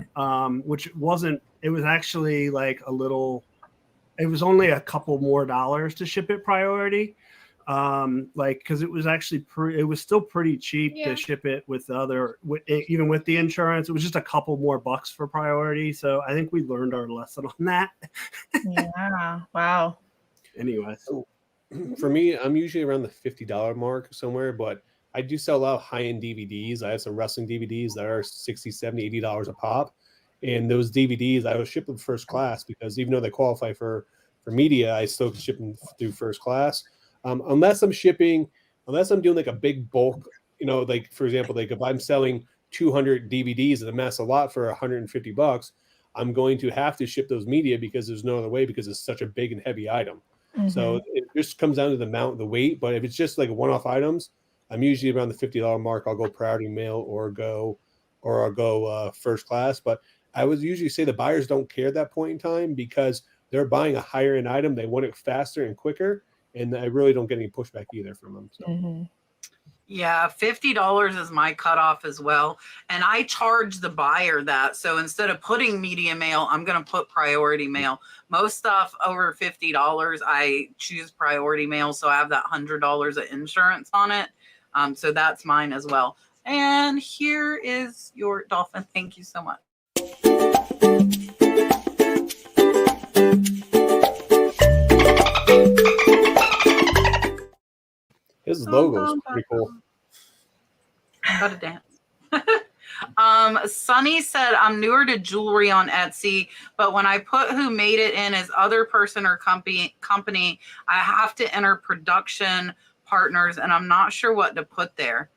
which wasn't. It was actually like it was only a couple more dollars to ship it priority, because it was actually it was still pretty cheap to ship it with even with the insurance. It was just a couple more bucks for priority. So I think we learned our lesson on that. Yeah. Wow. Anyway. For me, I'm usually around the $50 mark somewhere, but I do sell a lot of high-end DVDs. I have some wrestling DVDs that are $60, $70, $80 a pop. And those DVDs, I will ship them first class because even though they qualify for media, I still can ship them through first class. Unless I'm doing like a big bulk, like for example, like if I'm selling 200 DVDs and amass a lot for $150, I'm going to have to ship those media because there's no other way because it's such a big and heavy item. So it just comes down to the weight. But if it's just like one-off items, I'm usually around the $50 mark. I'll go priority mail or I'll go first class. But I would usually say the buyers don't care at that point in time because they're buying a higher end item. They want it faster and quicker, and I really don't get any pushback either from them. So. Yeah, $50 is my cutoff as well. And I charge the buyer that. So instead of putting media mail, I'm going to put priority mail. Most stuff over $50, I choose priority mail. So I have that $100 of insurance on it. So that's mine as well. And here is your dolphin. Thank you so much. His logo is pretty cool. Gotta dance. Sunny said, I'm newer to jewelry on Etsy, but when I put who made it in as other person or company, I have to enter production partners, and I'm not sure what to put there.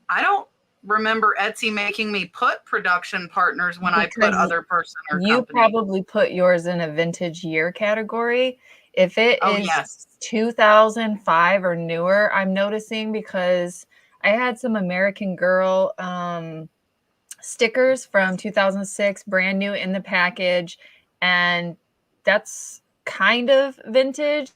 I don't remember Etsy making me put production partners when I put other person or company. You probably put yours in a vintage year category. If it is 2005 or newer, I'm noticing, because I had some American Girl stickers from 2006, brand new in the package, and that's kind of vintage.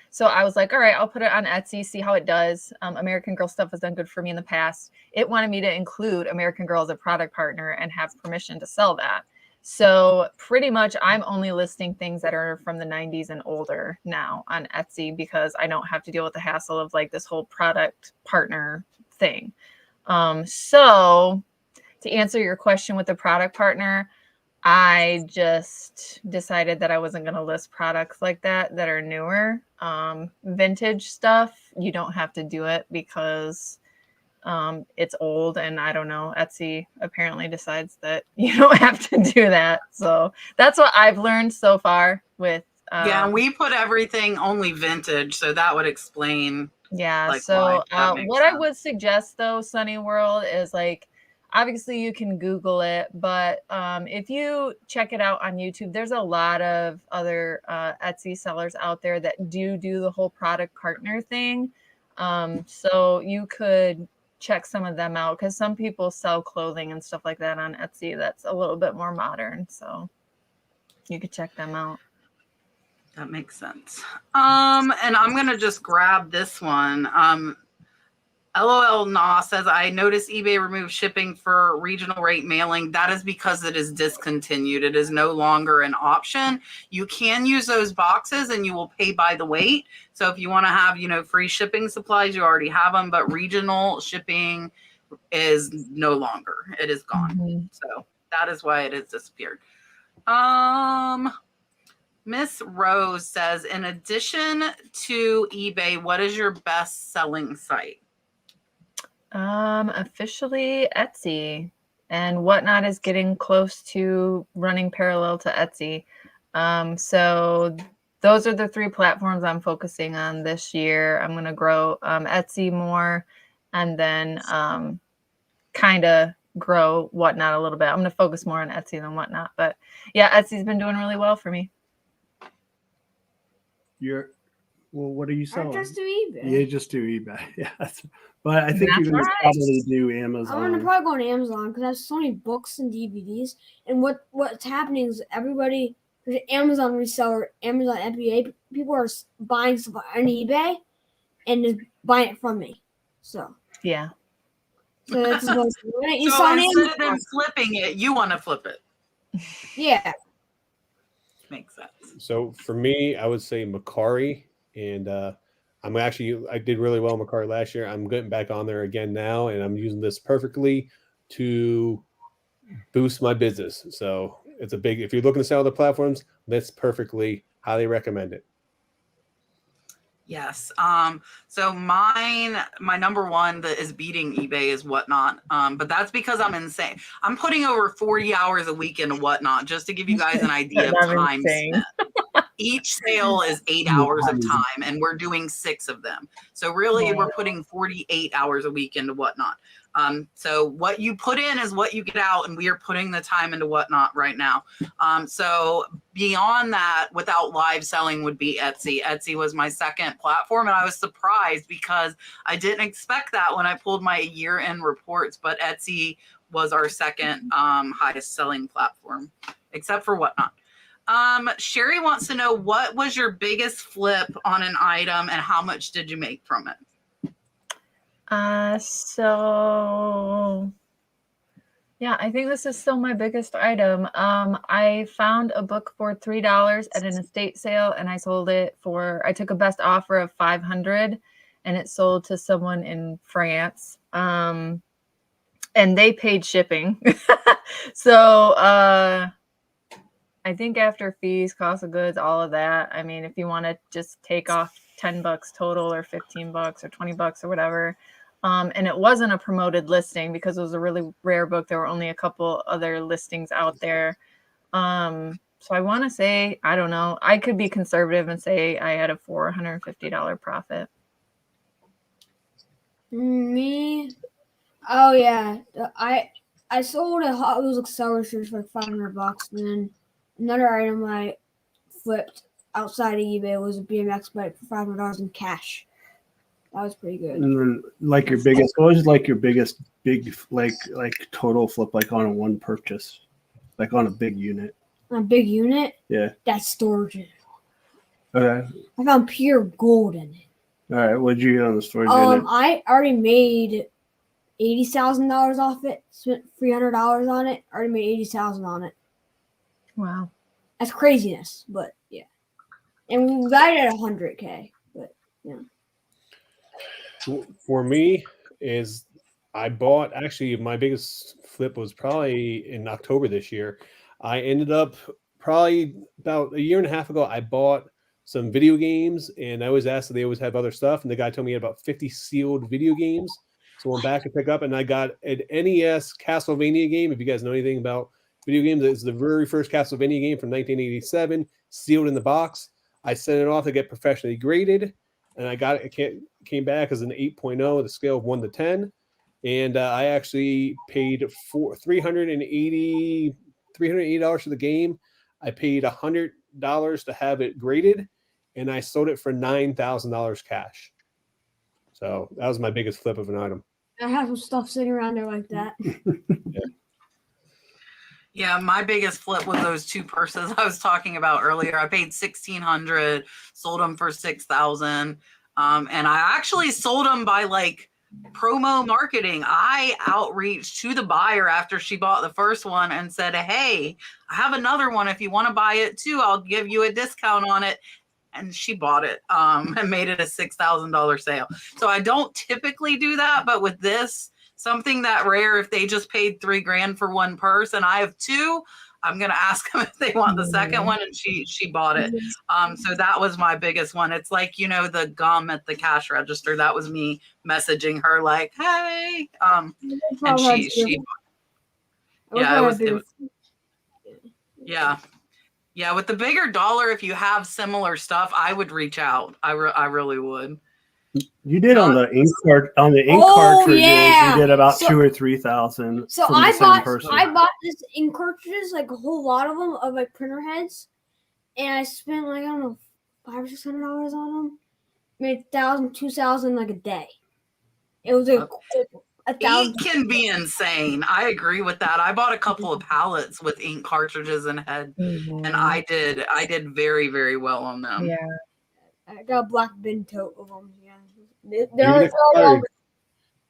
So I was like, all right, I'll put it on Etsy, see how it does. American Girl stuff has done good for me in the past. It wanted me to include American Girl as a product partner and have permission to sell that. So pretty much I'm only listing things that are from the 90s and older now on Etsy, because I don't have to deal with the hassle of like this whole product partner thing. So to answer your question with the product partner, I just decided that I wasn't going to list products like that are newer. Vintage stuff, you don't have to do it because it's old, and I don't know, Etsy apparently decides that you don't have to do that. So that's what I've learned so far with yeah, and we put everything only vintage, so that would explain. Yeah, like, so what sense. I would suggest though, Sunny World, is like, obviously you can Google it, but if you check it out on YouTube, there's a lot of other Etsy sellers out there that do the whole product partner thing. So you could check some of them out, because some people sell clothing and stuff like that on Etsy that's a little bit more modern. So you could check them out. That makes sense. And I'm going to just grab this one. LOL Nah says, I noticed eBay removed shipping for regional rate mailing. That is because it is discontinued. It is no longer an option. You can use those boxes and you will pay by the weight. So if you want to have, free shipping supplies, you already have them, but regional shipping is no longer. It is gone. Mm-hmm. So that is why it has disappeared. Miss Rose says, in addition to eBay, what is your best selling site? Officially Etsy, and Whatnot is getting close to running parallel to Etsy. So those are the 3 platforms I'm focusing on this year. I'm going to grow Etsy more, and then kind of grow Whatnot a little bit. I'm going to focus more on Etsy than Whatnot, but yeah, Etsy's been doing really well for me. Well, what are you selling? I just do eBay. You just do eBay. Yeah. But I think you're going to probably do Amazon. I'm going to probably go on Amazon because I have so many books and DVDs. And what's happening is everybody, there's Amazon Reseller, Amazon FBA, people are buying stuff on eBay and just buying it from me. So. Yeah. So that's so instead of them flipping it, you want to flip it. Yeah. Makes sense. So for me, I would say Mercari, and I did really well in Mercari last year. I'm getting back on there again now, and I'm using this perfectly to boost my business. So it's if you're looking to sell other platforms, that's perfectly, highly recommend it. Yes. So my number one that is beating eBay is Whatnot. But that's because I'm insane. I'm putting over 40 hours a week into Whatnot, just to give you guys an idea of time spent. Each sale is 8 hours of time, and we're doing 6 of them. So really, we're putting 48 hours a week into Whatnot. So what you put in is what you get out, and we are putting the time into Whatnot right now. So beyond that, without live selling, would be Etsy. Etsy was my second platform, and I was surprised because I didn't expect that when I pulled my year-end reports, but Etsy was our second highest selling platform, except for Whatnot. Sherry wants to know, what was your biggest flip on an item and how much did you make from it? So yeah, I think this is still my biggest item. I found a book for $3 at an estate sale, and I took a best offer of 500, and it sold to someone in France. And they paid shipping. So I think after fees, cost of goods, all of that, I mean, if you want to just take off $10 total or $15 or $20 or whatever. And it wasn't a promoted listing because it was a really rare book. There were only a couple other listings out there. So I want to say, I don't know, I could be conservative and say I had a $450 profit. Me? Oh yeah, I sold a Hot Wheels Accelerator for like $500, and then another item I flipped outside of eBay was a BMX bike for $500 in cash. That was pretty good. And then, like, your biggest, what was like your biggest big like total flip, like on a one purchase, like on a big unit? On a big unit? Yeah. That's storage. Okay. I found pure gold in it. All right. What'd you get on the storage unit? I already made $80,000 off it. Spent $300 on it. Already made $80,000 on it. Wow. That's craziness, but yeah. And we got it at $100K, but yeah. For me, is I bought, actually my biggest flip was probably in October this year. I ended up probably about a year and a half ago, I bought some video games, and I was asked if they always have other stuff, and the guy told me he had about 50 sealed video games. So I went back to pick up, and I got an NES Castlevania game. If you guys know anything about video games, it's the very first Castlevania game from 1987, sealed in the box. I sent it off to get professionally graded, and I got it. It came back as an 8.0, the scale of 1 to 10. And I actually paid $380 for the game. I paid $100 to have it graded, and I sold it for $9,000 cash. So that was my biggest flip of an item. I have some stuff sitting around there like that. Yeah, my biggest flip was those two purses I was talking about earlier. I paid $1,600, sold them for $6,000. And I actually sold them by like promo marketing. I outreached to the buyer after she bought the first one and said, hey, I have another one. If you want to buy it too, I'll give you a discount on it. And she bought it and made it a $6,000 sale. So I don't typically do that, but with this, something that rare, if they just paid $3,000 for one purse and I have two, I'm going to ask them if they want the second one, and she bought it. So that was my biggest one. It's like, you know, the gum at the cash register. That was me messaging her like, hey, and she yeah, it was yeah, with the bigger dollar, if you have similar stuff, I would reach out. I really would. You did on the ink cartridges. Yeah. You did about 2,000 or 3,000. So I bought this ink cartridges, like a whole lot of them, of like printer heads, and I spent like, I don't know, $500 or $600 on them. Made 1,000, 2,000 like a day. It was like Ink can be insane. I agree with that. I bought a couple of pallets with ink cartridges and head, and I did very, very well on them. Yeah. I got a black bin tote of them. Yeah.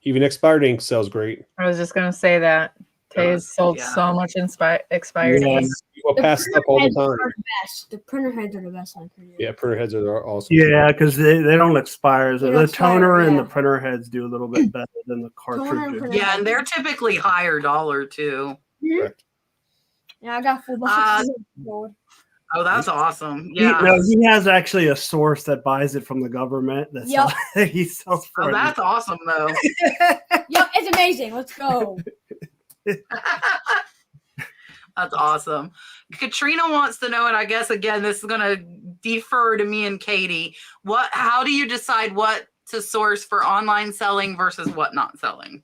Even expired ink sells great. I was just going to say that. Tay's sold so much expired ink. People pass stuff all the time. The printer heads are the best on printer. Yeah, printer heads are awesome. Yeah, because they don't expire. So the toner and yeah. the printer heads do a little bit better than the cartridges. Yeah, and they're typically higher dollar too. Correct. Yeah, I got full boxes. Oh, that's awesome. Yeah. He has actually a source that buys it from the government. He sells for. Oh, that's awesome though. Yep, it's amazing. Let's go. That's awesome. Katrina wants to know, and I guess again, this is going to defer to me and Katey. How do you decide what to source for online selling versus what not selling?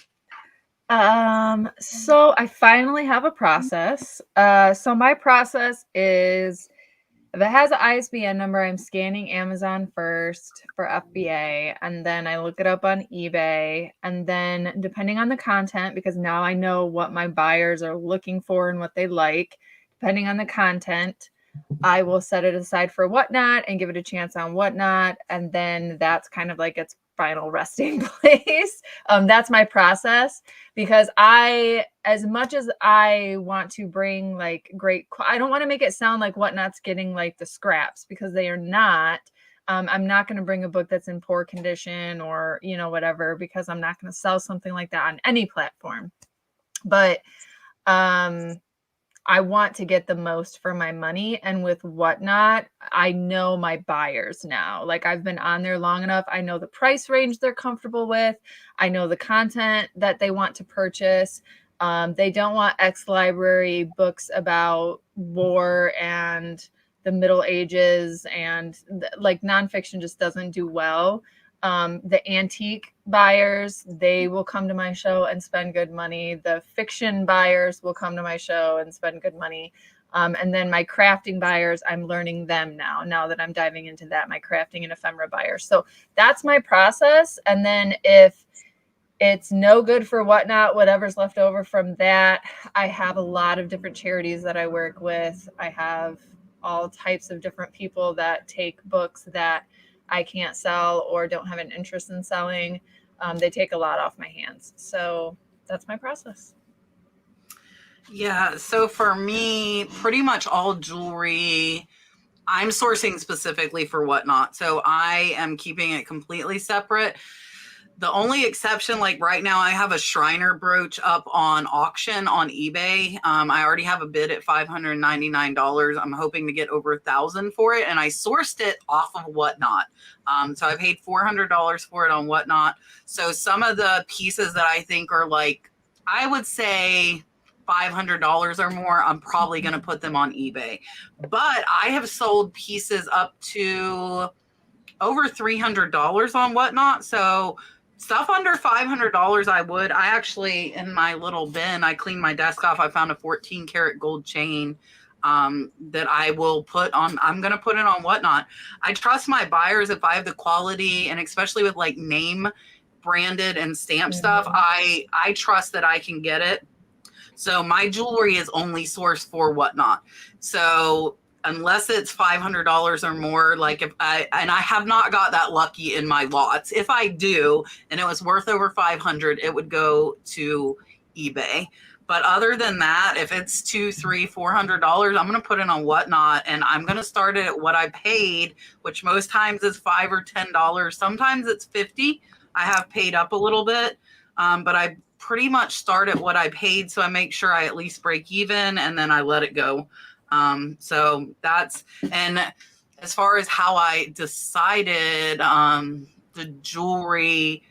So I finally have a process. So my process is, if it has an ISBN number, I'm scanning Amazon first for FBA, and then I look it up on eBay. And then depending on the content, because now I know what my buyers are looking for and what they like, depending on the content, I will set it aside for Whatnot and give it a chance on Whatnot. And then that's kind of like its final resting place. That's my process, because as much as I want to bring like I don't want to make it sound like Whatnot's getting like the scraps, because they are not. I'm not going to bring a book that's in poor condition or, whatever, because I'm not going to sell something like that on any platform. But I want to get the most for my money. And with Whatnot, I know my buyers now. Like, I've been on there long enough. I know the price range they're comfortable with. I know the content that they want to purchase. They don't want ex-library books about war and the Middle Ages, and like nonfiction just doesn't do well. The antique buyers, they will come to my show and spend good money. The fiction buyers will come to my show and spend good money. And then my crafting buyers, I'm learning them now that I'm diving into that, my crafting and ephemera buyers. So that's my process. And then if it's no good for Whatnot, whatever's left over from that, I have a lot of different charities that I work with. I have all types of different people that take books that I can't sell or don't have an interest in selling. They take a lot off my hands. So that's my process. Yeah. So for me, pretty much all jewelry, I'm sourcing specifically for Whatnot. So I am keeping it completely separate. The only exception, like right now, I have a Shriner brooch up on auction on eBay. I already have a bid at $599. I'm hoping to get over $1,000 for it, and I sourced it off of Whatnot. So I paid $400 for it on Whatnot. So some of the pieces that I think are like, I would say $500 or more, I'm probably going to put them on eBay. But I have sold pieces up to over $300 on Whatnot. So stuff under $500, I actually, in my little bin, I cleaned my desk off. I found a 14 karat gold chain that I will put on. I'm going to put it on Whatnot. I trust my buyers if I have the quality, and especially with like name branded and stamp stuff, I trust that I can get it. So my jewelry is only sourced for Whatnot. So unless it's $500 or more, like I have not got that lucky in my lots. If I do, and it was worth over $500, it would go to eBay. But other than that, if it's $200, $300, $400, I'm going to put it on Whatnot, and I'm going to start it at what I paid, which most times is $5 or $10. Sometimes it's $50. I have paid up a little bit, but I pretty much start at what I paid, so I make sure I at least break even, and then I let it go. So that's, and as far as how I decided, the jewelry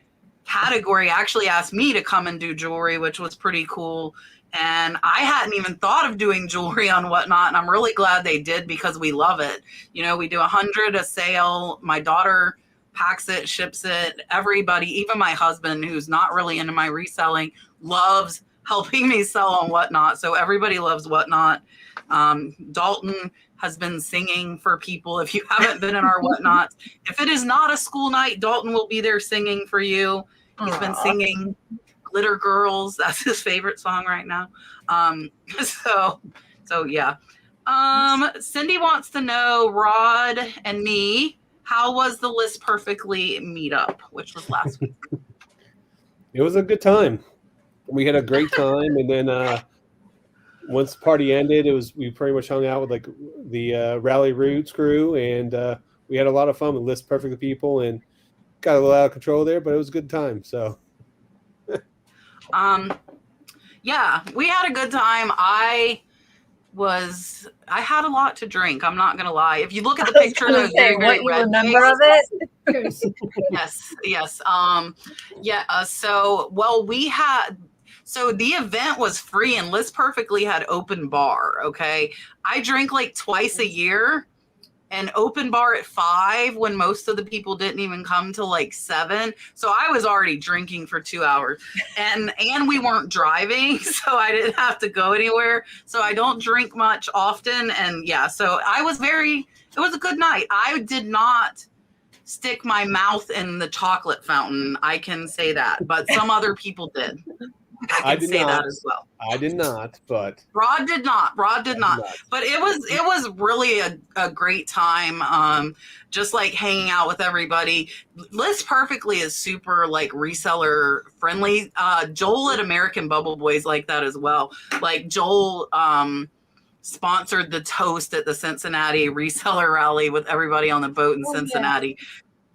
category actually asked me to come and do jewelry, which was pretty cool. And I hadn't even thought of doing jewelry on Whatnot, and I'm really glad they did, because we love it. You know, we do 100 a sale. My daughter packs it, ships it. Everybody, even my husband, who's not really into my reselling, loves helping me sell on Whatnot. So everybody loves Whatnot. Dalton has been singing for people. If you haven't been in our Whatnot, if it is not a school night, Dalton will be there singing for you. He's been singing Glitter Girls. That's his favorite song right now. So yeah. Cindy wants to know, Rod and me, how was the List Perfectly meetup, which was last week? It was a good time. We had a great time, and then once the party ended, we pretty much hung out with like the Rally Roots crew, and we had a lot of fun with List Perfectly people, and got a little out of control there, but it was a good time. So, yeah, we had a good time. I had a lot to drink. I'm not gonna lie. If you look at the picture, what you remember of it? Yes. So the event was free, and List Perfectly had open bar. Okay, I drink like twice a year, and open bar at 5 when most of the people didn't even come till like 7. So I was already drinking for 2 hours, and we weren't driving, so I didn't have to go anywhere. So I don't drink much often. And yeah, so it was a good night. I did not stick my mouth in the chocolate fountain, I can say that, but some other people did. I can say that as well. I did not, but Rod did not. Rod did not. But it was really a great time. Just like hanging out with everybody. List Perfectly is super like reseller friendly. Joel at American Bubble Boys like that as well. Like Joel sponsored the toast at the Cincinnati reseller rally with everybody on the boat in Cincinnati. Yeah.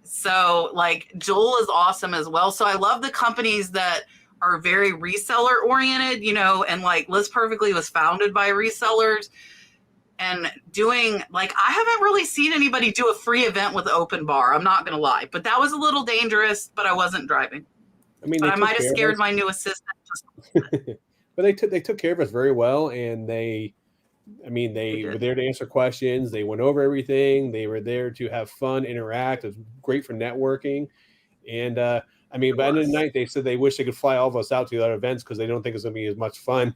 So like Joel is awesome as well. So I love the companies that are very reseller oriented, you know, and like List Perfectly was founded by resellers and doing like, I haven't really seen anybody do a free event with open bar. I'm not going to lie, but that was a little dangerous, but I wasn't driving. I mean, but I might've scared my new assistant. But they took care of us very well. And they were there to answer questions. They went over everything. They were there to have fun, interact. It was great for networking. And, by the end of the night, they said they wish they could fly all of us out to the other events because they don't think it's going to be as much fun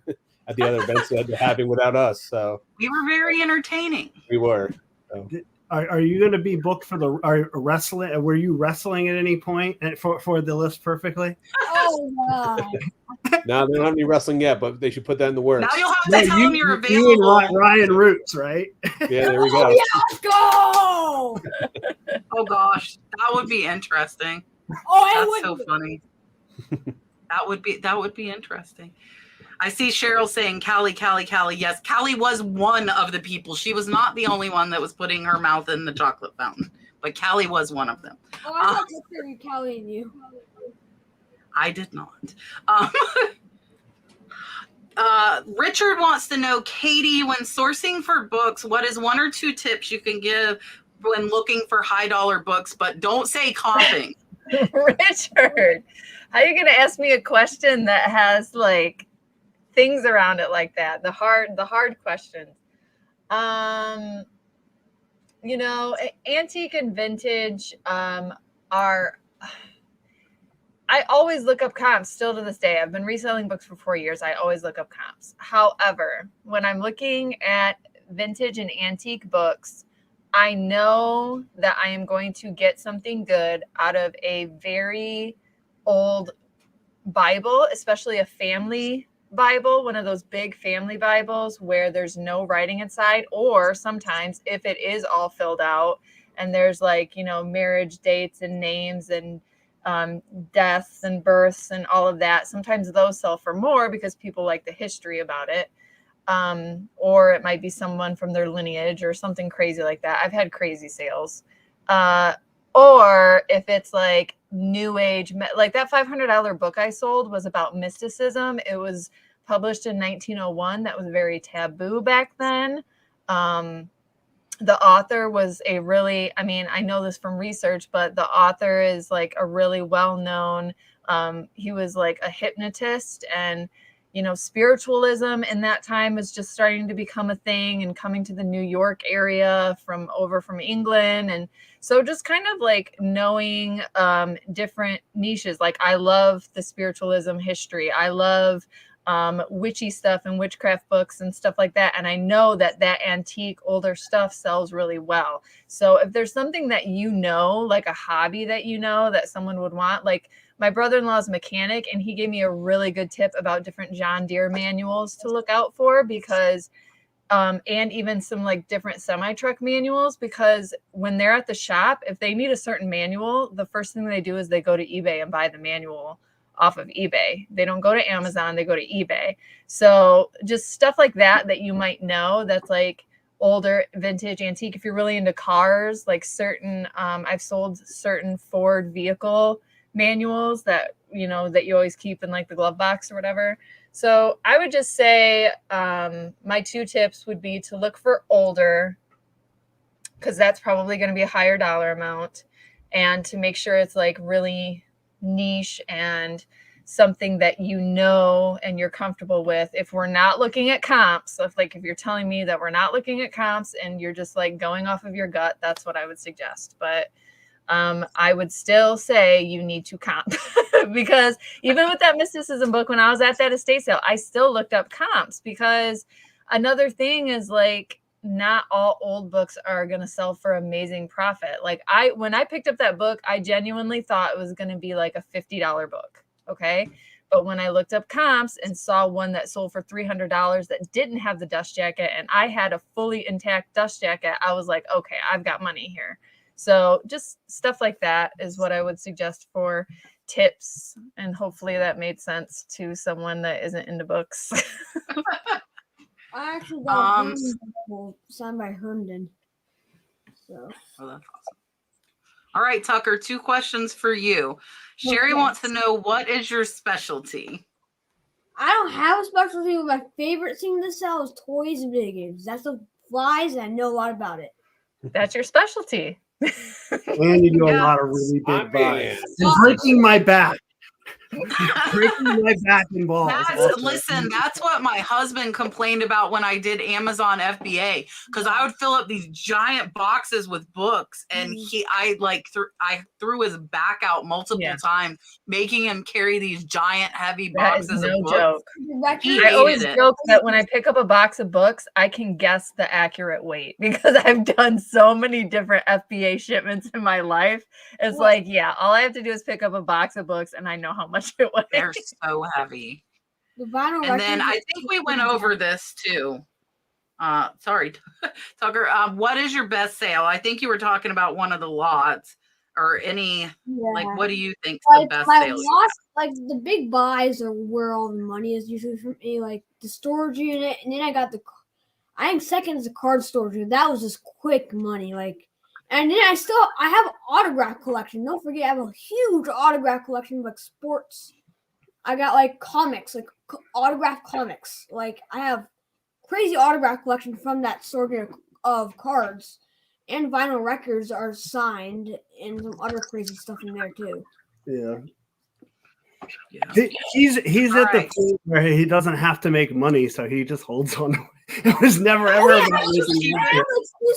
at the other events that they're having without us. So we were very entertaining. We were. So. Are you going to be booked for the wrestling? Were you wrestling at any point for the List Perfectly? Oh God! No, they don't have any wrestling yet, but they should put that in the works. Now you'll have to tell them you're available. You and Ryan Roots, right? Yeah, there we go. Yeah, let's go! Oh gosh, that would be interesting. Oh, that's so funny. That would be interesting. I see Cheryl saying Callie. Yes, Callie was one of the people. She was not the only one that was putting her mouth in the chocolate fountain, but Callie was one of them. Oh, I thought you Callie and you. I did not. Richard wants to know, Katey, when sourcing for books, what is 1 or 2 tips you can give when looking for high dollar books, but don't say comping? Richard, how are you going to ask me a question that has like things around it like that? The hard questions. You know, antique and vintage are. I always look up comps still to this day. I've been reselling books for 4 years. I always look up comps. However, when I'm looking at vintage and antique books, I know that I am going to get something good out of a very old Bible, especially a family Bible, one of those big family Bibles where there's no writing inside, or sometimes if it is all filled out and there's like, you know, marriage dates and names and deaths and births and all of that. Sometimes those sell for more because people like the history about it. Or it might be someone from their lineage or something crazy like that. I've had crazy sales. Or if it's like new age, like that $500 book I sold was about mysticism. It was published in 1901. That was very taboo back then. The author was a really, I mean, I know this from research, but the author is like a really well-known, he was like a hypnotist, and, you know, spiritualism in that time was just starting to become a thing and coming to the New York area from England. And so just kind of like knowing different niches. Like I love the spiritualism history. I love witchy stuff and witchcraft books and stuff like that. And I know that antique older stuff sells really well. So if there's something that, you know, like a hobby that, you know, that someone would want, like my brother-in-law's a mechanic, and he gave me a really good tip about different John Deere manuals to look out for, because and even some like different semi-truck manuals, because when they're at the shop, if they need a certain manual, the first thing they do is they go to eBay and buy the manual off of eBay. They don't go to Amazon, they go to eBay. So just stuff like that you might know, that's like older, vintage, antique. If you're really into cars, like certain, I've sold certain Ford vehicle manuals that, you know, that you always keep in like the glove box or whatever. So I would just say my 2 tips would be to look for older, because that's probably going to be a higher dollar amount, and to make sure it's like really niche and something that you know and you're comfortable with. If we're not looking at comps, if you're telling me that we're not looking at comps and you're just like going off of your gut, that's what I would suggest. But I would still say you need to comp because even with that mysticism book, when I was at that estate sale, I still looked up comps, because another thing is like, not all old books are going to sell for amazing profit. Like when I picked up that book, I genuinely thought it was going to be like a $50 book. Okay. But when I looked up comps and saw one that sold for $300 that didn't have the dust jacket, and I had a fully intact dust jacket, I was like, okay, I've got money here. So just stuff like that is what I would suggest for tips. And hopefully that made sense to someone that isn't into books. I actually got a novel signed by Herndon. So. Oh, that's awesome. All right, Tucker, 2 questions for you. Sherry wants to know, what is your specialty? I don't have a specialty, but my favorite thing to sell is toys and video games. That's the flies, and I know a lot about it. That's your specialty. And you do a lot of really big buys. It's breaking my back. Breaking my back and balls. Listen, that's what my husband complained about when I did Amazon FBA, because I would fill up these giant boxes with books, and I threw his back out multiple times, making him carry these giant heavy boxes of books. Joke. I always joke that when I pick up a box of books, I can guess the accurate weight because I've done so many different FBA shipments in my life. It's like, yeah, all I have to do is pick up a box of books and I know how much it weighs. They're so heavy. And then I think we went over this too. Sorry, Tucker. What is your best sale? I think you were talking about one of the lots, or any. Like, what do you think the best sale? Like the big buys are where all the money is usually for me. Like the storage unit, and then I got I think second is the card storage unit. That was just quick money. Like, and then I have an autograph collection. Don't forget, I have a huge autograph collection of like sports. I got like comics, like autograph comics. Like I have crazy autograph collection from that sort of cards, and vinyl records are signed, and some other crazy stuff in there too. Yeah. He's at the point where he doesn't have to make money, so he just holds on. It was never ever. I have like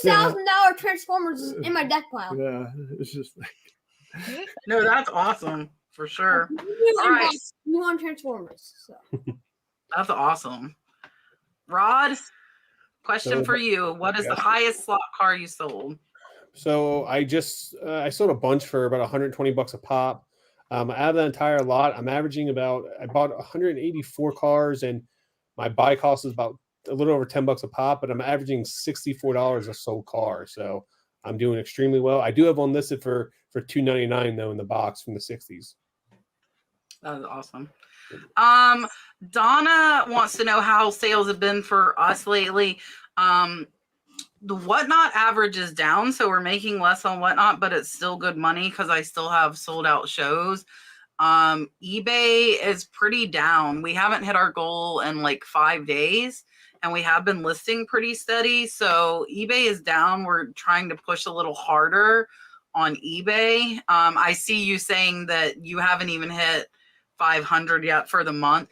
$2,000 Transformers in my deck pile. Yeah, it's just like. No, that's awesome for sure. All right, you want Transformers? So. That's awesome. Rod, question for you: what is the highest slot car you sold? So I sold a bunch for about $120 a pop. Out of the entire lot, I bought 184 cars, and my buy cost is about a little over $10 a pop, but I'm averaging $64 a sold car. So I'm doing extremely well. I do have one listed for $299 though in the box from the 60s. That was awesome. Donna wants to know how sales have been for us lately. The Whatnot average is down, so we're making less on Whatnot, but it's still good money because I still have sold out shows. eBay is pretty down. We haven't hit our goal in like 5 days, and we have been listing pretty steady. So eBay is down. We're trying to push a little harder on eBay. I see you saying that you haven't even hit 500 yet for the month.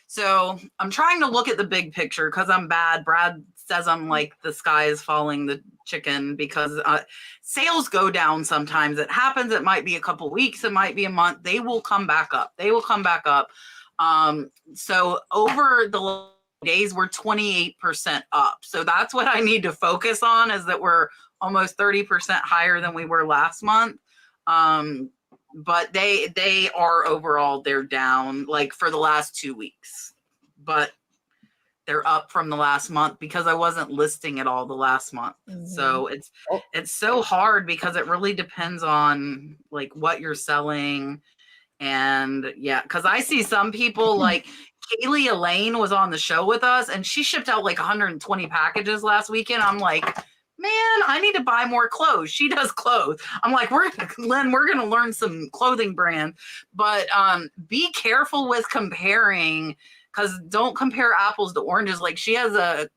So I'm trying to look at the big picture because I'm bad. Brad says I'm like the sky is falling the chicken because sales go down sometimes. It happens. It might be a couple weeks. It might be a month. They will come back up. So over the days, we're 28% up. So that's what I need to focus on, is that we're almost 30% higher than we were last month. But they are overall, they're down like for the last 2 weeks, but they're up from the last month because I wasn't listing it all the last month. Mm-hmm. So it's so hard because it really depends on like what you're selling. And yeah, because I see some people like Kaylee Elaine was on the show with us and she shipped out like 120 packages last weekend. I'm like, man, I need to buy more clothes. She does clothes. I'm like, we're going to learn some clothing brand, but be careful with comparing, because don't compare apples to oranges. Like she has a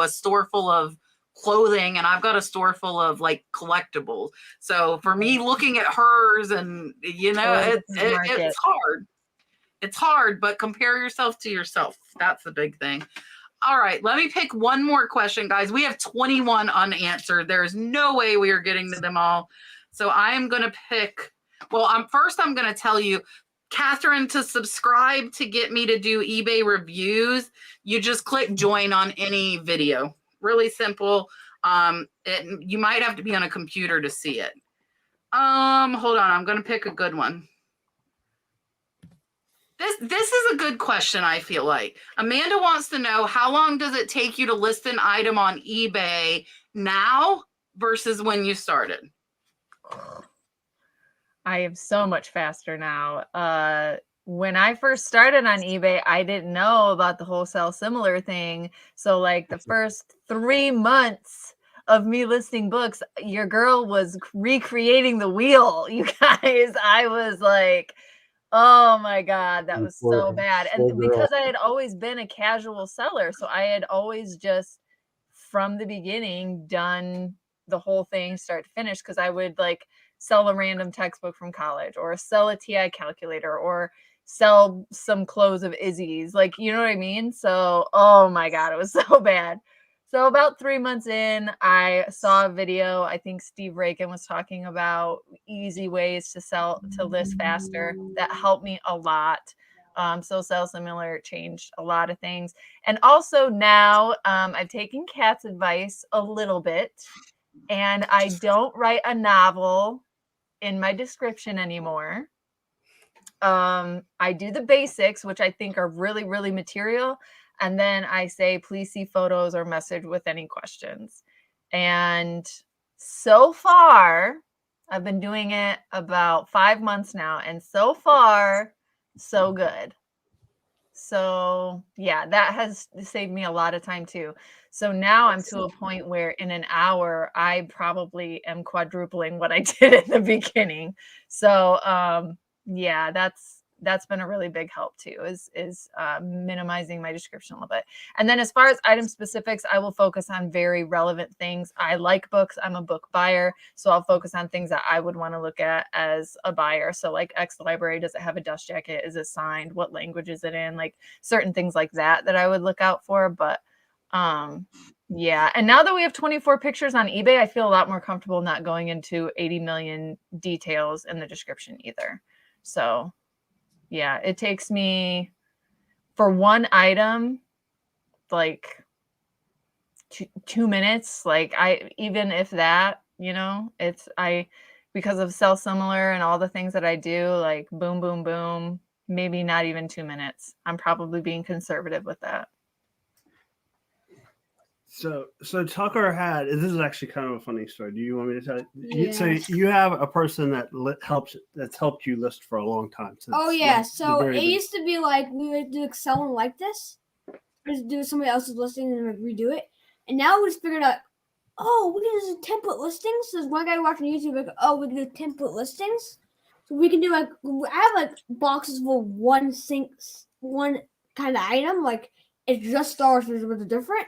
store full of clothing and I've got a store full of like collectibles. So for me, looking at hers and it's hard. It's hard, but compare yourself to yourself. That's the big thing. All right, let me pick one more question, guys. We have 21 unanswered. There's no way we are getting to them all. So I am going to pick, I'm going to tell you, Catherine, to subscribe to get me to do eBay reviews, you just click join on any video. Really simple. You might have to be on a computer to see it. Hold on, I'm going to pick a good one. This is a good question, I feel like. Amanda wants to know, how long does it take you to list an item on eBay now versus when you started? I am so much faster now. When I first started on eBay, I didn't know about the wholesale similar thing. So like the first 3 months of me listing books, your girl was recreating the wheel. You guys, I was like, oh my God, that was so bad. And because I had always been a casual seller, so I had always just from the beginning done the whole thing start to finish, because I would like sell a random textbook from college or sell a TI calculator or sell some clothes of Izzy's, like, you know what I mean? So, oh my God, it was so bad. So about 3 months in, I saw a video. I think Steve Rakin was talking about easy ways to list faster. That helped me a lot. So Sell Similar changed a lot of things. And also now I've taken Kat's advice a little bit, and I don't write a novel in my description anymore. I do the basics, which I think are really, really material. And then I say, please see photos or message with any questions. And so far, I've been doing it about 5 months now. And so far, so good. So yeah, that has saved me a lot of time too. So now I'm to a point where in an hour, I probably am quadrupling what I did in the beginning. So yeah, that's been a really big help too, is minimizing my description a little bit. And then as far as item specifics, I will focus on very relevant things. I like books. I'm a book buyer, so I'll focus on things that I would want to look at as a buyer. So like X library, does it have a dust jacket? Is it signed? What language is it in? Like certain things like that I would look out for. But yeah. And now that we have 24 pictures on eBay, I feel a lot more comfortable not going into 80 million details in the description either. So yeah, it takes me for one item, like 2 minutes. Like even if that, because of Sell Similar and all the things that I do, like boom, boom, boom, maybe not even 2 minutes. I'm probably being conservative with that. So Tucker this is actually kind of a funny story. Do you want me to tell you? Yeah. So you have a person that's helped you list for a long time. Oh yeah. So it used to be like we would do Excel and like this, just do somebody else's listing and redo it. And now we just figured out, oh, we can do template listings. So there's one guy watching YouTube like, oh, we can do template listings. So we can do I have like boxes for one kind of item, like it's just Star Wars figures, but they're different.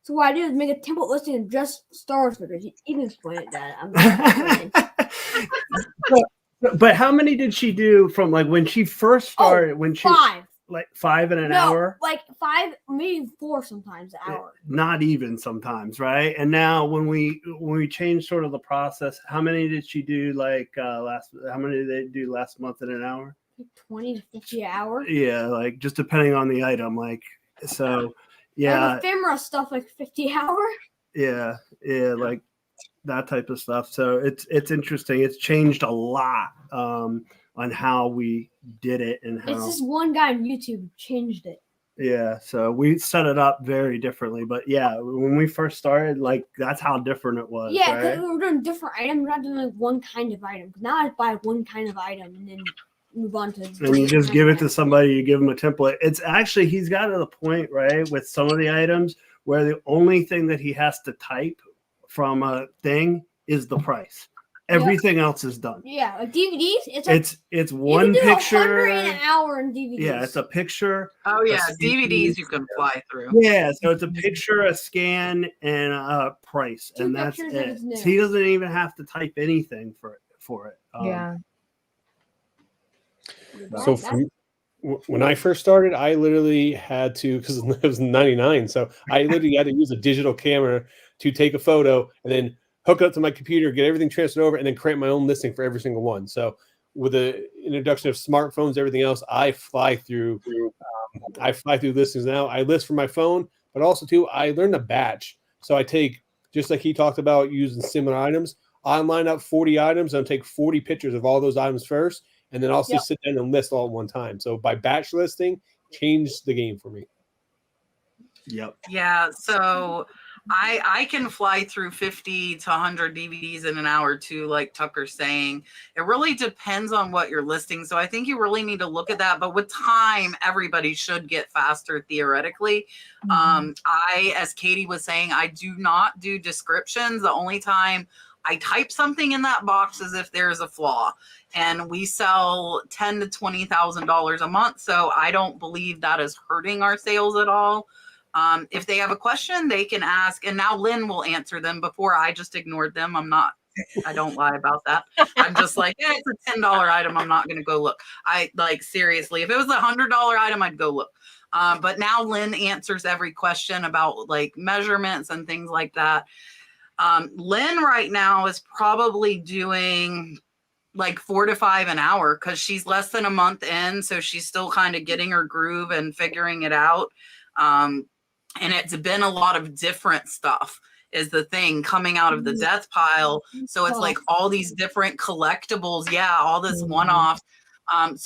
So what I do is make a template listing of just Star Wars figures. You can explain it, Dad. But how many did she do from like when she first started? When she 5. Like 5 in an hour? Like 5, maybe 4 sometimes an hour. Not even sometimes, right? And now when we changed sort of the process, how many did she do how many did they do last month in an hour? 20 to 50 an hour. Yeah, like just depending on the item, like so. Yeah, and ephemera stuff like 50 hour. Yeah, like that type of stuff. So it's interesting. It's changed a lot on how we did it and how. It's just one guy on YouTube who changed it. Yeah, so we set it up very differently. But yeah, when we first started, like that's how different it was. Yeah, right? because we were doing different items. We're not doing like one kind of item. Now I buy one kind of item and then move on to. And you just give it to somebody. You give them a template. It's actually he's got to the point right with some of the items where the only thing that he has to type from a thing is the price. Everything else is done. Yeah, like DVDs. It's one picture. You can do 100 in an hour in DVDs. Yeah, it's a picture. Oh yeah, DVDs you can fly through. Yeah, so it's a picture, a scan, and a price, and that's it. So he doesn't even have to type anything for it. Yeah. So when I first started, I literally had to, because it was 99, so I literally had to use a digital camera to take a photo and then hook it up to my computer, get everything transferred over, and then create my own listing for every single one. So with the introduction of smartphones, everything else, I fly through listings now. I list from my phone, but also too, I learned a batch. So I take, just like he talked about using similar items, I line up 40 items and take 40 pictures of all those items first. and then also sit down and list all at one time. So by batch listing, changed the game for me. Yep. Yeah. So I can fly through 50 to 100 DVDs in an hour too, like Tucker's saying. It really depends on what you're listing. So I think you really need to look at that. But with time, everybody should get faster theoretically. As Katey was saying, I do not do descriptions. The only time I type something in that box is if there's a flaw. And we sell $10,000 to $20,000 a month. So I don't believe that is hurting our sales at all. If they have a question, they can ask, and now Lynn will answer them. Before, I just ignored them. I don't lie about that. I'm just like, it's a $10 item. I'm not going to go look. Seriously, if it was a $100 item, I'd go look. But now Lynn answers every question about like measurements and things like that. Lynn right now is probably doing like 4 to 5 an hour because she's less than a month in. So she's still kind of getting her groove and figuring it out. And it's been a lot of different stuff is the thing coming out of the death pile. So it's like all these different collectibles. Yeah. All this one-off.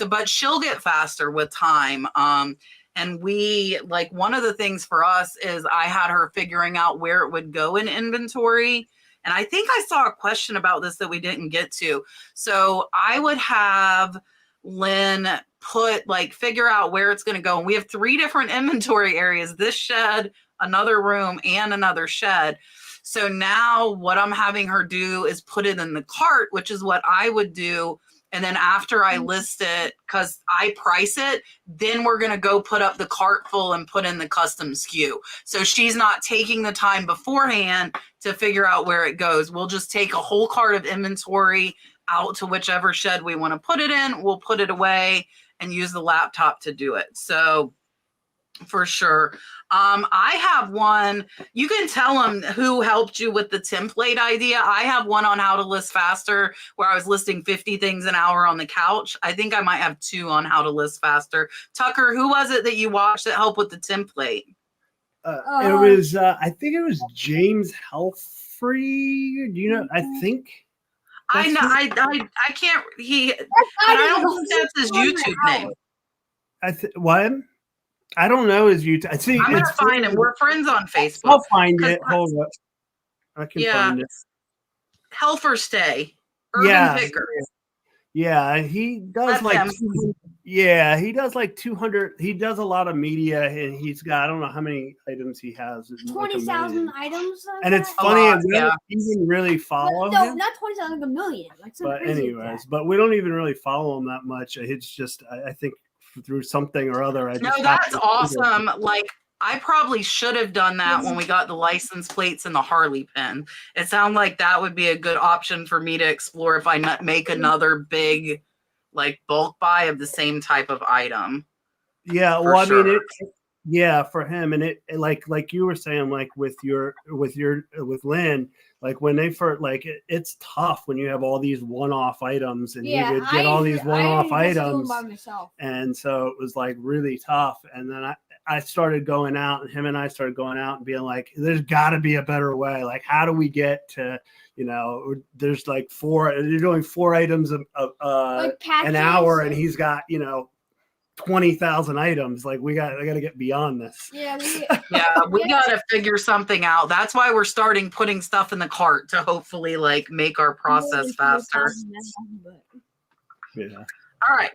But she'll get faster with time. And one of the things for us is I had her figuring out where it would go in inventory. And I think I saw a question about this that we didn't get to. So I would have Lynn figure out where it's going to go. And we have 3 different inventory areas, this shed, another room, and another shed. So now what I'm having her do is put it in the cart, which is what I would do. And then after I list it, because I price it, then we're going to go put up the cart full and put in the custom SKU. So she's not taking the time beforehand to figure out where it goes. We'll just take a whole cart of inventory out to whichever shed we want to put it in. We'll put it away and use the laptop to do it. So for sure. I have one, you can tell them who helped you with the template idea. I have one on how to list faster where I was listing 50 things an hour on the couch. I think I might have 2 on how to list faster. Tucker, who was it that you watched that helped with the template? It was, I think it was James Helfrey. Do you know? I think. I know. I can't. I don't think that's his YouTube name. What? I don't know his YouTube. I'm gonna find him. We're friends on Facebook. I'll find it. Hold up. I can find it. Helfer Stay. Urban Picker. Yeah, he does he does like 200. He does a lot of media, and he's got, I don't know how many items he has. 20,000 items. And it's funny, we don't even really follow him. No, not 20,000, like a million. But anyways, but we don't even really follow him that much. It's just, I think through something or other. That's awesome. Like, I probably should have done that when we got the license plates and the Harley pin. It sounds like that would be a good option for me to explore if I make another big, bulk buy of the same type of item. Yeah, well, I mean, for him, and it like you were saying, with Lynn, when they first, it's tough when you have all these one-off items, and he would get all these one-off items, and so it was really tough. And then I started going out, and him and I started going out and being like, there's got to be a better way. How do we get to, there's 4, you're doing 4 items an hour, and he's got, 20,000 items. We got to get beyond this. Yeah, we got to figure something out. That's why we're starting putting stuff in the cart to hopefully make our process faster. Yeah. All right.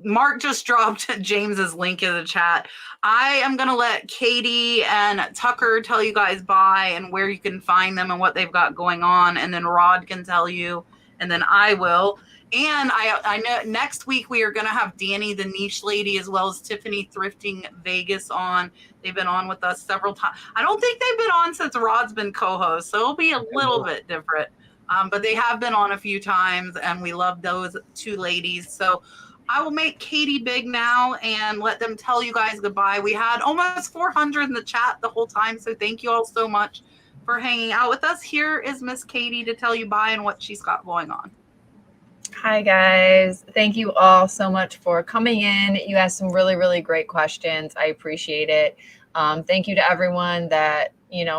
Mark just dropped James's link in the chat. I am going to let Katey and Tucker tell you guys bye and where you can find them and what they've got going on. And then Rod can tell you, and then I will. And I know next week we are going to have Danny, the niche lady, as well as Tiffany Thrifting Vegas on. They've been on with us several times. I don't think they've been on since Rod's been co-host, so it'll be a little bit different. But they have been on a few times, and we love those 2 ladies. So I will make Katey big now and let them tell you guys goodbye. We had almost 400 in the chat the whole time, so thank you all so much for hanging out with us. Here is Miss Katey to tell you bye and what she's got going on. Hi, guys. Thank you all so much for coming in. You asked some really, really great questions. I appreciate it. Thank you to everyone that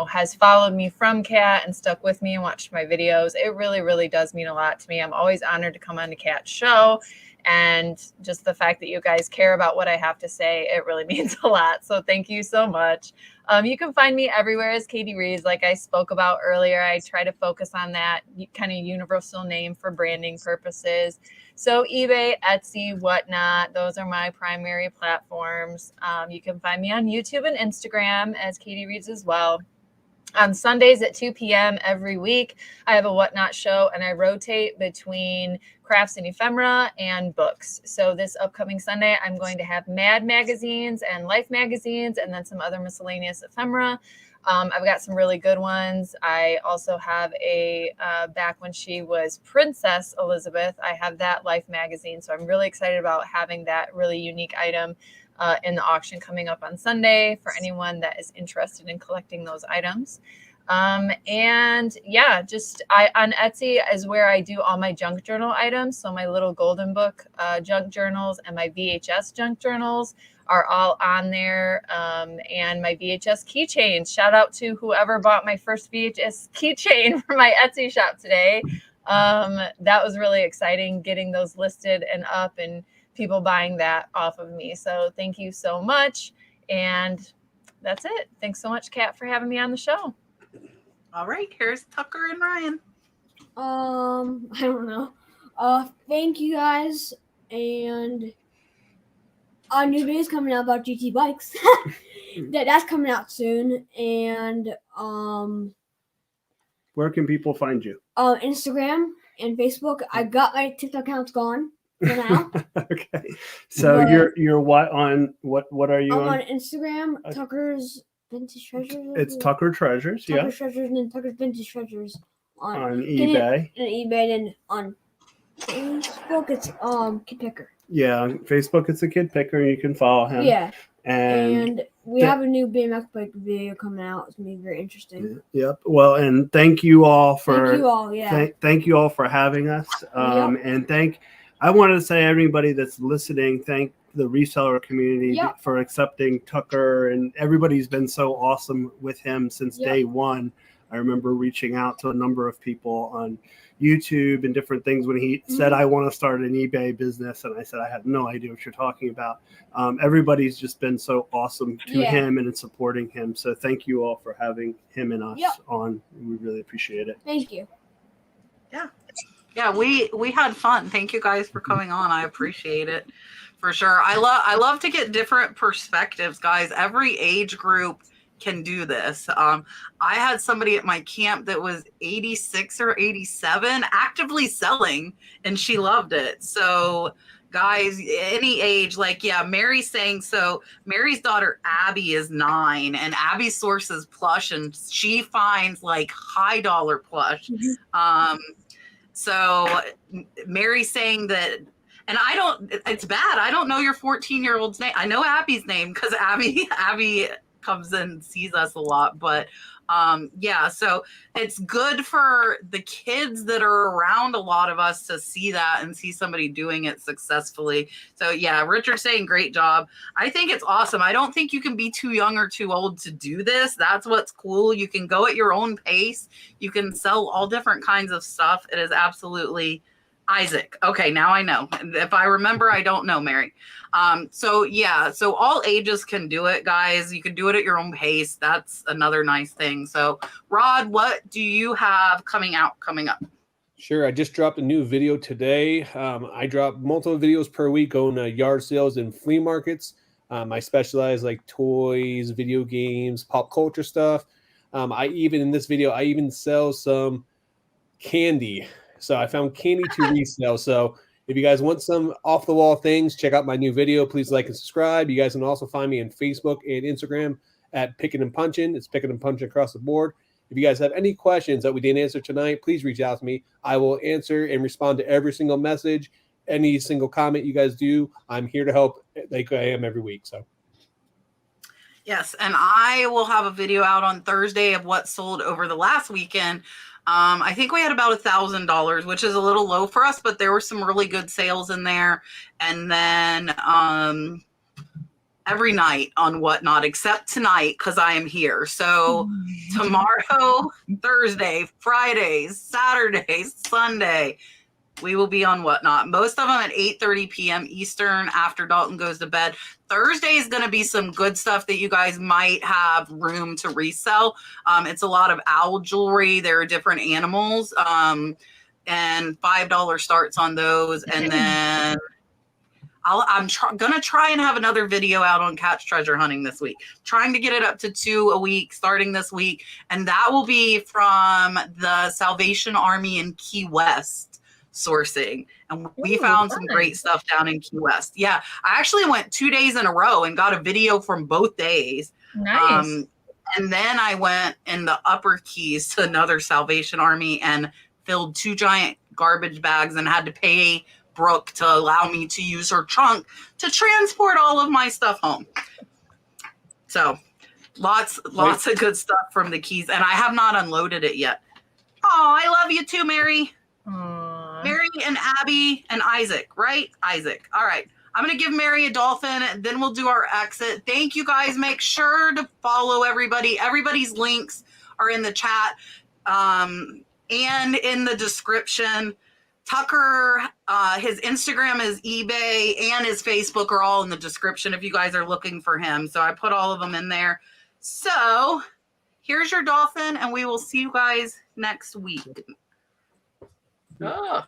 has followed me from Kat and stuck with me and watched my videos. It really, really does mean a lot to me. I'm always honored to come on to Kat's show. And just the fact that you guys care about what I have to say, it really means a lot. So thank you so much. You can find me everywhere as Katey Reads. Like I spoke about earlier, I try to focus on that kind of universal name for branding purposes. So eBay, Etsy, whatnot, those are my primary platforms. You can find me on YouTube and Instagram as Katey Reads as well. On Sundays at 2 p.m. every week, I have a Whatnot show, and I rotate between crafts and ephemera and books. So this upcoming Sunday, I'm going to have Mad magazines and Life magazines, and then some other miscellaneous ephemera. I've got some really good ones. I also have back when she was Princess Elizabeth, I have that Life magazine. So I'm really excited about having that really unique item in the auction coming up on Sunday for anyone that is interested in collecting those items. And yeah, on Etsy is where I do all my junk journal items. So my little golden book junk journals and my VHS junk journals are all on there. And my VHS keychains, shout out to whoever bought my first VHS keychain for my Etsy shop today. That was really exciting getting those listed and up and people buying that off of me. So thank you so much. And that's it. Thanks so much, Kat, for having me on the show. All right, here's Tucker and Ryan. I don't know. Thank you guys, and a new video is coming out about GT bikes. That's coming out soon, and where can people find you? Instagram and Facebook. I got my TikTok accounts gone for now. Okay, so you're what are you I'm on? on Instagram. Tucker's Vintage Treasures. It's Tucker Treasures, yeah. Tucker Treasures and then Tucker's Vintage Treasures on eBay. And eBay, and on Facebook it's Kid Picker. Yeah, on Facebook it's a Kid Picker, and you can follow him. Yeah. And we have a new BMX bike video coming out. It's gonna be very interesting. Yep. Well, and thank you all for thank you all for having us. And I wanted to say everybody that's listening, thank the reseller community for accepting Tucker, and everybody's been so awesome with him since day one. I remember reaching out to a number of people on YouTube and different things when he said, I want to start an eBay business. And I said, I have no idea what you're talking about. Everybody's just been so awesome to him and in supporting him. So thank you all for having him and us on. We really appreciate it. Thank you. Yeah, we had fun. Thank you guys for coming on. I appreciate it for sure. I love to get different perspectives, guys. Every age group can do this. I had somebody at my camp that was 86 or 87 actively selling, and she loved it. So guys, any age, Mary's saying, so Mary's daughter Abby is 9, and Abby sources plush, and she finds high dollar plush. So Mary's saying that, and it's bad. I don't know your 14-year-old's name. I know Abby's name because Abby comes and sees us a lot, but so it's good for the kids that are around a lot of us to see that and see somebody doing it successfully. So Richard's saying great job. I think it's awesome. I don't think you can be too young or too old to do this. That's what's cool. You can go at your own pace. You can sell all different kinds of stuff. It is absolutely Isaac. Okay, now I know. If I remember, I don't know, Mary. So all ages can do it, guys. You can do it at your own pace. That's another nice thing. So Rod, what do you have coming up? Sure. I just dropped a new video today. I drop multiple videos per week on yard sales and flea markets. I specialize toys, video games, pop culture stuff. In this video, I even sell some candy. So I found candy to resell. So if you guys want some off the wall things, check out my new video. Please like and subscribe. You guys can also find me on Facebook and Instagram at Pickin' and Punchin'. It's Pickin' and Punchin' across the board. If you guys have any questions that we didn't answer tonight, please reach out to me. I will answer and respond to every single message, any single comment you guys do. I'm here to help like I am every week. So. Yes, and I will have a video out on Thursday of what sold over the last weekend. I think we had about $1,000, which is a little low for us, but there were some really good sales in there. And then, yeah, so all ages can do it, guys. You can do it at your own pace. That's another nice thing. So, every night on Whatnot, except tonight because I am here. So tomorrow, Thursday, Fridays, Saturdays, Sunday, we will be on Whatnot. Most of them at 8:30 p.m. Eastern after Dalton goes to bed. Thursday is going to be some good stuff that you guys might have room to resell. It's a lot of owl jewelry. There are different animals, and $5 starts on those. And then I'm going to try and have another video out on catch treasure hunting this week. Trying to get it up to 2 a week starting this week. And that will be from the Salvation Army in Key West sourcing. And we found some great stuff down in Key West. Yeah, I actually went 2 days in a row and got a video from both days. Nice. And then I went in the Upper Keys to another Salvation Army and filled 2 giant garbage bags and had to pay Brooke to allow me to use her trunk to transport all of my stuff home. So lots of good stuff from the Keys, and I have not unloaded it yet. Oh, I love you too, Mary. Aww. Mary and Abby and Isaac, right? Isaac. All right. I'm going to give Mary a dolphin, then we'll do our exit. Thank you guys. Make sure to follow everybody. Everybody's links are in the chat and in the description. Tucker, his Instagram is eBay, and his Facebook are all in the description if you guys are looking for him. So I put all of them in there. So here's your dolphin, and we will see you guys next week. Oh.